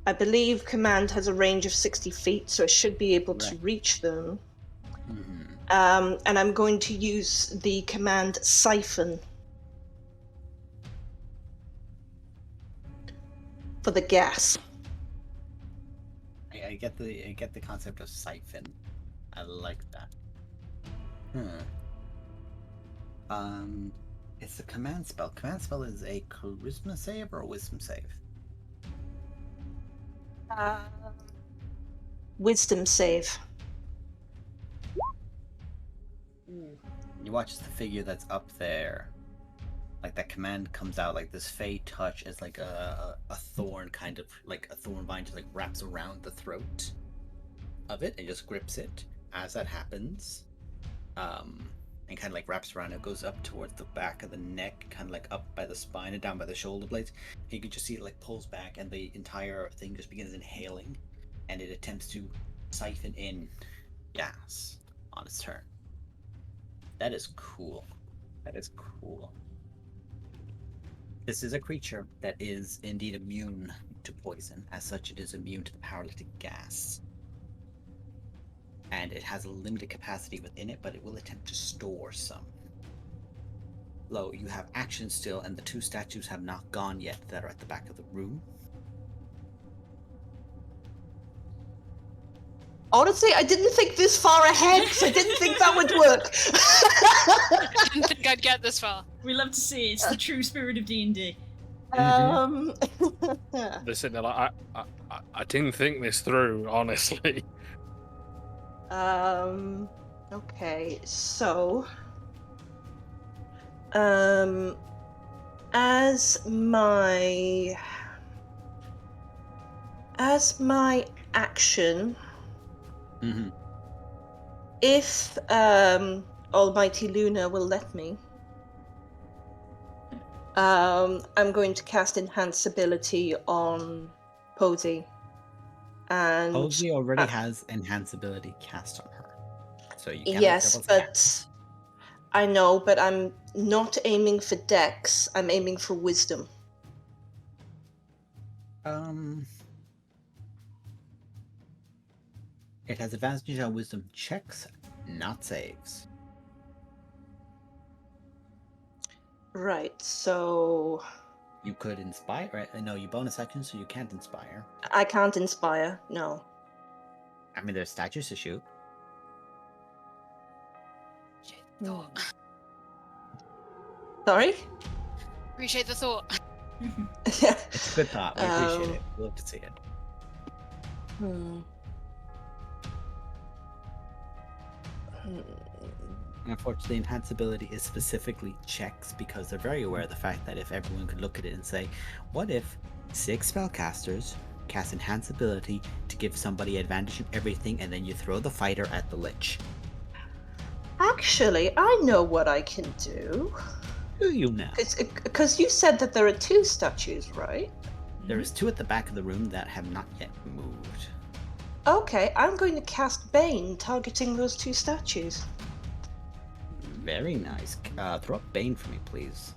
I believe command has a range of 60 feet, so I should be able to Right. reach them. Mm-hmm. And I'm going to use the command Siphon for the gas. I get the concept of siphon. I like that. It's a command spell. Command spell is a charisma save or a wisdom save? Wisdom save. You watch the figure that's up there. Like that command comes out like this Fey touch is like a thorn, kind of like a thorn vine just like wraps around the throat of it and just grips it. As that happens, and kind of like wraps around, it goes up towards the back of the neck, kind of like up by the spine and down by the shoulder blades. And you can just see it like pulls back and the entire thing just begins inhaling, and it attempts to siphon in gas on its turn. That is cool. That is cool. This is a creature that is indeed immune to poison. As such, it is immune to the paralytic gas. And it has a limited capacity within it, but it will attempt to store some. Lo, you have action still, and the 2 statues have not gone yet that are at the back of the room. Honestly, I didn't think this far ahead because I didn't think that would work. I didn't think I'd get this far. We love to see it. It's the true spirit of D&D. They're sitting there like, I didn't think this through, honestly. Okay, so as my action, Mm-hmm. if Almighty Luna will let me, I'm going to cast Enhance Ability on Posey. And Posey already has enhance ability cast on her. So you cannot yes, double but attack. I know, but I'm not aiming for Dex. I'm aiming for Wisdom. It has advantage on wisdom checks, not saves. Right, so You could inspire, right? No, you bonus action, so you can't inspire. I can't inspire. No. I mean, there's statues to shoot. Sorry? Appreciate the thought. It's a good thought. We appreciate it. We love to see it. Unfortunately, enhance ability is specifically checks because they're very aware of the fact that if everyone could look at it and say, what if 6 spellcasters cast enhance ability to give somebody advantage of everything, and then you throw the fighter at the lich? Actually, I know what I can do. Do you now? Because you said that there are 2 statues, right? There is 2 at the back of the room that have not yet moved. Okay, I'm going to cast Bane, targeting those 2 statues. Very nice. Throw up Bane for me, please.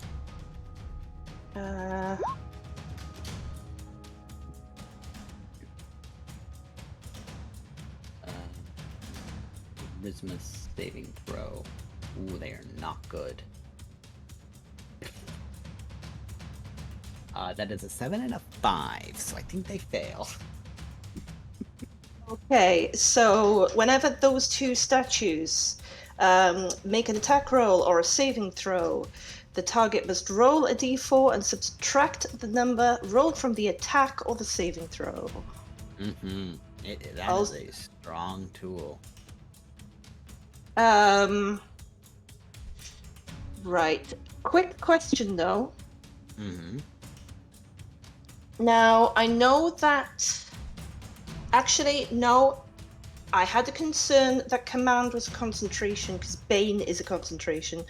Charisma saving throw. Ooh, they are not good. That is a 7 and a 5, so I think they fail. Okay, so whenever those two statues make an attack roll or a saving throw, the target must roll a d4 and subtract the number rolled from the attack or the saving throw. Mm-hmm. That I'll- is a strong tool. Right. Quick question though. Mm-hmm. Now, I know that. Actually, no. I had a concern that command was a concentration because Bane is a concentration.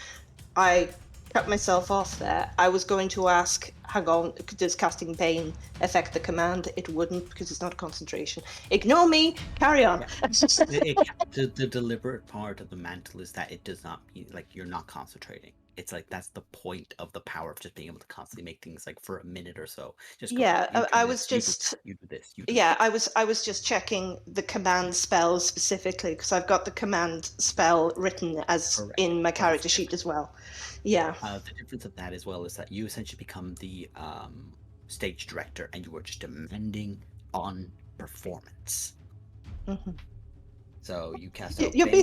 I cut myself off there. I was going to ask, hang on, does casting Bane affect the command? It wouldn't because it's not a concentration. Ignore me, carry on. The deliberate part of the mantle is that it does not mean, like, you're not concentrating. It's like that's the point of the power of just being able to constantly make things like for a minute or so. Just go, Yeah, you do I this, was just. you do this. You do Yeah, this. I was just checking the command spells specifically because I've got the command spell written as Correct. in my That is character sheet as well. Yeah. The difference of that as well is that you essentially become the stage director, and you are just demanding on performance. Mhm. So you cast Y- out You're Bane.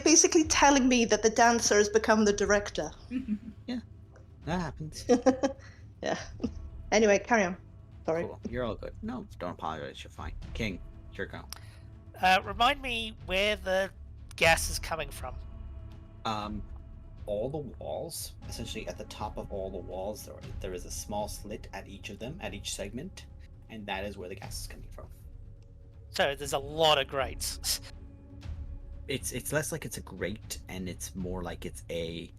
basically telling me that the dancer has become the director. That happens. Yeah. Anyway, carry on. Sorry. Cool. You're all good. No, don't apologize. You're fine. King, your go. Remind me where the gas is coming from. All the walls, essentially at the top of all the walls, there is a small slit at each of them, at each segment, and that is where the gas is coming from. So there's a lot of grates. It's less like it's a grate, and it's more like it's a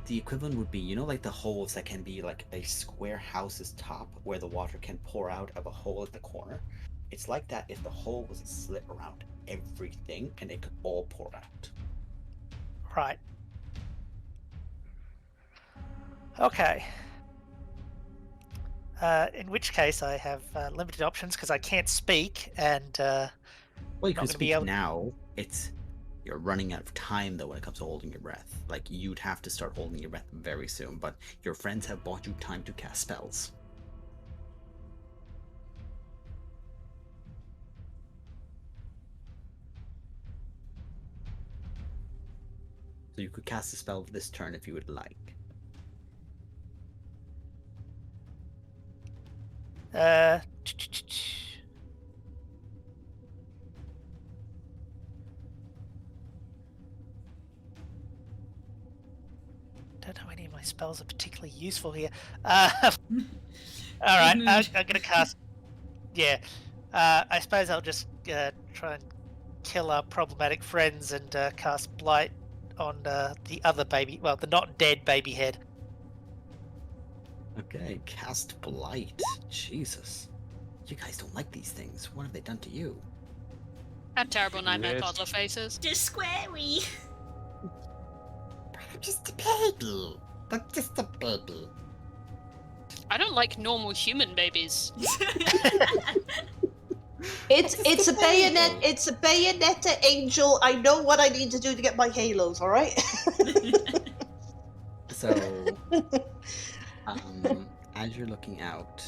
the equivalent would be, like the holes that can be like a square house's top where the water can pour out of a hole at the corner. It's like that if the hole was a slit around everything and it could all pour out. Right. Okay. In which case I have limited options because I can't speak, and Well, you not can gonna be speak able- now. You're running out of time though when it comes to holding your breath. Like, you'd have to start holding your breath very soon, but your friends have bought you time to cast spells. So you could cast a spell this turn if you would like. Don't know any of my spells are particularly useful here. All right, I'm gonna cast. Yeah, I suppose I'll just try and kill our problematic friends and cast Blight on the other baby. Well, the not dead baby head. Okay, cast Blight. Jesus. You guys don't like these things. What have they done to you? Have terrible nightmare Yes. toddler faces. Just squarey. I'm just a baby. I'm just a baby. I don't like normal human babies. It's a bayonet. It's a Bayonetta angel. I know what I need to do to get my halos. All right. So, as you're looking out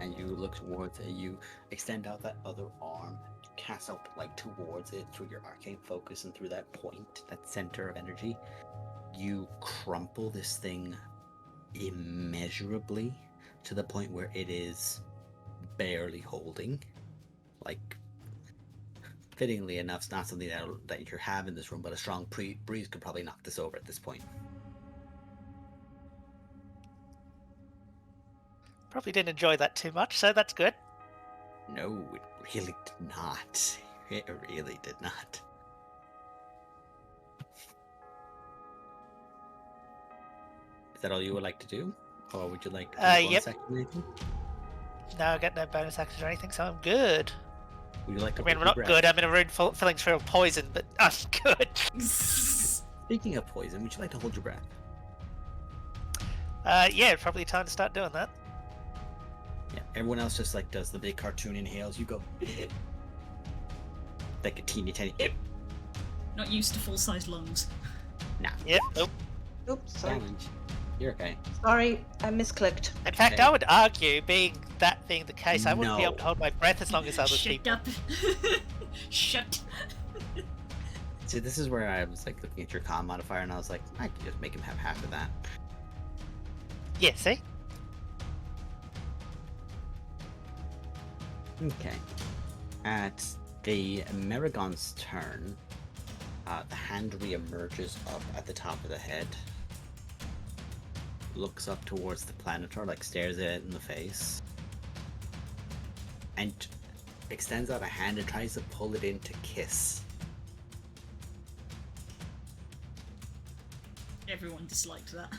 and you look towards it, you extend out that other arm, cast out Blight towards it through your arcane focus and through that point, that center of energy. You crumple this thing immeasurably to the point where it is barely holding. Like, fittingly enough, it's not something that you have in this room, but a strong breeze could probably knock this over at this point. Probably didn't enjoy that too much, so that's good. No, it really did not. It really did not. Is that all you would like to do? Or would you like to do a bonus Yep. action or anything? No, I got no bonus actions or anything, so I'm good. Would you like to I mean, hold we're not your good. breath? I'm in a room filling full of poison, but I'm good. Speaking of poison, would you like to hold your breath? Yeah, probably time to start doing that. Yeah, everyone else just like does the big cartoon inhales. You go like a teeny tiny. Not used to full-size lungs. Nah, Yep. Oh, Oops. Sorry. challenge. You're okay. Sorry, I misclicked. In fact, Okay. I would argue, that being the case, I wouldn't be able No. to hold my breath as long as other Shut people. up. Shut. See, this is where I was like looking at your con modifier, and I was like, I could just make him have half of that. Yeah, see? Okay. At the Meragon's turn, the hand re-emerges up at the top of the head, looks up towards the Planitor, like stares at it in the face, and extends out a hand and tries to pull it in to kiss. Everyone disliked that.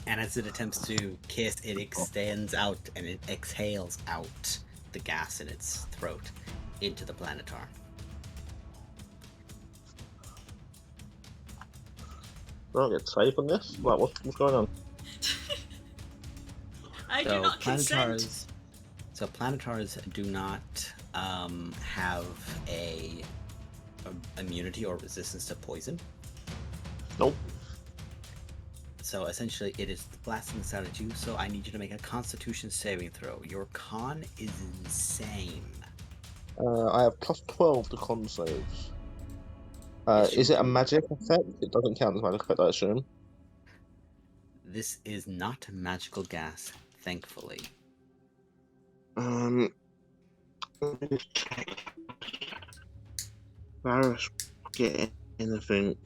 And as it attempts to kiss, it extends out and it exhales out the gas in its throat into the Planitor. Do I get safe on this? Like, what's going on? I do not consent. So Planetars do not have a immunity or resistance to poison. Nope. So essentially, it is blasting this out at you. So I need you to make a Constitution saving throw. Your con is insane. I have plus 12 to con saves. Yes, Is you it a do. magic effect? It doesn't count as magic effect, I assume. This is not magical gas, thankfully. Let me just check. Varus get anything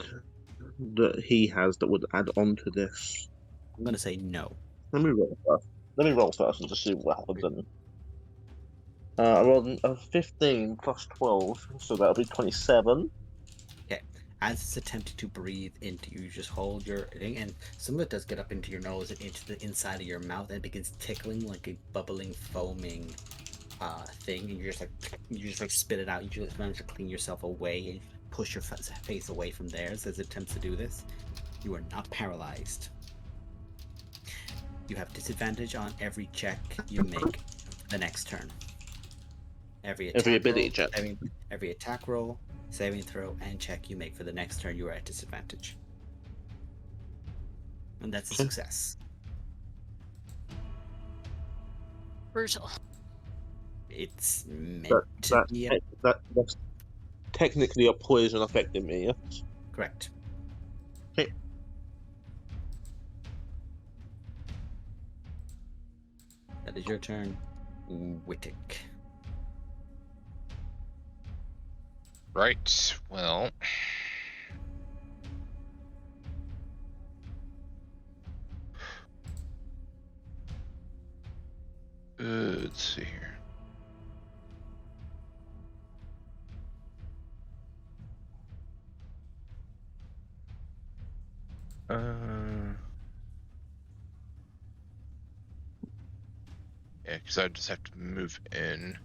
that he has that would add on to this? I'm gonna say no. Let me roll first and just see what happens then. I rolled a 15 plus 12, so that'll be 27. As it's attempting to breathe into you, just hold your thing, and some of it does get up into your nose and into the inside of your mouth, and it begins tickling like a bubbling, foaming thing, and you just like spit it out. You just manage to clean yourself away and push your face away from theirs as it attempts to do this. You are not paralyzed. You have disadvantage on every check you make the next turn. Every ability roll, check. every attack roll, saving throw, and check you make for the next turn, you are at disadvantage. And that's a success. Brutal. It's meant to be a... That's technically a poison affecting me, yes? Correct. Okay. That is your turn, Wittick. Right. Well. Let's see here. Yeah, because I just have to move in.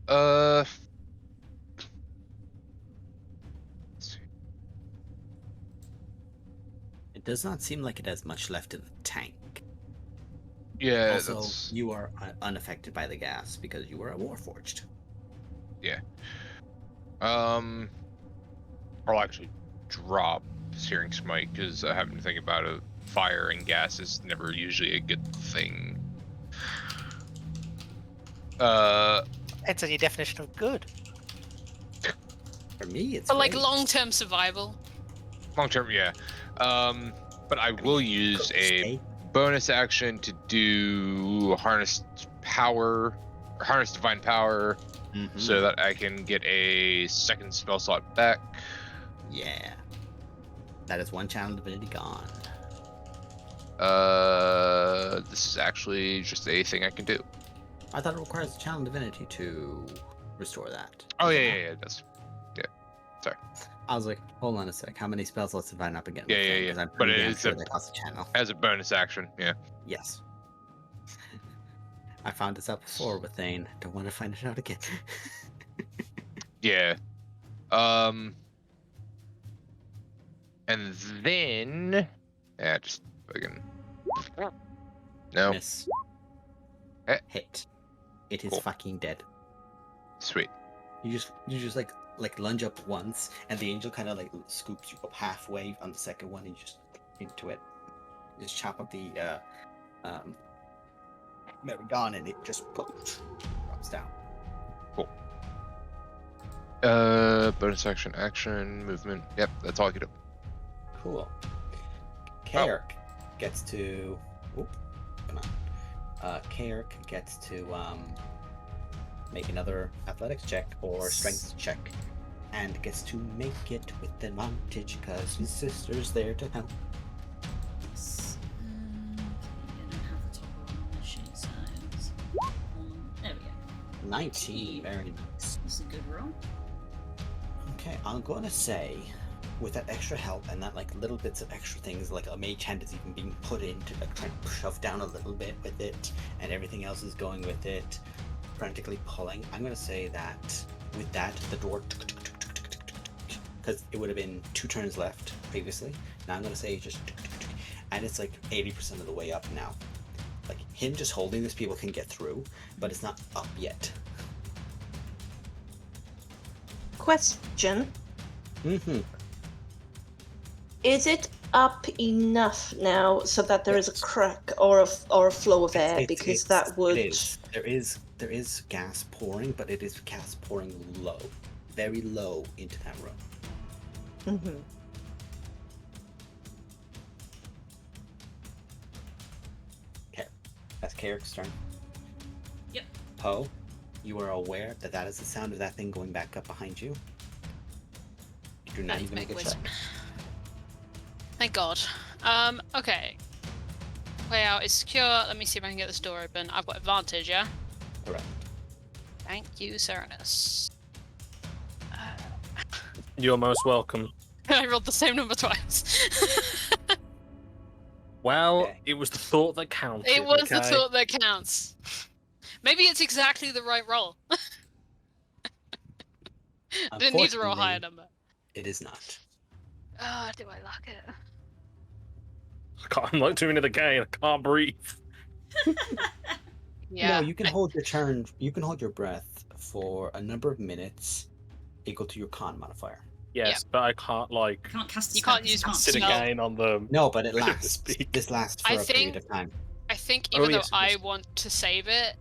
Let's see. It does not seem like it has much left in the tank. Yeah. Also, you are unaffected by the gas because you were a Warforged. Yeah. I'll actually drop Searing Smite because I haven't been thinking about it. Fire and gas is never usually a good thing. Depends on your definition of good. For me, it's But like great. long-term survival. Long term, yeah. But I will use a Stay. bonus action to do harness power or harness divine power so that I can get a second spell slot back. Yeah. That is one channel divinity gone. This is actually just a thing I can do. I thought it requires a channel divinity to restore that. Oh Does yeah, it yeah, not? yeah, it does. Yeah. Sorry. I was like, hold on a sec. How many spell slots did I not begin Yeah, with? yeah, then? yeah. 'Cause I'm But pretty it damn is sure a- that costs a channel. As a bonus action, yeah. Yes. I found this out before with Thane. Don't want to find it out again. Yeah. And then just fucking no. Miss. Eh. Hit. It is Cool. fucking dead. Sweet. You just like like lunge up once, and the angel kind of like scoops you up halfway on the second one, and you just into it. You just chop up the Merigon, and it just drops down. Cool. Bonus action, movement. Yep, that's all I can do. Cool. Kairk gets to. Oop, come on. Kairk gets to make another athletics check or strength check, and gets to make it with advantage because his sister's there to help. Yes. I don't have the top one on the sheet, so there we go. 19. Very nice. That's a good roll. Okay, I'm gonna say, with that extra help and that like little bits of extra things, like a mage hand is even being put in to like try to shove down a little bit with it, and everything else is going with it, frantically pulling. I'm gonna say that with that, the door, because it would have been 2 turns left previously. Now I'm gonna say just, and it's like 80% of the way up now. Like him just holding this, people can get through, but it's not up yet. Question. Mm-hmm. Is it up enough now so that there is a crack or a flow of air? Because that would. It is. There is gas pouring, but it is gas pouring low, very low into that room. Mm-hmm. Okay, that's Kairk's turn. Yep. Poe, you are aware that that is the sound of that thing going back up behind you. You do not even make a check. Thank God. Okay. Way out is secure. Let me see if I can get this door open. I've got advantage, yeah? Correct. Thank you, Serenus. You're most welcome. I rolled the same number twice. Well, Okay. it was the thought that counted. It was the okay? thought that counts. Maybe it's exactly the right roll. Didn't need to roll a higher Unfortunately, number. It is not. Oh, do I like it? I'm like 2 minutes of the game. I can't breathe. Yeah. No, you can hold your turn. You can hold your breath for a number of minutes, equal to your con modifier. Yes, but I can't like I can't cast a You spell can't 'cause use can't sit spell. again on the. No, but it So to lasts. speak. This lasts for I a period think- of time. I think Oh, even yes, though it I is. want to save it,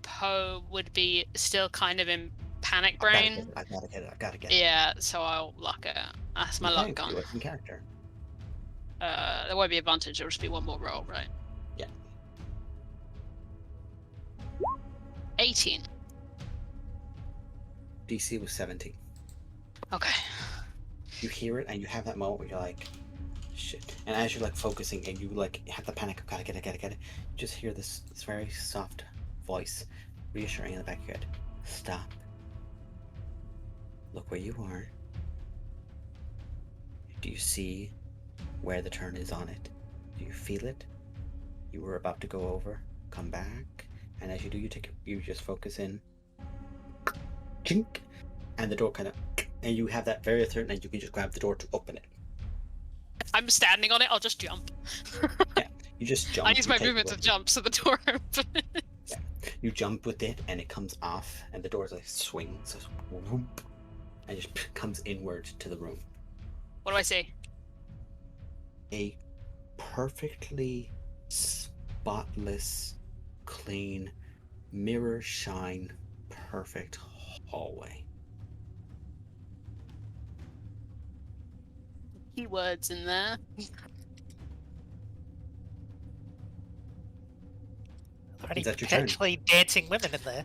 Poe would be still kind of in panic I gotta brain. get it. I gotta get it. Yeah, so I'll luck it. That's my luck gone. Do it in character. There won't be advantage, it'll just be one more roll, right? Yeah. 18. DC was 17. Okay. You hear it and you have that moment where you're like, shit. And as you're like focusing and you like have the panic of gotta get it, you just hear this very soft voice reassuring in the back of your head. Stop. Look where you are. Do you see where the turn is on it? Do you feel it? You were about to go over. Come back. And as you do, you just focus in. Chink. And the door kind of, and you have that very certain, and you can just grab the door to open it. I'm standing on it, I'll just jump. You just jump. I use you my take movement it to with jump so the door opens. you. You jump with it, and it comes off, and the doors like swing, so whoop, and just comes inward to the room. What do I see? A perfectly spotless, clean, mirror shine, perfect hallway. Keywords in there. Are any Is that your turn? potentially dancing women in there?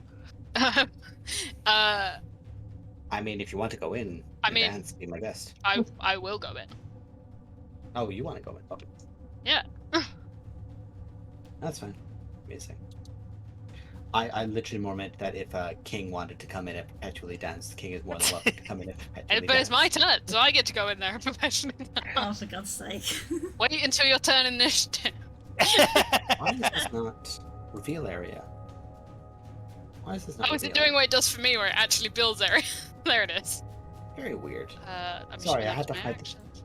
I mean, if you want to go in, dance, be my guest. I will go in. Oh, you want to go in? Okay. Yeah. That's fine. Amazing. I literally more meant that if King wanted to come in and perpetually dance, the King is more than welcome to come in and perpetually But it's dance. my turn, so I get to go in there professionally. Oh, for God's sake. Wait until your turn initiative. Why is this not reveal area? Why is this not Oh, is it reveal doing what it does for me, where it actually builds area? There it is. Very weird. I'm Sorry, sure I had to my hide the- actions.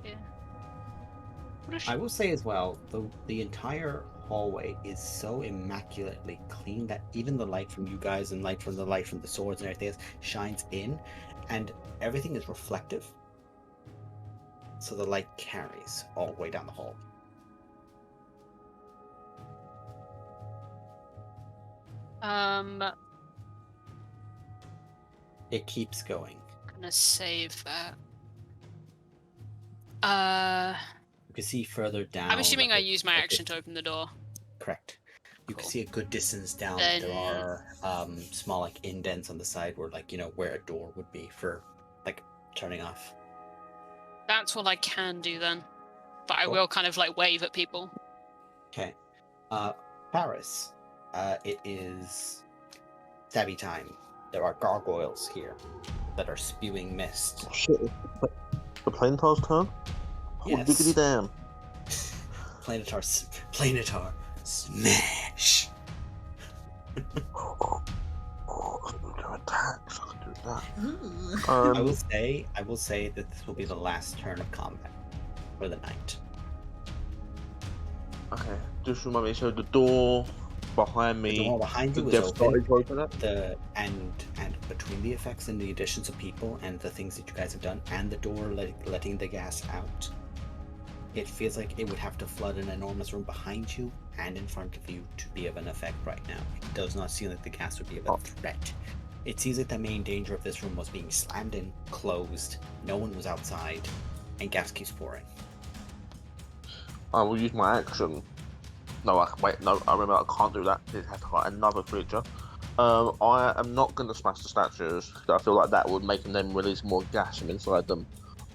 Yeah. I will say as well, the entire hallway is so immaculately clean that even the light from you guys and light from the swords and everything else shines in, and everything is reflective. So the light carries all the way down the hall. It keeps going. Gonna save that. You can see further down. I'm assuming I like use my action to open the door. Correct. You can Cool. see a good distance down. Then- There are small like indents on the side where where a door would be for like turning off. That's what I can do then. But I Cool. will kind of like wave at people. Okay. Paris. It is stabby time. There are gargoyles here that are spewing mist. Oh, shit. The Planetar's turn? Oh, Yes. diggity damn. Planetar, smash! Oh, no attacks. I can do that. Ooh. I will say that this will be the last turn of combat for the night. Okay, just remind me. So the door behind The me, door behind the you is Death Star open. is open up. And between the effects and the additions of people and the things that you guys have done, and the door letting the gas out, it feels like it would have to flood an enormous room behind you and in front of you to be of an effect right now. It does not seem like the gas would be of a threat. It seems like the main danger of this room was being slammed in, closed, no one was outside, and gas keeps pouring. I will use my action. No, I remember I can't do that. It has to fight another creature. I am not going to smash the statues, because I feel like that would make them release more gas from inside them.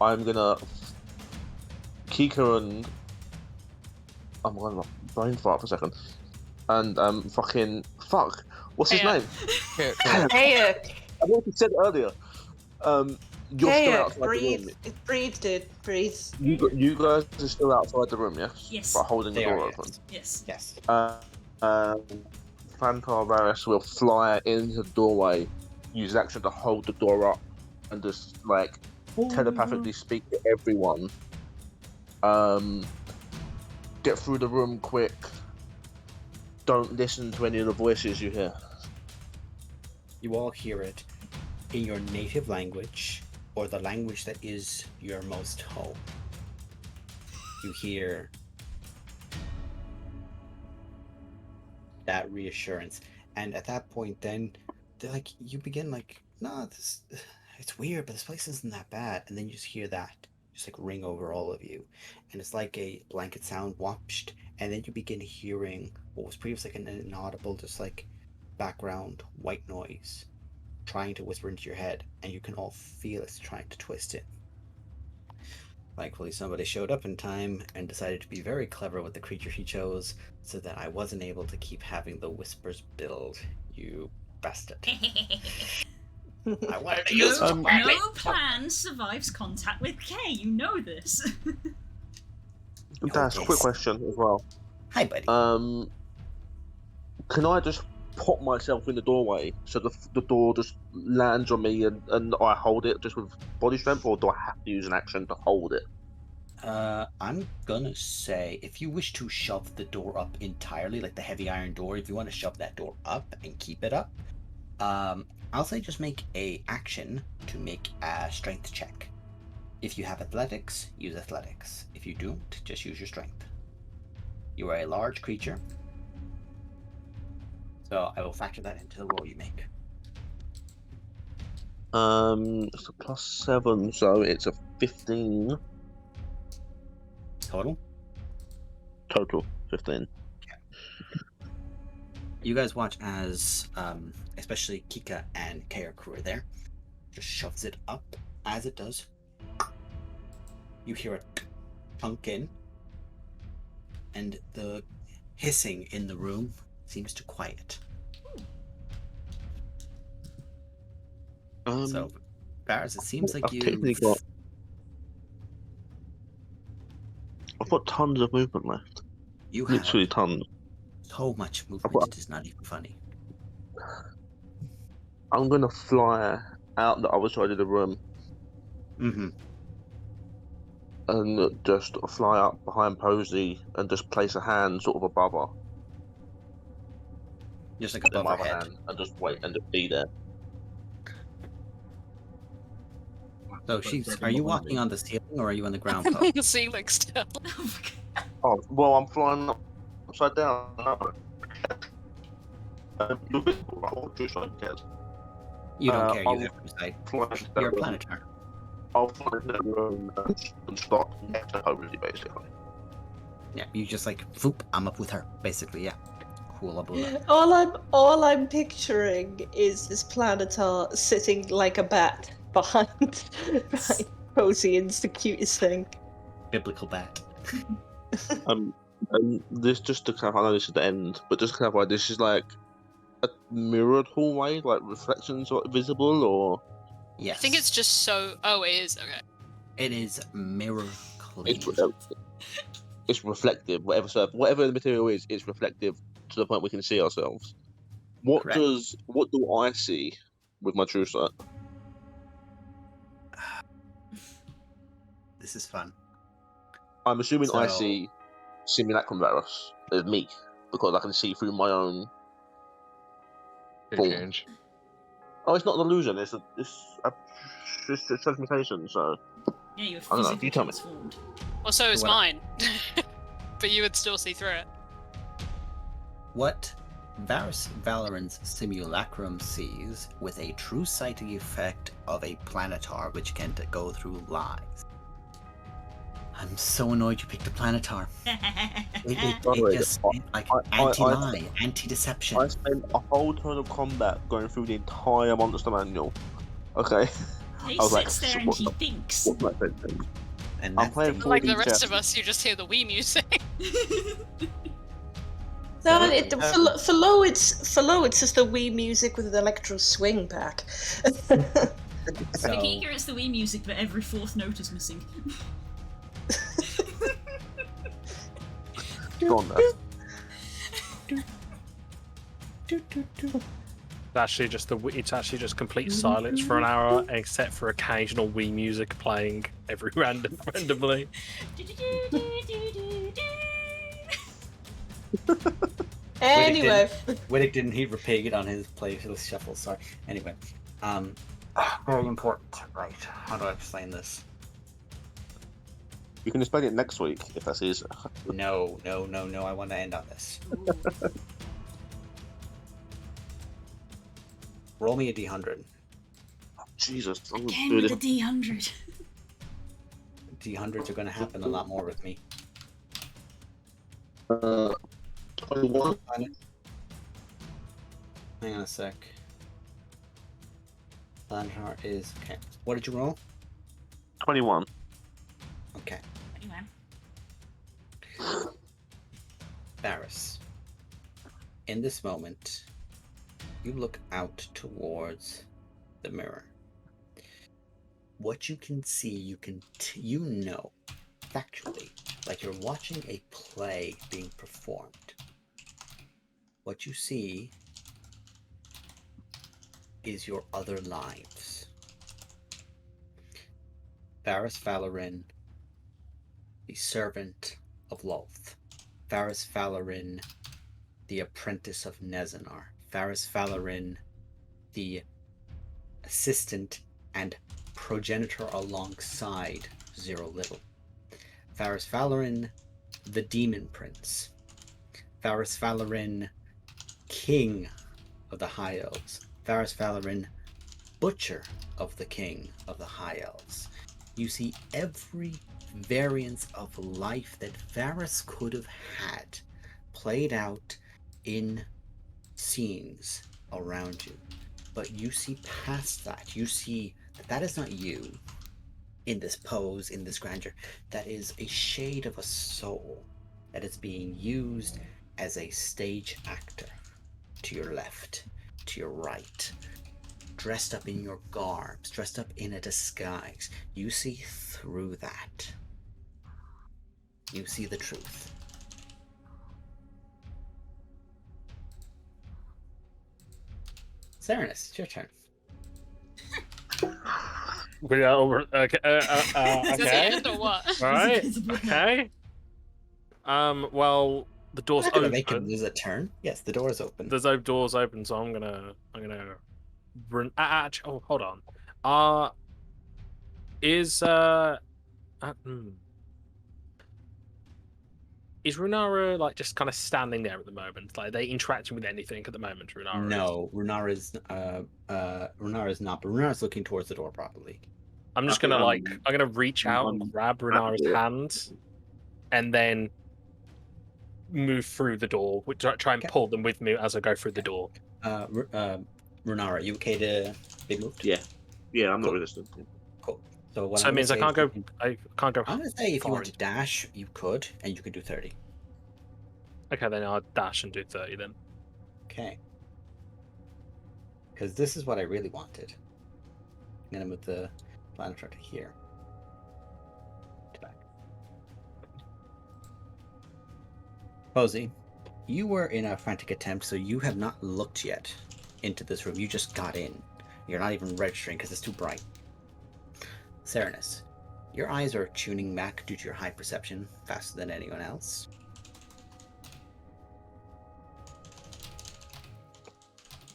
I'm going to Kika and... I'm going to brain fart for a second. And Fuck! What's his Kayak. name? Kayak, I already said it earlier. You're still Kayak, outside the breathe. room. Breathe, dude. Breathe. You guys are still outside the room, yes? Yes. By holding the They door are, open. Yes. Yes. Phantar Varus will fly into the doorway, use action to hold the door up, and just like telepathically speak to everyone. Get through the room quick. Don't listen to any of the voices you hear. You all hear it in your native language, or the language that is your most home. You hear that reassurance, and at that point, then you begin no, it's weird, but this place isn't that bad. And then you just hear that just ring over all of you, and it's like a blanket sound washed, and then you begin hearing what was previously an inaudible, just background white noise trying to whisper into your head, and you can all feel it's trying to twist it. Thankfully, somebody showed up in time and decided to be very clever with the creature he chose, so that I wasn't able to keep having the whispers build. You bastard. I wanted to use No, it correctly. no plan survives contact with K. You know this. That's a quick question as well. Hi, buddy. Can I just pop myself in the doorway so the door just lands on me and I hold it just with body strength, or do I have to use an action to hold it? I'm gonna say, if you wish to shove the door up entirely, like the heavy iron door, if you want to shove that door up and keep it up, I'll say just make a action to make a strength check. If you have athletics, use athletics. If you don't, just use your strength. You are a large creature, so I will factor that into the roll you make. It's a +7, so it's a 15 Total? total. 15. You guys watch as, especially Kika and Kayaku are there, just shoves it up. As it does, you hear it punk in, and the hissing in the room seems to quiet. So, Barris, it seems like I've technically I've got tons of movement left. You have Literally tons. so much movement, it is not even funny. I'm gonna fly out the other side of the room. Mm-hmm. and just fly up behind Posey and just place a hand sort of above her. Just like Then above my her other head. hand, and just wait and just be there. So are you walking on the ceiling or are you on the ground, Poe? On the ceiling still. Oh, well, I'm flying upside down. You're visible, right? What true sight gets? You don't care, I'll you're there for sight. fly into that You're a room. planetar. I'll fly into that room and start next to Posey, basically. Yeah, you just like, whoop, I'm up with her, basically, yeah. Hula bula. All I'm picturing is this planetar sitting like a bat behind Posey. It's the cutest thing. Biblical bat. And this, just to clarify, I know this is the end, but just to clarify, this is like a mirrored hallway, like reflections are visible, or Yes. I think it's just so. Oh, it is. Okay. It is mirror clean. it's reflective. Whatever the material is, it's reflective to the point we can see ourselves. What Correct. do I see with my true sight? This is fun. I'm assuming I So- see simulacrum Varus as me because I can see through my own. Boom. Change. Oh, it's not an illusion. It's transmutation. So Yeah, you're I don't know, physically you tell me. transformed. Well, so is What- mine. But you would still see through it. What Varus Valoran's simulacrum sees with a true sighting effect of a planetar which can go through lies. I'm so annoyed you picked a planetar. It just like anti-lie, anti-deception. I spent a whole turn of combat going through the entire monster manual. Okay. He I was like, sits there and what he the- thinks. What's my thing? And I'm that's playing the- Like the 4D rest chess. of us, you just hear the Wii music. No, for low it's just the Wii music with an electro swing pack. So, Makika is the Wii music, but every fourth note is missing. Go on there. It's actually just complete silence for an hour, except for occasional Wii music playing randomly. Anyway, Wittig didn't hear repeat on his playlist shuffle. Sorry. Anyway, very important. Right. How do I explain this? You can explain it next week if that's easier. No. I want to end on this. Roll me a d100. Jesus. I'm gonna Again do with the this. D100. D100s are going to happen a lot more with me. 21. Hang on a sec. Planetar is okay. What did you roll? 21. Anyway. Varus. In this moment, you look out towards the mirror. What you can see, you know, factually, like you're watching a play being performed. What you see is your other lives. Varus Valoran, the servant of Lolth. Varus Valoran, the apprentice of Nezanar. Varus Valoran, the assistant and progenitor alongside Zero Little. Varus Valoran, the demon prince. Varus Valoran, king of the High Elves. Varus Valoran, butcher of the king of the High Elves. You see every variance of life that Varus could have had played out in scenes around you. But you see past that. You see that that is not you in this pose, in this grandeur. That is a shade of a soul that is being used as a stage actor. To your left, to your right, dressed up in your garbs, dressed up in a disguise. You see through that. You see the truth. Serenus, it's your turn. We are over. Okay. Is this Okay. it or what? All right. Invisible. Okay. Well, the door's I'm not gonna make him open. lose a turn. Yes, the door is open. There's no doors open, so I'm gonna run. Oh, hold on. Is is Runara like just kind of standing there at the moment? Like, are they interacting with anything at the moment, Runara? No, Runara is not, but Runara's looking towards the door properly. I'm just Okay, gonna I'm gonna reach out I'm and grab at the Runara's door. hand, and then move through the door. Try and Okay. pull them with me as I go through the door. Runara, you okay to be moved? Yeah, I'm not Cool. resistant. Cool. So what So I'm it means I gonna can't say go. I can't go. I'm gonna say if you want far to dash, you could, and you could do 30. Okay, then I'll dash and do 30 then. Okay. Because this is what I really wanted. I'm gonna move the line of to here. To back. Posey, you were in a frantic attempt, so you have not looked yet into this room. You just got in. You're not even registering because it's too bright. Serenus, your eyes are tuning back due to your high perception faster than anyone else.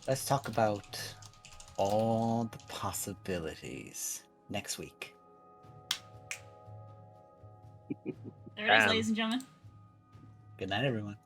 Let's talk about all the possibilities next week. There it is, ladies and gentlemen. Good night, everyone.